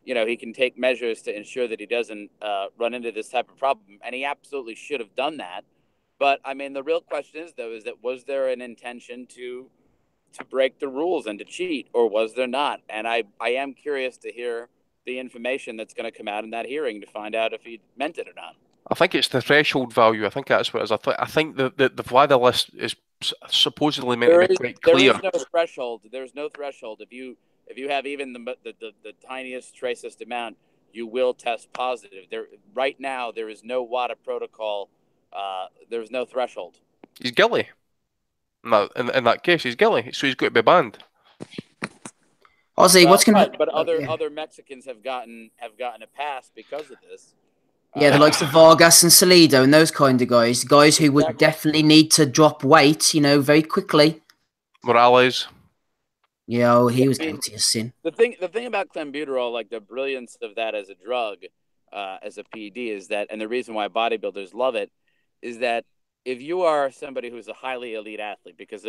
he can take measures to ensure that he doesn't run into this type of problem. And he absolutely should have done that. But I mean, the real question is, though, was there an intention to break the rules and to cheat, or was there not? And I am curious to hear the information that's going to come out in that hearing to find out if he meant it or not. I think it's the threshold value. I think that's what it is. I think the WILDER list is supposedly meant to be quite clear. There is no threshold. There's no threshold. If you have even the tiniest, tracest amount, you will test positive. Right now, there is no WADA protocol. There's no threshold. He's guilty. No, in that case, he's guilty, so he's got to be banned. Ozzy, what's going to? But other Mexicans have gotten a pass because of this. Yeah, the likes of Vargas and Salido and those kind of guys who would definitely need to drop weight, very quickly. Morales. Yeah, he was guilty of sin. The thing about clenbuterol, like the brilliance of that as a drug, as a PED, is that, and the reason why bodybuilders love it, is that if you are somebody who's a highly elite athlete, because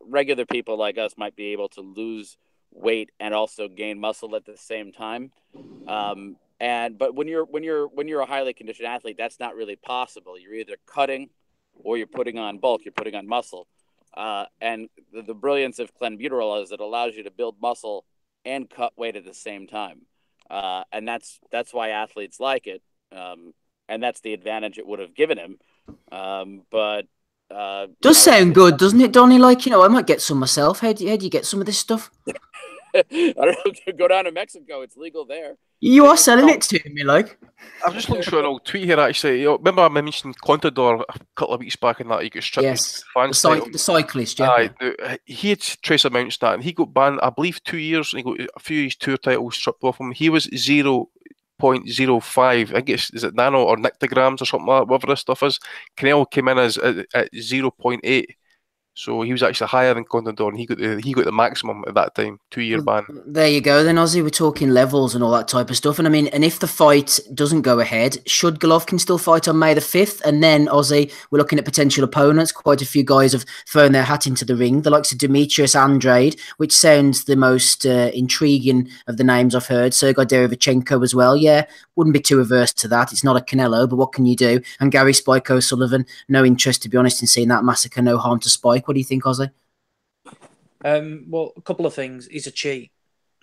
regular people like us might be able to lose weight and also gain muscle at the same time. But when you're a highly conditioned athlete, that's not really possible. You're either cutting or you're putting on bulk, you're putting on muscle. And the brilliance of clenbuterol is it allows you to build muscle and cut weight at the same time. And that's why athletes like it. And that's the advantage it would have given him. Does sound good, doesn't it, Donny? Like, I might get some myself. How do you get some of this stuff? I don't know. Go down to Mexico. It's legal there. You are selling it to me, like. I'm just looking for an old tweet here, actually. Remember I mentioned Contador a couple of weeks back and that he got stripped. Yes, the cyclist, yeah. He had trace amounts that, and he got banned, I believe, 2 years, and he got a few of his tour titles stripped off him. He was 0.05. I think is it nano or nictograms or something like that, whatever this stuff is. Canelo came in at 0.8. So he was actually higher than Contador, and he got the maximum at that time, 2-year ban. There you go. Then, Ozzy, we're talking levels and all that type of stuff. And I mean, and if the fight doesn't go ahead, should Golovkin still fight on May the 5th? And then, Ozzy, we're looking at potential opponents. Quite a few guys have thrown their hat into the ring. The likes of Demetrius Andrade, which sounds the most intriguing of the names I've heard. Sergei Derevchenko as well. Yeah, wouldn't be too averse to that. It's not a Canelo, but what can you do? And Gary Spike O'Sullivan, no interest, to be honest, in seeing that massacre. No harm to Spike. What do you think, Ozzy? Well, a couple of things. He's a cheat.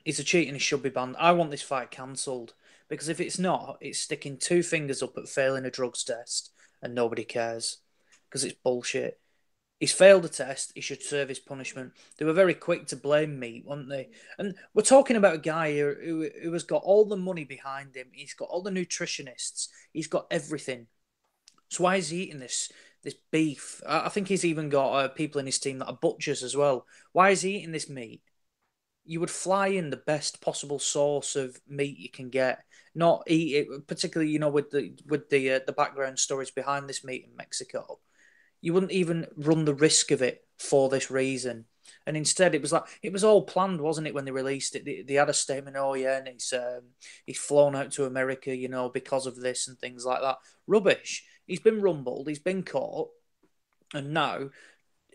He's a cheat and he should be banned. I want this fight cancelled because if it's not, it's sticking 2 fingers up at failing a drugs test and nobody cares because it's bullshit. He's failed a test. He should serve his punishment. They were very quick to blame me, weren't they? And we're talking about a guy who has got all the money behind him. He's got all the nutritionists. He's got everything. So why is he eating this beef? I think he's even got people in his team that are butchers as well. Why is he eating this meat? You would fly in the best possible source of meat you can get, not eat it, particularly with the background stories behind this meat in Mexico. You wouldn't even run the risk of it for this reason. And instead, it was all planned, wasn't it? When they released it, they had a statement. Oh yeah, and he's flown out to America, because of this and things like that. Rubbish. He's been rumbled. He's been caught, and now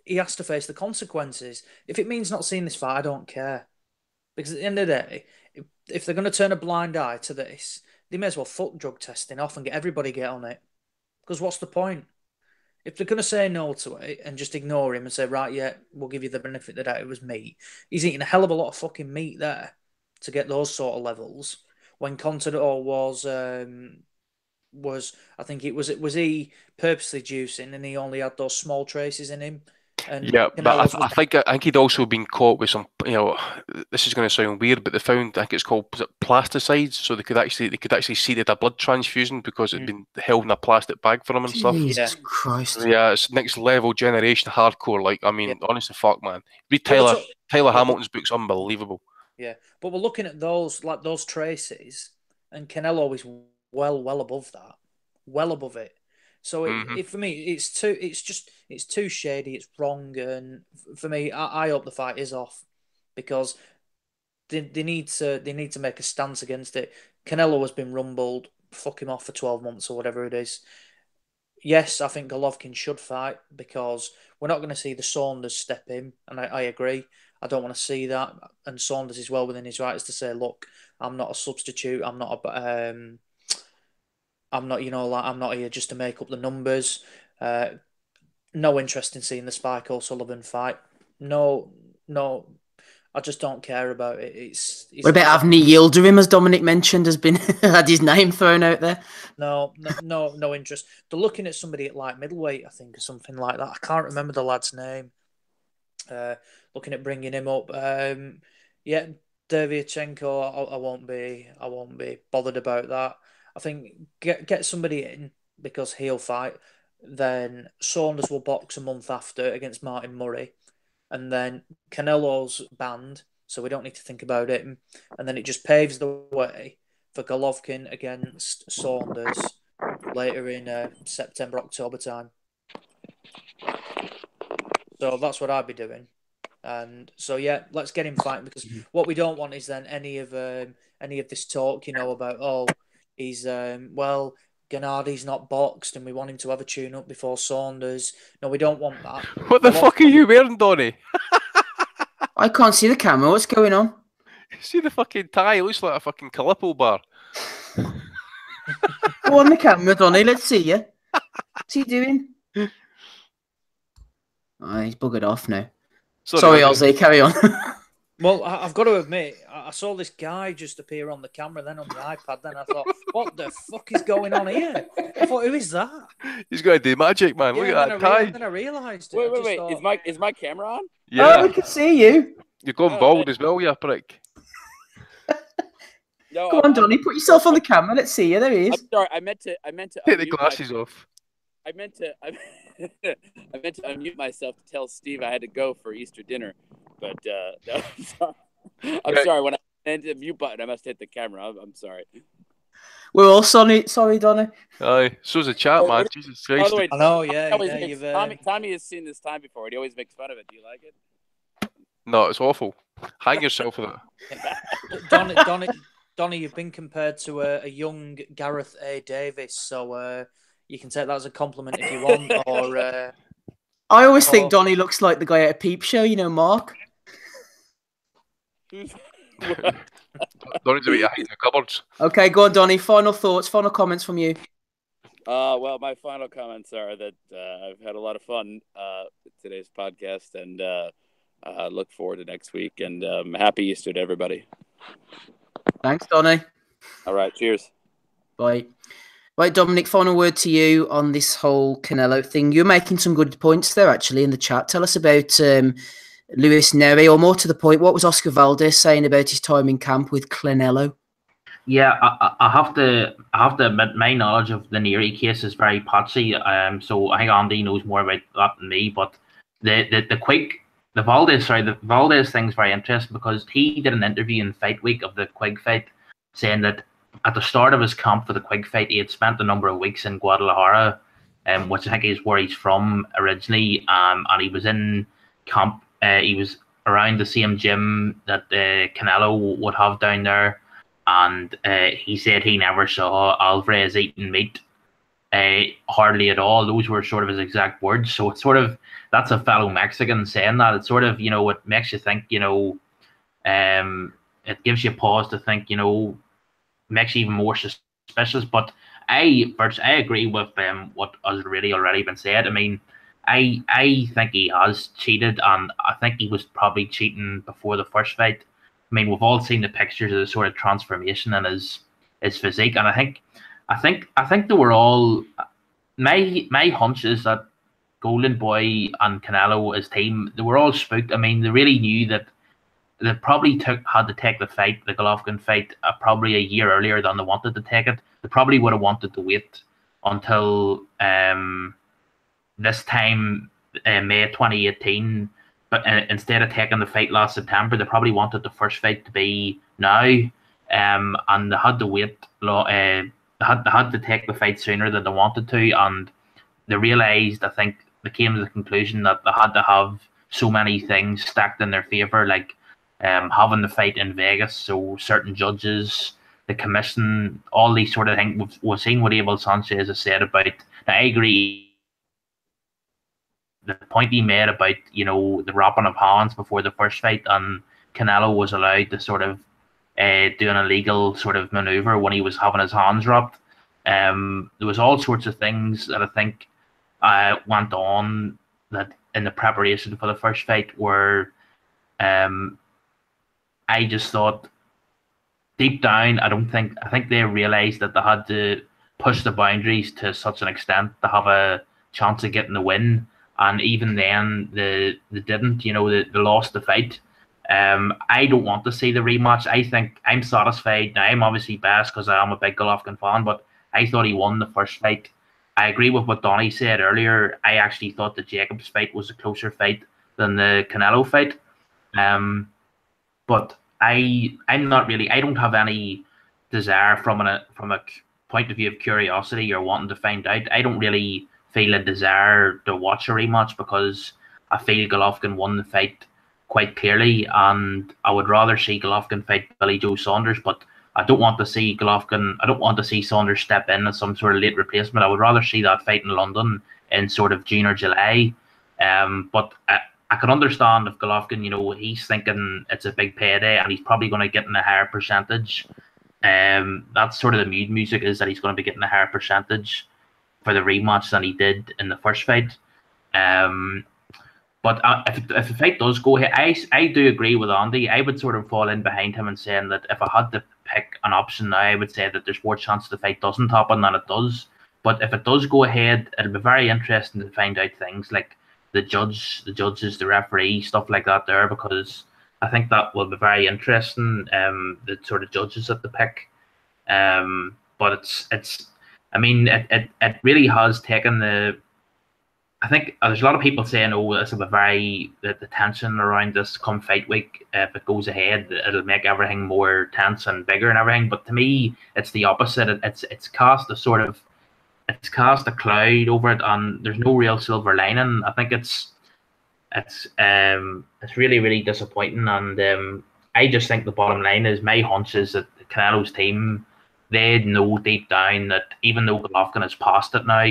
he has to face the consequences. If it means not seeing this fight, I don't care. Because at the end of the day, if they're going to turn a blind eye to this, they may as well fuck drug testing off and get everybody get on it. Because what's the point? If they're going to say no to it and just ignore him and say, right, yeah, we'll give you the benefit of the doubt it was meat, he's eating a hell of a lot of fucking meat there to get those sort of levels. When Contador was he purposely juicing and he only had those small traces in him? And yeah, but I think he'd also been caught with some, this is going to sound weird, but they found, I think it's called, was it plasticides? So they could actually see that a blood transfusion because it'd been held in a plastic bag for him and stuff. Jesus Christ. So, yeah, it's next level generation hardcore. Honestly, fuck, man. Read Tyler Hamilton's book's unbelievable. Yeah, but we're looking at those traces, and Canelo is well above that, well above it. So for me, it's too shady. It's wrong, and for me, I hope the fight is off because they need to make a stance against it. Canelo has been rumbled. Fuck him off for 12 months or whatever it is. Yes, I think Golovkin should fight because we're not going to see the Saunders step in, and I agree. I don't want to see that. And Saunders is well within his rights to say, look, I'm not a substitute. I'm not I'm not here just to make up the numbers. No interest in seeing the Spike O'Sullivan fight. No, I just don't care about it. It's what about Avni Yildirim, as Dominic mentioned, has been had his name thrown out there? No interest. They're looking at somebody at light middleweight, I think, or something like that. I can't remember the lad's name. Looking at bringing him up. Yeah, Derevchenko, I won't be bothered about that. I think get somebody in because he'll fight. Then Saunders will box a month after against Martin Murray. And then Canelo's banned, so we don't need to think about it. And then it just paves the way for Golovkin against Saunders later in September, October time. So that's what I'd be doing. And so, yeah, let's get him fighting because what we don't want is then any of this talk, about, he's, Gennadi's not boxed and we want him to have a tune-up before Saunders. No, we don't want that. What the fuck are you wearing, Donny? I can't see the camera. What's going on? See the fucking tie? It looks like a fucking Calippo bar. Go on the camera, Donny. Let's see you. What's he doing? Oh, he's buggered off now. Sorry, Ozzy. Carry on. Well, I've got to admit, I saw this guy just appear on the camera, then on the iPad. Then I thought, what the fuck is going on here? I thought, who is that? He's going to do magic, man. Look at that tie. Then I realised it. Wait. Thought, is my camera on? Yeah. Oh, we can see you. You're going bald as well, you prick. No, Go on, Donny. Put yourself on the camera. Let's see you. There he is. I'm sorry. I meant to. Take the glasses off. I meant to unmute myself to tell Steve I had to go for Easter dinner. But no, I'm sorry. I'm sorry. When I hit the mute button, I must hit the camera. I'm sorry. We're all sorry, Donny. Aye, so's the chat, man. By Jesus the Christ. way, I know, yeah. Tommy has seen this time before. He always makes fun of it. Do you like it? No, it's awful. Hang yourself with it. Donny, you've been compared to a young Gareth A. Davis, so you can take that as a compliment if you want. Or I always think Donny looks like the guy at a Peep Show, you know, Mark. Don't need to be hiding the cupboards. Okay, go on, Donny. Final thoughts, final comments from you. Well, my final comments are that I've had a lot of fun with today's podcast, and look forward to next week. And happy Easter to everybody. Thanks, Donny. All right, cheers. Bye. Right, Dominic, final word to you on this whole Canelo thing. You're making some good points there, actually, in the chat. Tell us about Luis Neri, or more to the point, what was Oscar Valdez saying about his time in camp with Canelo? Yeah, I have to admit my knowledge of the Neri case is very patchy. So I think Andy knows more about that than me. But the Valdez thing's very interesting because he did an interview in Fight Week of the Quigg fight, saying that at the start of his camp for the Quigg fight, he had spent a number of weeks in Guadalajara, which I think is where he's from originally. And he was in camp. He was around the same gym that Canelo would have down there. And he said he never saw Alvarez eating meat, hardly at all. Those were sort of his exact words. So it's sort of, that's a fellow Mexican saying that. It's sort of, you know, it makes you think, you know, it gives you pause to think, you know, makes you even more suspicious. But I agree with what has really already been said. I mean, I think he has cheated, and I think he was probably cheating before the first fight. I mean, we've all seen the pictures of the sort of transformation in his physique, and I think they were all. My hunch is that Golden Boy and Canelo, his team, they were all spooked. I mean, they really knew that they probably had to take the Golovkin fight, probably a year earlier than they wanted to take it. They probably would have wanted to wait until this time, May 2018. But instead of taking the fight last September, they probably wanted the first fight to be now, and they had to wait. They had to take the fight sooner than they wanted to, and they realized, I think, they came to the conclusion that they had to have so many things stacked in their favor, like having the fight in Vegas, so certain judges, the commission, all these sort of things. We've seen what Abel Sanchez has said about. Now, I agree. The point he made about, you know, the wrapping of hands before the first fight, and Canelo was allowed to sort of do an illegal sort of maneuver when he was having his hands wrapped. There was all sorts of things that I think went on that in the preparation for the first fight where I just thought deep down, I think they realized that they had to push the boundaries to such an extent to have a chance of getting the win. And even then, they didn't. You know, they lost the fight. I don't want to see the rematch. I think I'm satisfied. Now, I'm obviously biased because I am a big Golovkin fan, but I thought he won the first fight. I agree with what Donny said earlier. I actually thought the Jacobs fight was a closer fight than the Canelo fight. But I'm not really. I don't have any desire from a point of view of curiosity or wanting to find out. I don't really feel a desire to watch a rematch because I feel Golovkin won the fight quite clearly, and I would rather see Golovkin fight Billy Joe Saunders, but I don't want to see Golovkin. I don't want to see Saunders step in as some sort of late replacement. I would rather see that fight in London in sort of June or July. But I can understand if Golovkin, you know, he's thinking it's a big payday and he's probably going to get in a higher percentage. That's sort of the mood music, is that he's going to be getting a higher percentage for the rematch than he did in the first fight. But if the fight does go ahead, I do agree with Andy. I would sort of fall in behind him and saying that if I had to pick an option now, I would say that there's more chance the fight doesn't happen than it does. But if it does go ahead, it'll be very interesting to find out things like the judges, the referee, stuff like that there, because I think that will be very interesting. The sort of judges at the pick. But it's. I mean, it really has taken the. I think there's a lot of people saying, "Oh, this will be the tension around this come fight week. If it goes ahead, it'll make everything more tense and bigger and everything." But to me, it's the opposite. It's cast a cloud over it, and there's no real silver lining. I think it's really, really disappointing, and I just think the bottom line is, my hunch is that Canelo's team, they know deep down that even though Golovkin has passed it now,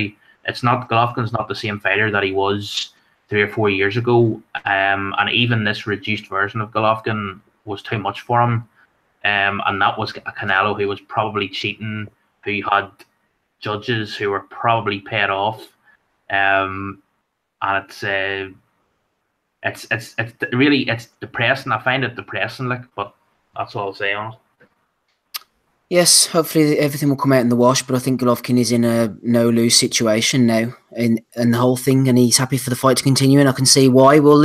Golovkin's not the same fighter that he was 3 or 4 years ago, and even this reduced version of Golovkin was too much for him, and that was a Canelo who was probably cheating, who had judges who were probably paid off, and it's really depressing. I find it depressing, but that's all I'll say on it. Yes, hopefully everything will come out in the wash, but I think Golovkin is in a no-lose situation now in the whole thing, and he's happy for the fight to continue, and I can see why. We'll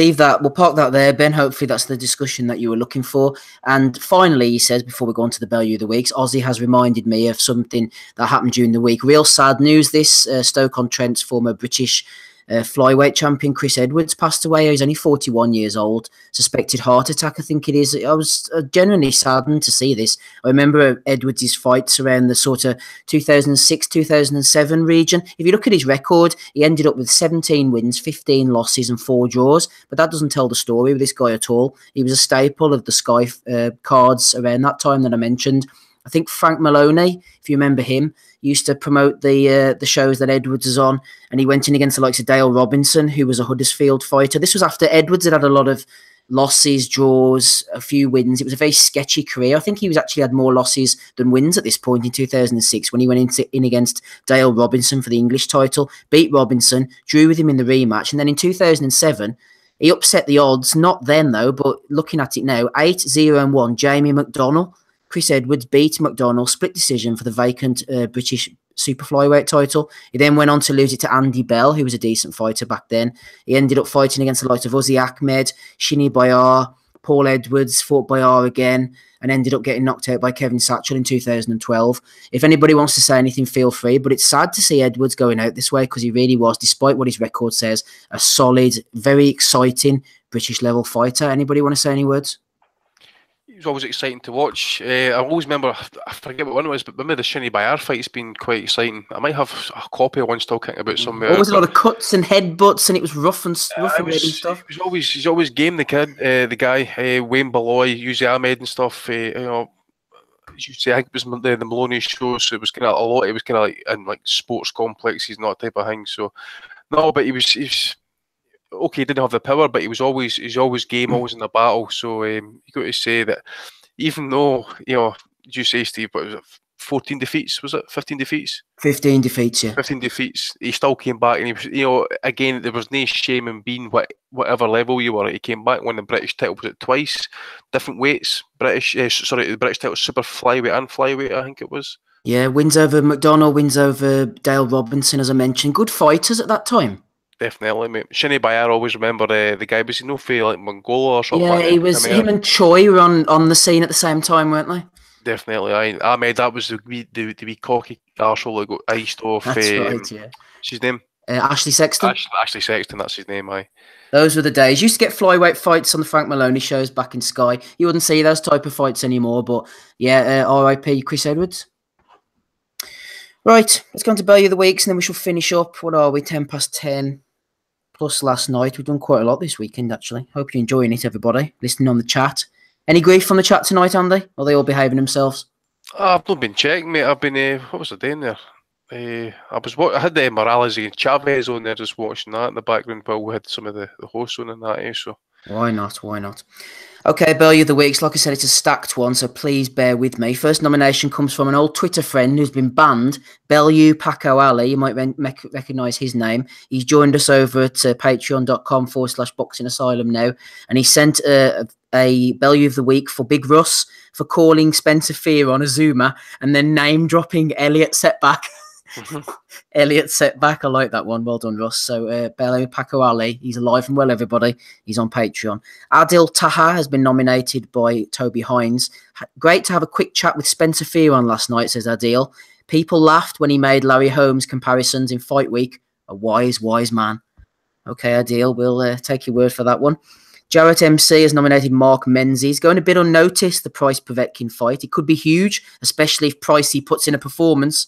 park that there, Ben. Hopefully that's the discussion that you were looking for. And finally, he says, before we go on to the Bellew of the Weeks, Ozzy has reminded me of something that happened during the week. Real sad news, this. Stoke-on-Trent's former British flyweight champion Chris Edwards passed away. He's only 41 years old. Suspected heart attack, I think it is. I was genuinely saddened to see this. I remember Edwards' fights around the sort of 2006, 2007 region. If you look at his record, he ended up with 17 wins, 15 losses and 4 draws. But that doesn't tell the story with this guy at all. He was a staple of the Sky cards around that time that I mentioned. I think Frank Maloney, if you remember him, used to promote the shows that Edwards is on, and he went in against the likes of Dale Robinson, who was a Huddersfield fighter. This was after Edwards had a lot of losses, draws, a few wins. It was a very sketchy career. I think he actually had more losses than wins at this point in 2006 when he went in against Dale Robinson for the English title, beat Robinson, drew with him in the rematch, and then in 2007, he upset the odds, not then though, but looking at it now, 8-0-1, Jamie McDonnell. Chris Edwards beat McDonnell, split decision for the vacant British super flyweight title. He then went on to lose it to Andy Bell, who was a decent fighter back then. He ended up fighting against the likes of Uzi Ahmed, Shini Bayar, Paul Edwards, fought Bayar again, and ended up getting knocked out by Kevin Satchel in 2012. If anybody wants to say anything, feel free, but it's sad to see Edwards going out this way, because he really was, despite what his record says, a solid, very exciting British-level fighter. Anybody want to say any words? It was always exciting to watch. I always remember, I forget what one it was, but remember the Shini Bayar fight's been quite exciting. I might have a copy of one still kicking about somewhere. Always a lot of cuts and headbutts, and it was rough and ready stuff. He's always game, the kid, the guy, Wayne Beloy, Uzi Ahmed and stuff. You know, as you say, I think it was the Maloney show, so it was kind of a lot. It was kind of like in like sports complexes and that type of thing. So no, but he was okay, he didn't have the power, but he's always game, always in the battle. So you got to say that, even though, you know, did you say, Steve, but was it 14 defeats? Was it 15 defeats? 15 defeats, yeah. 15 defeats. He still came back, and he was, you know, again, there was no shame in being whatever level you were at. He came back, won the British title, was it twice? Different weights, the British title, super flyweight and flyweight, I think it was. Yeah, wins over McDonnell, wins over Dale Robinson, as I mentioned. Good fighters at that time. Definitely, mate. Shini Bayar, always remember the guy, was he no for like Mongolia or something? Yeah, like he was. Him and Choi were on the scene at the same time, weren't they? Definitely, Ahmed, that was the wee cocky arsehole that got iced off. That's right, yeah. What's his name? Ashley Sexton. Ashley Sexton, that's his name, aye. Those were the days. Used to get flyweight fights on the Frank Maloney shows back in Sky. You wouldn't see those type of fights anymore, but yeah, RIP Chris Edwards. Right, let's go on to Bellew of the Weeks, and then we shall finish up. What are we, 10:10? Plus last night. We've done quite a lot this weekend, actually. Hope you're enjoying it, everybody. Listening on the chat. Any grief from the chat tonight, Andy? Are they all behaving themselves? I've not been checking, mate. I've been, what was I doing there? I had the Morales against Chavez on there, just watching that in the background while we had some of the hosts on and that, so. Why not? Okay, Bellew of the Weeks. Like I said, it's a stacked one, so please bear with me. First nomination comes from an old Twitter friend who's been banned, Bellew Paco Ali. You might recognise his name. He's joined us over at patreon.com/Boxing Asylum now, and he sent a Bellew of the Week for Big Russ for calling Spencer Fear on a Zoomer and then name-dropping Elliot Setback. Elliot Setback, I like that one. Well done, Russ. So Bellew Paco Ali, he's alive and well, everybody. He's on Patreon. Adil Taha has been nominated by Toby Hines. Great to have a quick chat with Spencer Fear on last night, says Adil. People laughed when he made Larry Holmes comparisons in Fight Week. A wise man. Okay, ideal. We'll take your word for that one. Jarrett MC has nominated Mark Menzies. Going a bit unnoticed, the Price Povetkin fight. It could be huge, especially if Pricey puts in a performance.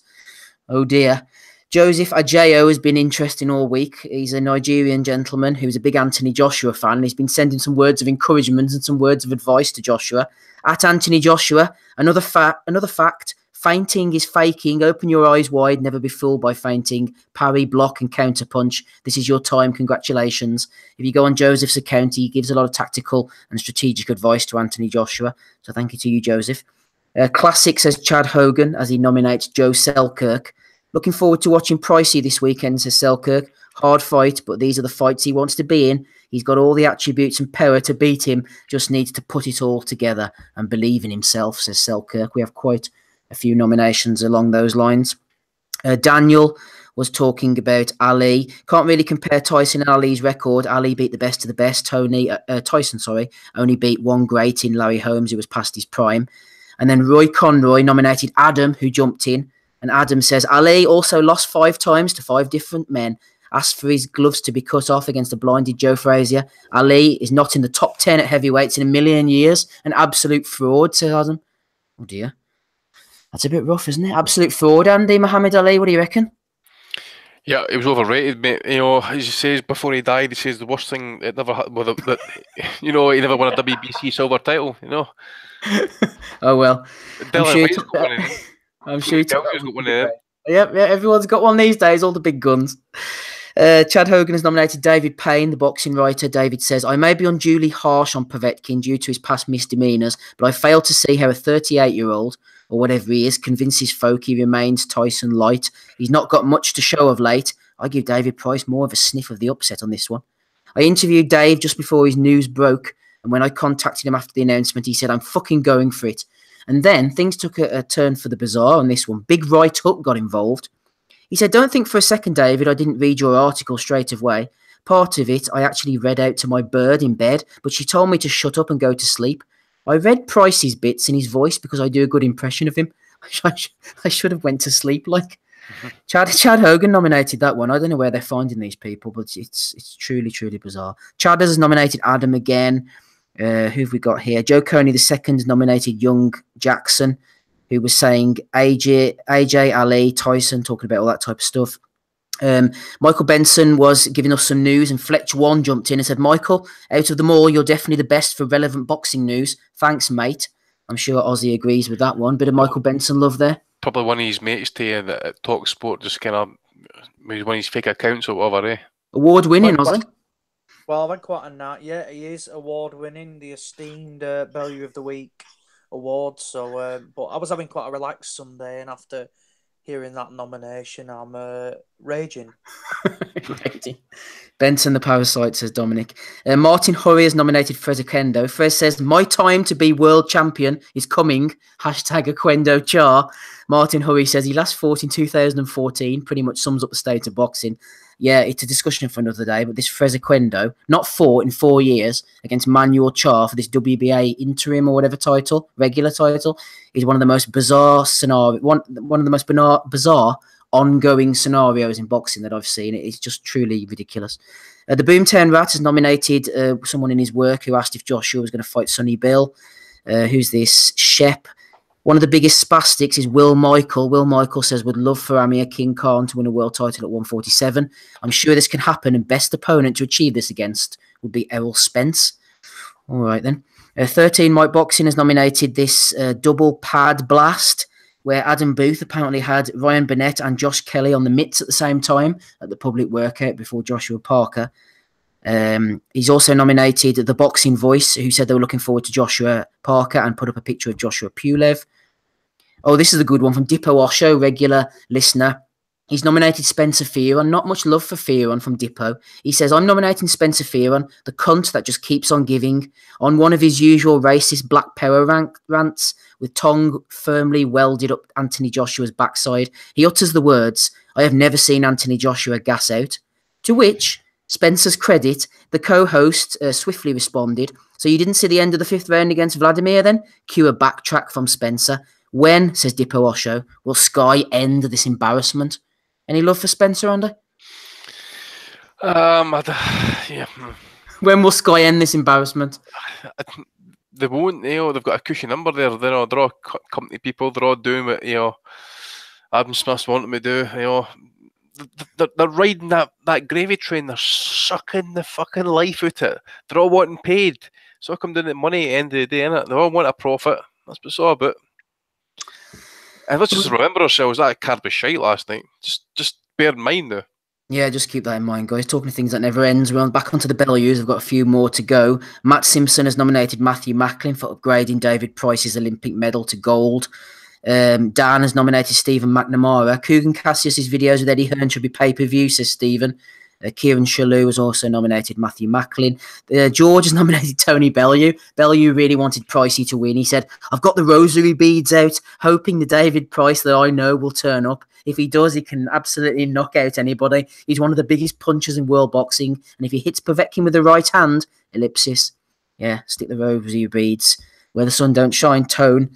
Oh dear. Joseph Ajayo has been interesting all week. He's a Nigerian gentleman who's a big Anthony Joshua fan. He's been sending some words of encouragement and some words of advice to Joshua. At Anthony Joshua, another fact, feinting is faking. Open your eyes wide, never be fooled by feinting. Parry, block and counter punch. This is your time. Congratulations. If you go on Joseph's account, he gives a lot of tactical and strategic advice to Anthony Joshua. So thank you to you, Joseph. Classic, says Chad Hogan, as he nominates Joe Selkirk. Looking forward to watching Pricey this weekend, says Selkirk. Hard fight, but these are the fights he wants to be in. He's got all the attributes and power to beat him, just needs to put it all together and believe in himself, says Selkirk. We have quite a few nominations along those lines. Daniel was talking about Ali. Can't really compare Tyson and Ali's record. Ali beat the best of the best. Tyson only beat one great in Larry Holmes, who was past his prime. And then Roy Conroy nominated Adam, who jumped in. And Adam says, Ali also lost 5 times to 5 different men. Asked for his gloves to be cut off against a blinded Joe Frazier. Ali is not in the top 10 at heavyweights in a million years. An absolute fraud, says Adam. Oh, dear. That's a bit rough, isn't it? Absolute fraud, Andy. Muhammad Ali, what do you reckon? Yeah, he was overrated, mate. You know, as he says before he died, he says the worst thing it never had, he never won a WBC silver title, you know. Oh, well. I'm sure got one in it. Yep, everyone's got one these days, all the big guns. Chad Hogan has nominated David Payne, the boxing writer. David says, I may be unduly harsh on Povetkin due to his past misdemeanours, but I fail to see how a 38-year-old, or whatever he is, convinces folk he remains Tyson light. He's not got much to show of late. I give David Price more of a sniff of the upset on this one. I interviewed Dave just before his news broke, and when I contacted him after the announcement, he said, I'm fucking going for it. And then things took a turn for the bizarre on this one. Big right hook got involved. He said, don't think for a second, David, I didn't read your article straight away. Part of it I actually read out to my bird in bed, but she told me to shut up and go to sleep. I read Price's bits in his voice because I do a good impression of him. I should have went to sleep like. Chad Hogan nominated that one. I don't know where they're finding these people, but it's truly, truly bizarre. Chad has nominated Adam again. Who have we got here? Joe Coney II nominated Young Jackson, who was saying AJ, Ali, Tyson, talking about all that type of stuff. Michael Benson was giving us some news, and Fletch One jumped in and said, Michael, out of them all, you're definitely the best for relevant boxing news. Thanks, mate. I'm sure Ozzy agrees with that one. Bit of Michael Benson love there. Probably one of his mates to that Talk Sport, just kind of one of his fake accounts or whatever, eh? Award-winning, Ozzy. Well, I went quite on that. Yeah, he is award-winning, the esteemed Value of the Week award. So, but I was having quite a relaxed Sunday, and after hearing that nomination, I'm raging. Benson the Parasite, says Dominic. Martin Hurry has nominated Fres Oquendo. Fres says, my time to be world champion is coming. Hashtag Oquendo Char. Martin Hurry says he last fought in 2014. Pretty much sums up the state of boxing. Yeah, it's a discussion for another day, but this Fres Oquendo, not fought in 4 years against Manuel Char for this WBA interim or whatever title, regular title, is one of the most bizarre one of the most bizarre ongoing scenarios in boxing that I've seen. It's just truly ridiculous. The Boomtown Rat has nominated someone in his work who asked if Joshua was going to fight Sonny Bill. Who's this? Shep. One of the biggest spastics is Will Michael. Will Michael says, would love for Amir King Khan to win a world title at 147. I'm sure this can happen, and best opponent to achieve this against would be Errol Spence. All right, then. 13 Mike Boxing has nominated this double pad blast, where Adam Booth apparently had Ryan Burnett and Josh Kelly on the mitts at the same time at the public workout before Joshua Parker. He's also nominated The Boxing Voice, who said they were looking forward to Joshua Parker and put up a picture of Joshua Pulev. Oh, this is a good one from Dippo Osho, regular listener. He's nominated Spencer Fearon. Not much love for Fearon from Dippo. He says, I'm nominating Spencer Fearon, the cunt that just keeps on giving, on one of his usual racist black power rants, with tongue firmly welded up Anthony Joshua's backside. He utters the words, I have never seen Anthony Joshua gas out. To which, Spencer's credit, the co-host swiftly responded, so you didn't see the end of the 5th round against Vladimir then? Cue a backtrack from Spencer. When, says Dippo Osho, will Sky end this embarrassment? Any love for Spencer, Andy? Yeah. When will Sky end this embarrassment? They won't. They've got a cushy number there. They're all company people. They're all doing what Adam Smith's wanting them to do. They're riding that gravy train. They're sucking the fucking life out of it. They're all wanting paid. So come down to money at the end of the day, innit? They all want a profit. That's what it's all about. And let's just remember ourselves, that card was shite last night. Just bear in mind though. Yeah, just keep that in mind, guys. Talking of things that never ends. We're back onto the Bellews. We've got a few more to go. Matt Simpson has nominated Matthew Macklin for upgrading David Price's Olympic medal to gold. Dan has nominated Stephen McNamara. Coogan Cassius's videos with Eddie Hearn should be pay-per-view, says Stephen. Kieran Shalhoub has also nominated Matthew Macklin. George has nominated Tony Bellew. Bellew really wanted Pricey to win. He said, I've got the rosary beads out, hoping the David Price that I know will turn up. If he does, he can absolutely knock out anybody. He's one of the biggest punchers in world boxing. And if he hits Povetkin with the right hand, ellipsis. Yeah, stick the rosary beads where the sun don't shine, tone.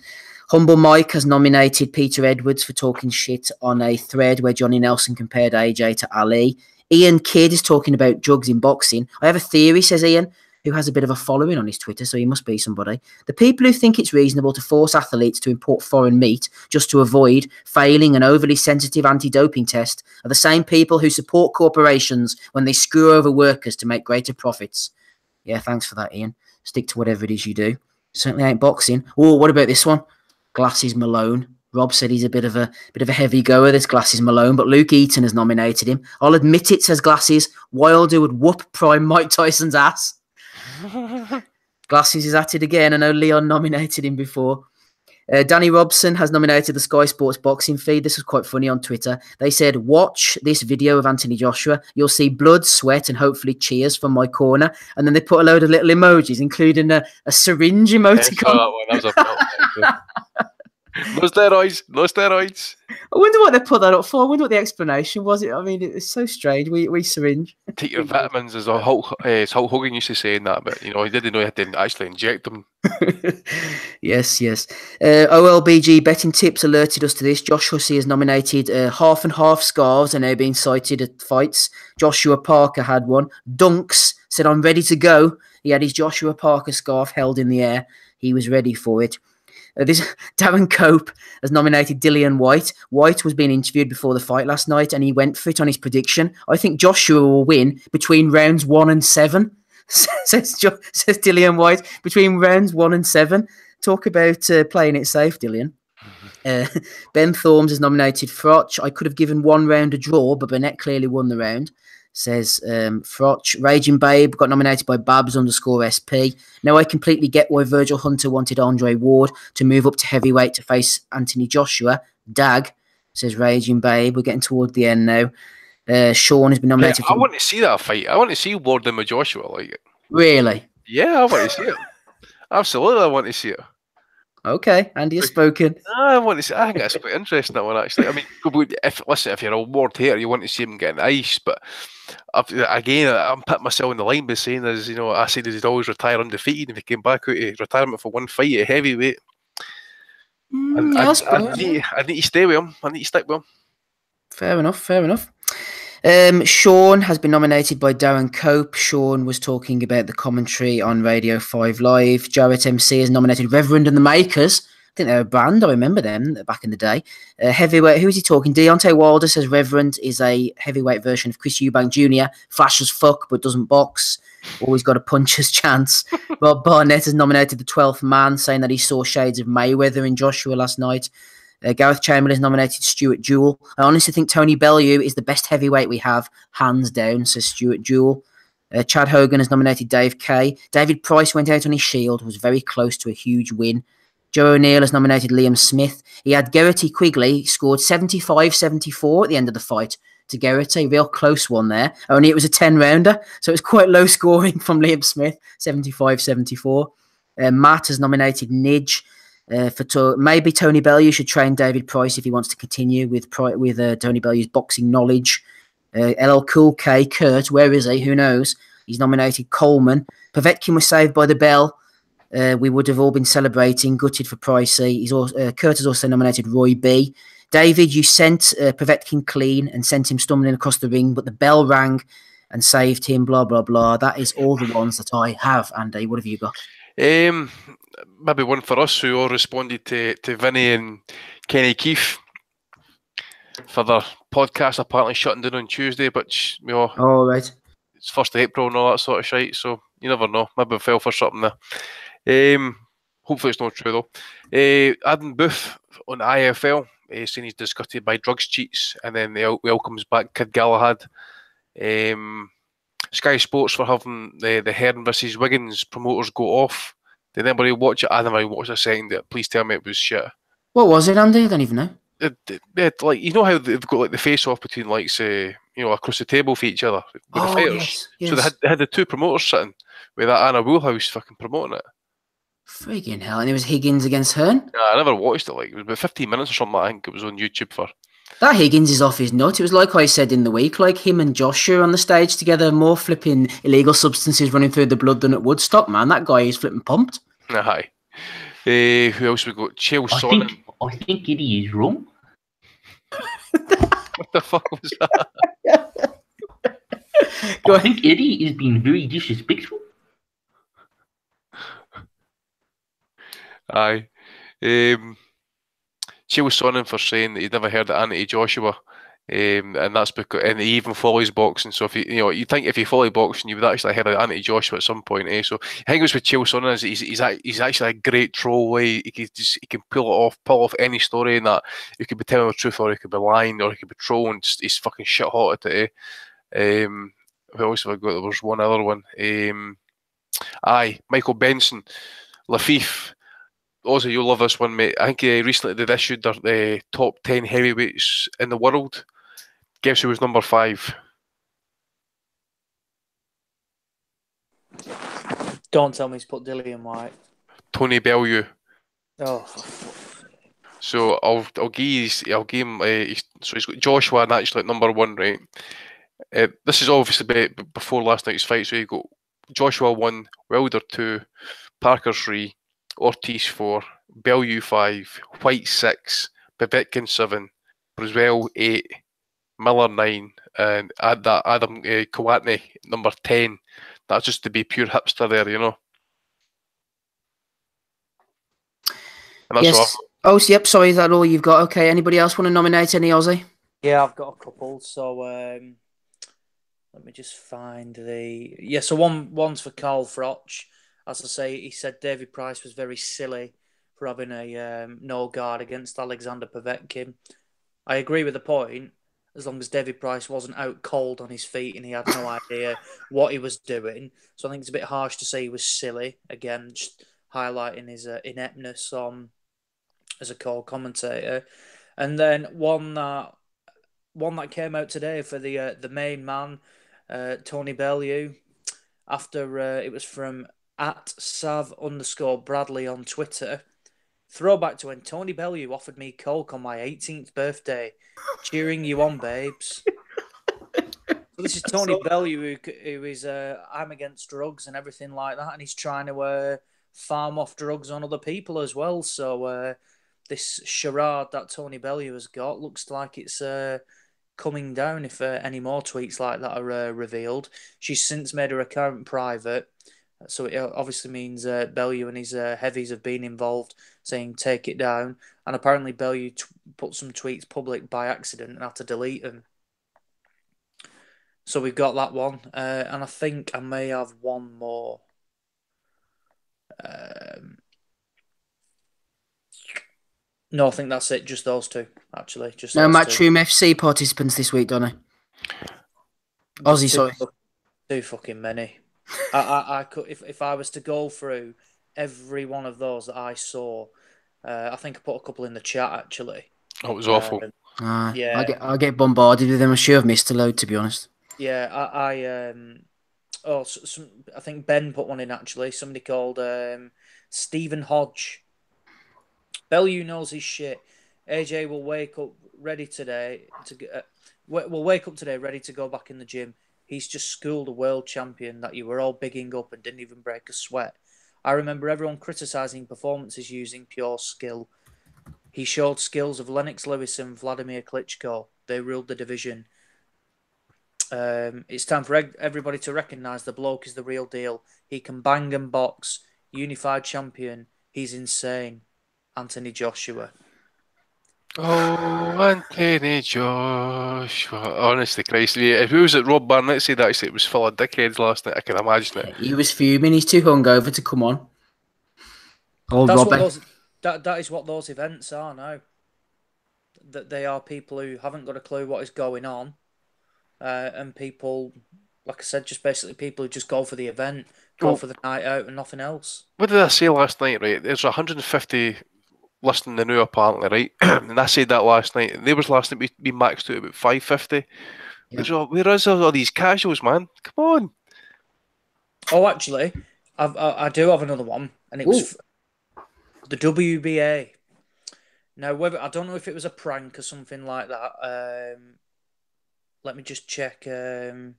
Humble Mike has nominated Peter Edwards for talking shit on a thread where Johnny Nelson compared AJ to Ali. Ian Kidd is talking about drugs in boxing. I have a theory, says Ian, who has a bit of a following on his Twitter, so he must be somebody. The people who think it's reasonable to force athletes to import foreign meat just to avoid failing an overly sensitive anti-doping test are the same people who support corporations when they screw over workers to make greater profits. Yeah, thanks for that, Ian. Stick to whatever it is you do. Certainly ain't boxing. Oh, what about this one? Glasses Malone. Rob said he's a bit of a heavy goer, this Glasses Malone, but Luke Eaton has nominated him. I'll admit it, says Glasses. Wilder would whoop prime Mike Tyson's ass. Glasses is at it again. I know Leon nominated him before. Danny Robson has nominated the Sky Sports boxing feed. This was quite funny on Twitter. They said, watch this video of Anthony Joshua. You'll see blood, sweat, and hopefully cheers from my corner. And then they put a load of little emojis, including a syringe emoticon. Yeah, that was No steroids. I wonder what they put that up for. I wonder what the explanation was. I mean, it's so strange. We syringe. Take your vitamins, as Hulk Hogan used to say that, but he didn't know he had to actually inject them. Yes. OLBG betting tips alerted us to this. Josh Hussey has nominated half and half scarves and they're being cited at fights. Joshua Parker had one. Dunks said, I'm ready to go. He had his Joshua Parker scarf held in the air. He was ready for it. Darren Cope has nominated Dillian White. White was being interviewed before the fight last night and he went for it on his prediction. I think Joshua will win between rounds 1 and 7, says Dillian White. Between rounds 1 and 7. Talk about playing it safe, Dillian. Ben Thorms has nominated Froch. I could have given one round a draw, but Burnett clearly won the round, says Froch. Raging Babe got nominated by Babs_SP. Now I completely get why Virgil Hunter wanted Andre Ward to move up to heavyweight to face Anthony Joshua. Dag, says Raging Babe. We're getting toward the end now. Sean has been nominated. I want to see that fight. I want to see Ward and Joshua like it. Really? Yeah, I want to see it. Absolutely, I want to see it. Okay, Andy has spoken. I want to see. I think that's quite interesting, that one, actually. I mean, if you're a Ward hater, you want to see him getting ice, but I'm putting myself in the line by saying, I said he'd always retire undefeated if he came back out of retirement for one fight at heavyweight. I need to stay with him. I need to stick with him. Fair enough. Sean has been nominated by Darren Cope. Sean was talking about the commentary on Radio 5 Live. Jarrett MC has nominated Reverend and the Makers. I think they're a band. I remember them back in the day. Heavyweight, who is he talking? Deontay Wilder says Reverend is a heavyweight version of Chris Eubank Jr. Flash as fuck, but doesn't box. Always got a puncher's chance. Rob Barnett has nominated the 12th man, saying that he saw shades of Mayweather in Joshua last night. Gareth Chamberlain has nominated Stuart Jewell. I honestly think Tony Bellew is the best heavyweight we have, hands down, says Stuart Jewell. Chad Hogan has nominated Dave Kay. David Price went out on his shield, was very close to a huge win. Joe O'Neill has nominated Liam Smith. He had Geraghty Quigley, scored 75-74 at the end of the fight to Geraghty. Real close one there. Only it was a 10-rounder, so it was quite low scoring from Liam Smith, 75-74. Matt has nominated Nidge. Maybe Tony Bellew should train David Price if he wants to continue with Tony Bellew's boxing knowledge. LL Cool K, Kurt, where is he? Who knows? He's nominated Coleman. Povetkin was saved by the bell. We would have all been celebrating, gutted for Pricey. Kurt has also nominated Roy B. David, you sent Povetkin clean and sent him stumbling across the ring, but the bell rang and saved him, blah, blah, blah. That is all the ones that I have. Andy, what have you got? Maybe one for us who all responded to Vinny and Kenny Keefe for their podcast apparently shutting down on Tuesday, but Oh, right. It's 1st of April and all that sort of shite, so you never know. Maybe we fell for something there. Hopefully it's not true though. Adam Booth on IFL saying he's disgusted by drugs cheats, and then he welcomes back Kid Galahad. Sky Sports for having the Hearn versus Wiggins promoters go off. Did anybody watch it? I never watched a second. Please tell me it was shit. What was it, Andy? I don't even know. Like, you know how they've got like the face off between, like, say, across the table for each other with the fighters. Yes. So they had the two promoters sitting with that Anna Woolhouse fucking promoting it. Friggin' hell! And it was Higgins against Hearn. Yeah, I never watched it. Like, it was about 15 minutes or something. I think it was on YouTube for. That Higgins is off his nut. It was like I said in the week, like him and Joshua on the stage together, more flipping illegal substances running through the blood than at Woodstock, man. That guy is flipping pumped. Aye. Who else we got? Chael Sonnen. I think Eddie is wrong. What the fuck was that? I think Eddie is being very disrespectful. Aye. Chael Sonnen for saying that he'd never heard of Anthony Joshua. And that's because, and he even follows boxing. So if you think if you follow boxing, you would actually heard of Anthony Joshua at some point. So I think it was with Chael Sonnen is he's actually a great troll. He can pull off any story, and that he could be telling the truth, or he could be lying, or he could be trolling. He's fucking shit hot at it. Who else have I got? There was one other one. Michael Benson, Lafif. Ozzy, you'll love this one, mate. I think he recently did issued the top 10 heavyweights in the world. Guess who was number 5? Don't tell me he's put Dillian White. Tony Bellew. Oh. So I'll give him. So he's got Joshua naturally at number 1, right? This is obviously before last night's fight. So you got Joshua 1, Wilder 2, Parker 3, Ortiz 4, Bellew 5, White 6, Povetkin 7, Briswell 8, Miller 9, and add that Adam Kawatney number 10. That's just to be pure hipster there, And that's yes. all. Oh, yep. Sorry, is that all you've got? Okay. Anybody else want to nominate any Aussie? Yeah, I've got a couple. So let me just find So one's for Carl Froch. As I say, he said David Price was very silly for having a no guard against Alexander Povetkin. I agree with the point, as long as David Price wasn't out cold on his feet and he had no idea what he was doing. So I think it's a bit harsh to say he was silly. Again, just highlighting his ineptness as a commentator. And then one that came out today for the main man, Tony Bellew, after it was from @Sav_Bradley on Twitter. Throwback to when Tony Bellew offered me coke on my 18th birthday. Cheering you on, babes. So this is Tony Bellew who is I'm against drugs and everything like that, and he's trying to farm off drugs on other people as well. So this charade that Tony Bellew has got looks like it's coming down if any more tweets like that are revealed. She's since made her account private. So it obviously means Bellew and his heavies have been involved, saying take it down. And apparently Bellew put some tweets public by accident and had to delete them. So we've got that one. And I think I may have one more. No, I think that's it. Just those two, actually. Just no those two. Matchroom FC participants this week, Donny. Aussie, sorry. Too fucking many. I could if I was to go through every one of those that I saw, I think I put a couple in the chat actually. Oh, it was awful. Yeah, I get bombarded with them. I'm sure I've missed a load, to be honest. Yeah, I think Ben put one in actually. Somebody called Stephen Hodge. Bellew knows his shit. AJ will wake up ready today will wake up today ready to go back in the gym. He's just schooled a world champion that you were all bigging up and didn't even break a sweat. I remember everyone criticising performances using pure skill. He showed skills of Lennox Lewis and Vladimir Klitschko. They ruled the division. It's time for everybody to recognise the bloke is the real deal. He can bang and box. Unified champion. He's insane. Anthony Joshua. Oh, Anthony Joshua. Honestly, Christ. If it was at Rob Barnett said actually it was full of dickheads last night, I can imagine it. He was fuming. He's too hungover to come on. Old That's Robbie. that is what those events are now. That they are people who haven't got a clue what is going on. And people, like I said, just basically people who just go for the event, go for the night out and nothing else. What did I say last night, right? There's 150 listening to now, apparently, right? And I said that last night. There was last night we maxed out about 550. Yeah. Where is all these casuals, man? Come on. Oh, actually, I do have another one, and it was the WBA. Now, whether I don't know if it was a prank or something like that. Let me just check. It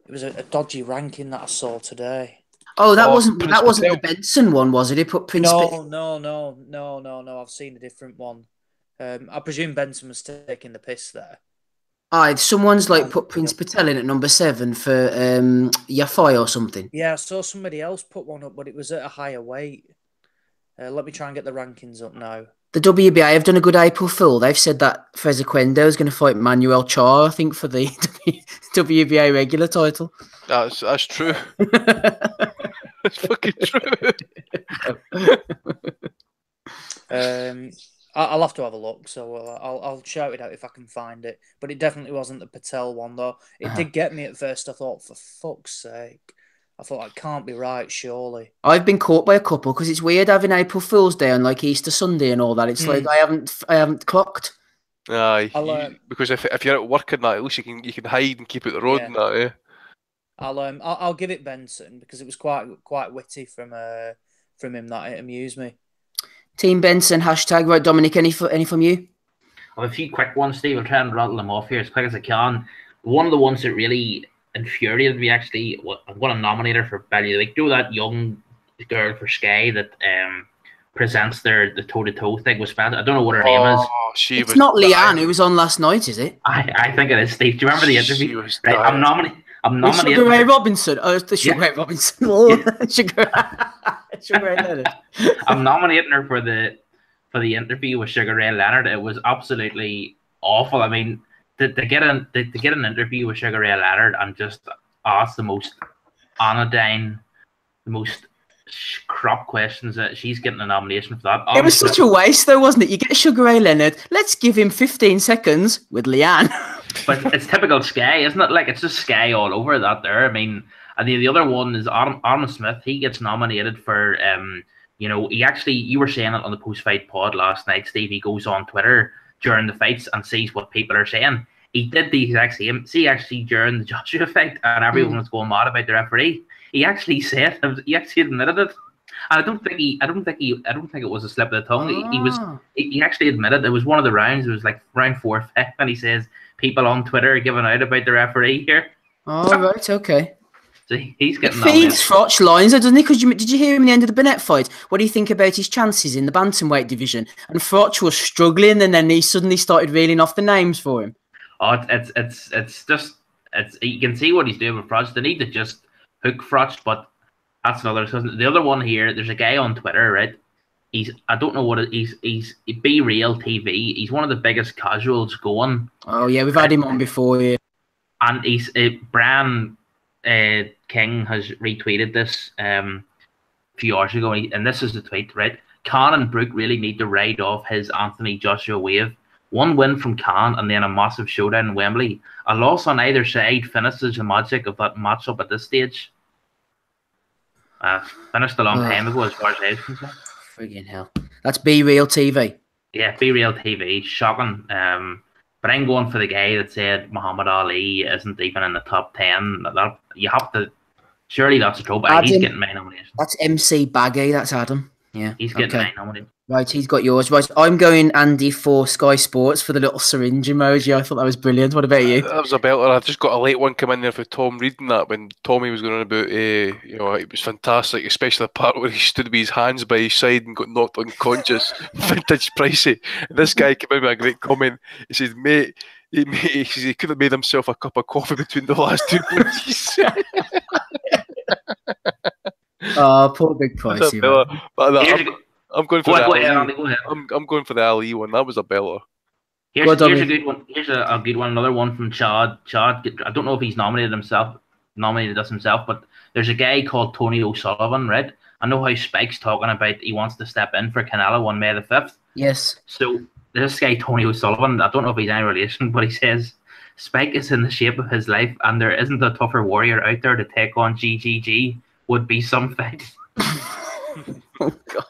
was a dodgy ranking that I saw today. Oh, that wasn't the Benson one, was it? He put Prince. No. I've seen a different one. I presume Benson was taking the piss there. Someone's like put Prince Patel in at number 7 for Yafai or something. Yeah, I saw somebody else put one up, but it was at a higher weight. Let me try and get the rankings up now. The WBA have done a good April Fool. They've said that Fezequendo is going to fight Manuel Char, I think, for the WBA regular title. That's true. That's fucking true. I'll have to have a look, so I'll shout it out if I can find it. But it definitely wasn't the Patel one, though. It did get me at first. I thought, for fuck's sake. I thought, it can't be right, surely. I've been caught by a couple because it's weird having April Fool's Day on like Easter Sunday and all that. It's like I haven't clocked. Aye, because if you're at work and that, at least you can hide and keep out the road and that. Yeah. I'll give it Benson because it was quite witty from him. That it amused me. Team Benson hashtag right. Dominic, any from you? I have a few quick ones, Steve. I'll try and rattle them off here as quick as I can. One of the ones that really infuriated me, actually, I'm going to nominate her for Belly of the Week. Do that young girl for Sky that presents the toe-to-toe thing with Spencer. I don't know what her name is. It's not Leanne who was on last night, is it? I think it is, Steve. Do you remember the interview? Right, I'm nominating. Sugar Ray Robinson. Oh, it's the Sugar Ray Robinson. Sugar Ray Leonard. I'm nominating her for the interview with Sugar Ray Leonard. It was absolutely awful. I mean, to get an interview with Sugar Ray Leonard and just ask the most anodyne, the most crap questions, that she's getting a nomination for that. It was such a waste, though, wasn't it? You get Sugar Ray Leonard. Let's give him 15 seconds with Leanne. But it's typical Sky, isn't it? Like, it's just Sky all over that there. I mean, and the other one is Armin Smith. He gets nominated for, he actually, you were saying it on the post-fight pod last night, Steve. He goes on Twitter during the fights and sees what people are saying. He did the exact same. See, actually, during the Joshua fight, and everyone was going mad about the referee. He actually said, he actually admitted it. And I don't think it was a slip of the tongue. He actually admitted it was one of the rounds. It was like round 4 or 5, and he says people on Twitter are giving out about the referee here. Oh, right, okay. So he's getting that. Feeds Frotch lines, doesn't he? Because did you hear him in the end of the Burnett fight? What do you think about his chances in the bantamweight division? And Frotch was struggling, and then he suddenly started reeling off the names for him. Oh, it's just you can see what he's doing with Frotch. They need to just hook Frotch, but that's another discussion. The other one here, there's a guy on Twitter, right? I don't know what he's Be Real TV. He's one of the biggest casuals going. Oh yeah, we've had him on before. Yeah. And he's Brian King has retweeted this a few hours ago, and this is the tweet, right? Khan and Brook really need to ride off his Anthony Joshua wave. One win from Khan and then a massive showdown in Wembley. A loss on either side finishes the magic of that matchup at this stage. Finished a long time ago as far as I was concerned. Friggin' hell. That's Be Real TV. Yeah, Be Real TV. Shocking. But I'm going for the guy that said Muhammad Ali isn't even in the top 10. You have to... Surely that's a trope. He's getting my nomination. That's MC Baggy. That's Adam. Yeah. He's getting my nomination. Right, he's got yours. Right, I'm going Andy for Sky Sports for the little syringe emoji. I thought that was brilliant. What about you? That was a belter. I just got a late one come in there for Tom reading that when Tommy was going on about, it was fantastic, especially the part where he stood with his hands by his side and got knocked unconscious. Vintage pricey. And this guy came in with a great comment. He said, mate, He could have made himself a cup of coffee between the last two punches. Oh, poor Big Pricey. I'm going for Go the ahead, Ali. Andy, go ahead. I'm going for the Ali one. That was a beller. Here's a Dominic. good one. Here's a good one. Another one from Chad. Chad, I don't know if he's nominated us himself, but there's a guy called Tony O'Sullivan, right? I know how Spike's talking about he wants to step in for Canelo on May the 5th. Yes. So this guy, Tony O'Sullivan, I don't know if he's any relation, but he says Spike is in the shape of his life and there isn't a tougher warrior out there to take on GGG. Would be some fight. Oh, God.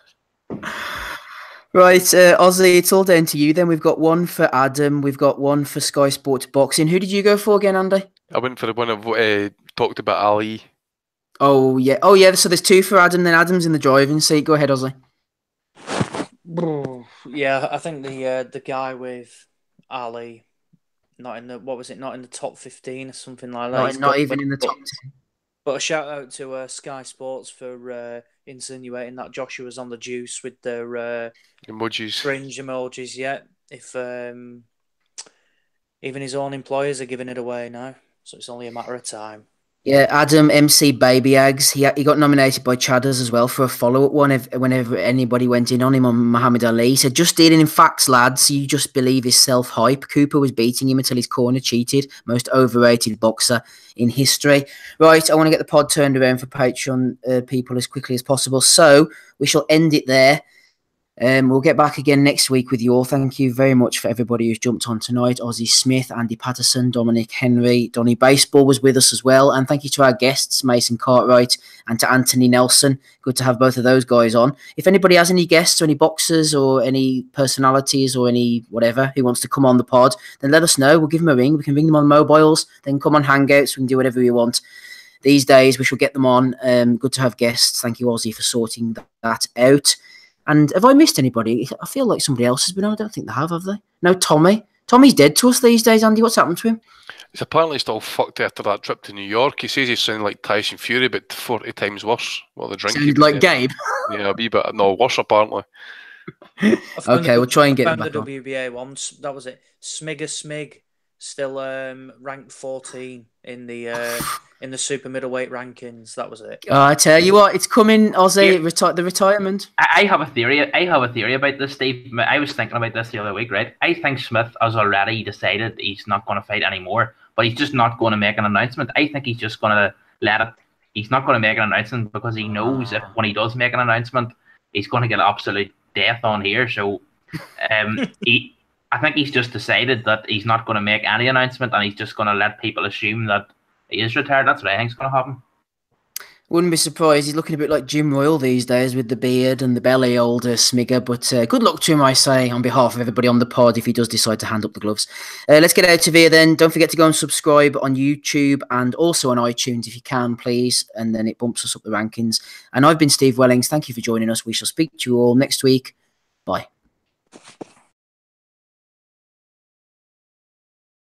Right, Ozzy, it's all down to you then. We've got one for Adam. We've got one for Sky Sports Boxing. Who did you go for again, Andy? I went for the one I've talked about, Ali. Oh, yeah. So there's two for Adam, then Adam's in the driving seat. Go ahead, Ozzy. Yeah, I think the guy with Ali, not in the top 15 or something like that. Not even in the top 10. But a shout out to Sky Sports for insinuating that Joshua was on the juice with their emojis, cringe emojis. Yeah, if even his own employers are giving it away now, so it's only a matter of time. Yeah, Adam MC Baby Eggs. He got nominated by Chadders as well for a follow-up one whenever anybody went in on him on Muhammad Ali. He said, just dealing in facts, lads. You just believe his self-hype. Cooper was beating him until his corner cheated. Most overrated boxer in history. Right, I want to get the pod turned around for Patreon people as quickly as possible. So we shall end it there. We'll get back again next week with you all. Thank you very much for everybody who's jumped on tonight. Ozzy Smith, Andy Patterson, Dominic Henry, Donny Baseball was with us as well. And thank you to our guests, Mason Cartwright and to Anthony Nelson. Good to have both of those guys on. If anybody has any guests or any boxers or any personalities or any whatever who wants to come on the pod, then let us know. We'll give them a ring. We can ring them on mobiles. Then come on Hangouts. We can do whatever we want. These days, we shall get them on. Good to have guests. Thank you, Ozzy, for sorting that out. And have I missed anybody? I feel like somebody else has been on. I don't think they have they? No, Tommy. Tommy's dead to us these days, Andy. What's happened to him? He's apparently still fucked after that trip to New York. He says he's sounding like Tyson Fury, but 40 times worse. Well, the drink. Sounded like Gabe? Yeah, a wee bit. No, worse apparently. Okay, we'll try and get him back back on. The WBA once. That was it. Smig, still ranked 14 in the super middleweight rankings. That was it. I tell you what, it's coming, Ozzy. The retirement. I have a theory. About this, Steve. I was thinking about this the other week, right? I think Smith has already decided he's not going to fight anymore, but he's just not going to make an announcement. I think he's just going to let it. He's not going to make an announcement because he knows if when he does make an announcement, he's going to get absolute death on here. So, I think he's just decided that he's not going to make any announcement and he's just going to let people assume that he is retired. That's what I think is going to happen. Wouldn't be surprised. He's looking a bit like Jim Royal these days with the beard and the belly, old Smigger. But good luck to him, I say, on behalf of everybody on the pod if he does decide to hand up the gloves. Let's get out of here then. Don't forget to go and subscribe on YouTube and also on iTunes if you can, please. And then it bumps us up the rankings. And I've been Steve Wellings. Thank you for joining us. We shall speak to you all next week. Bye.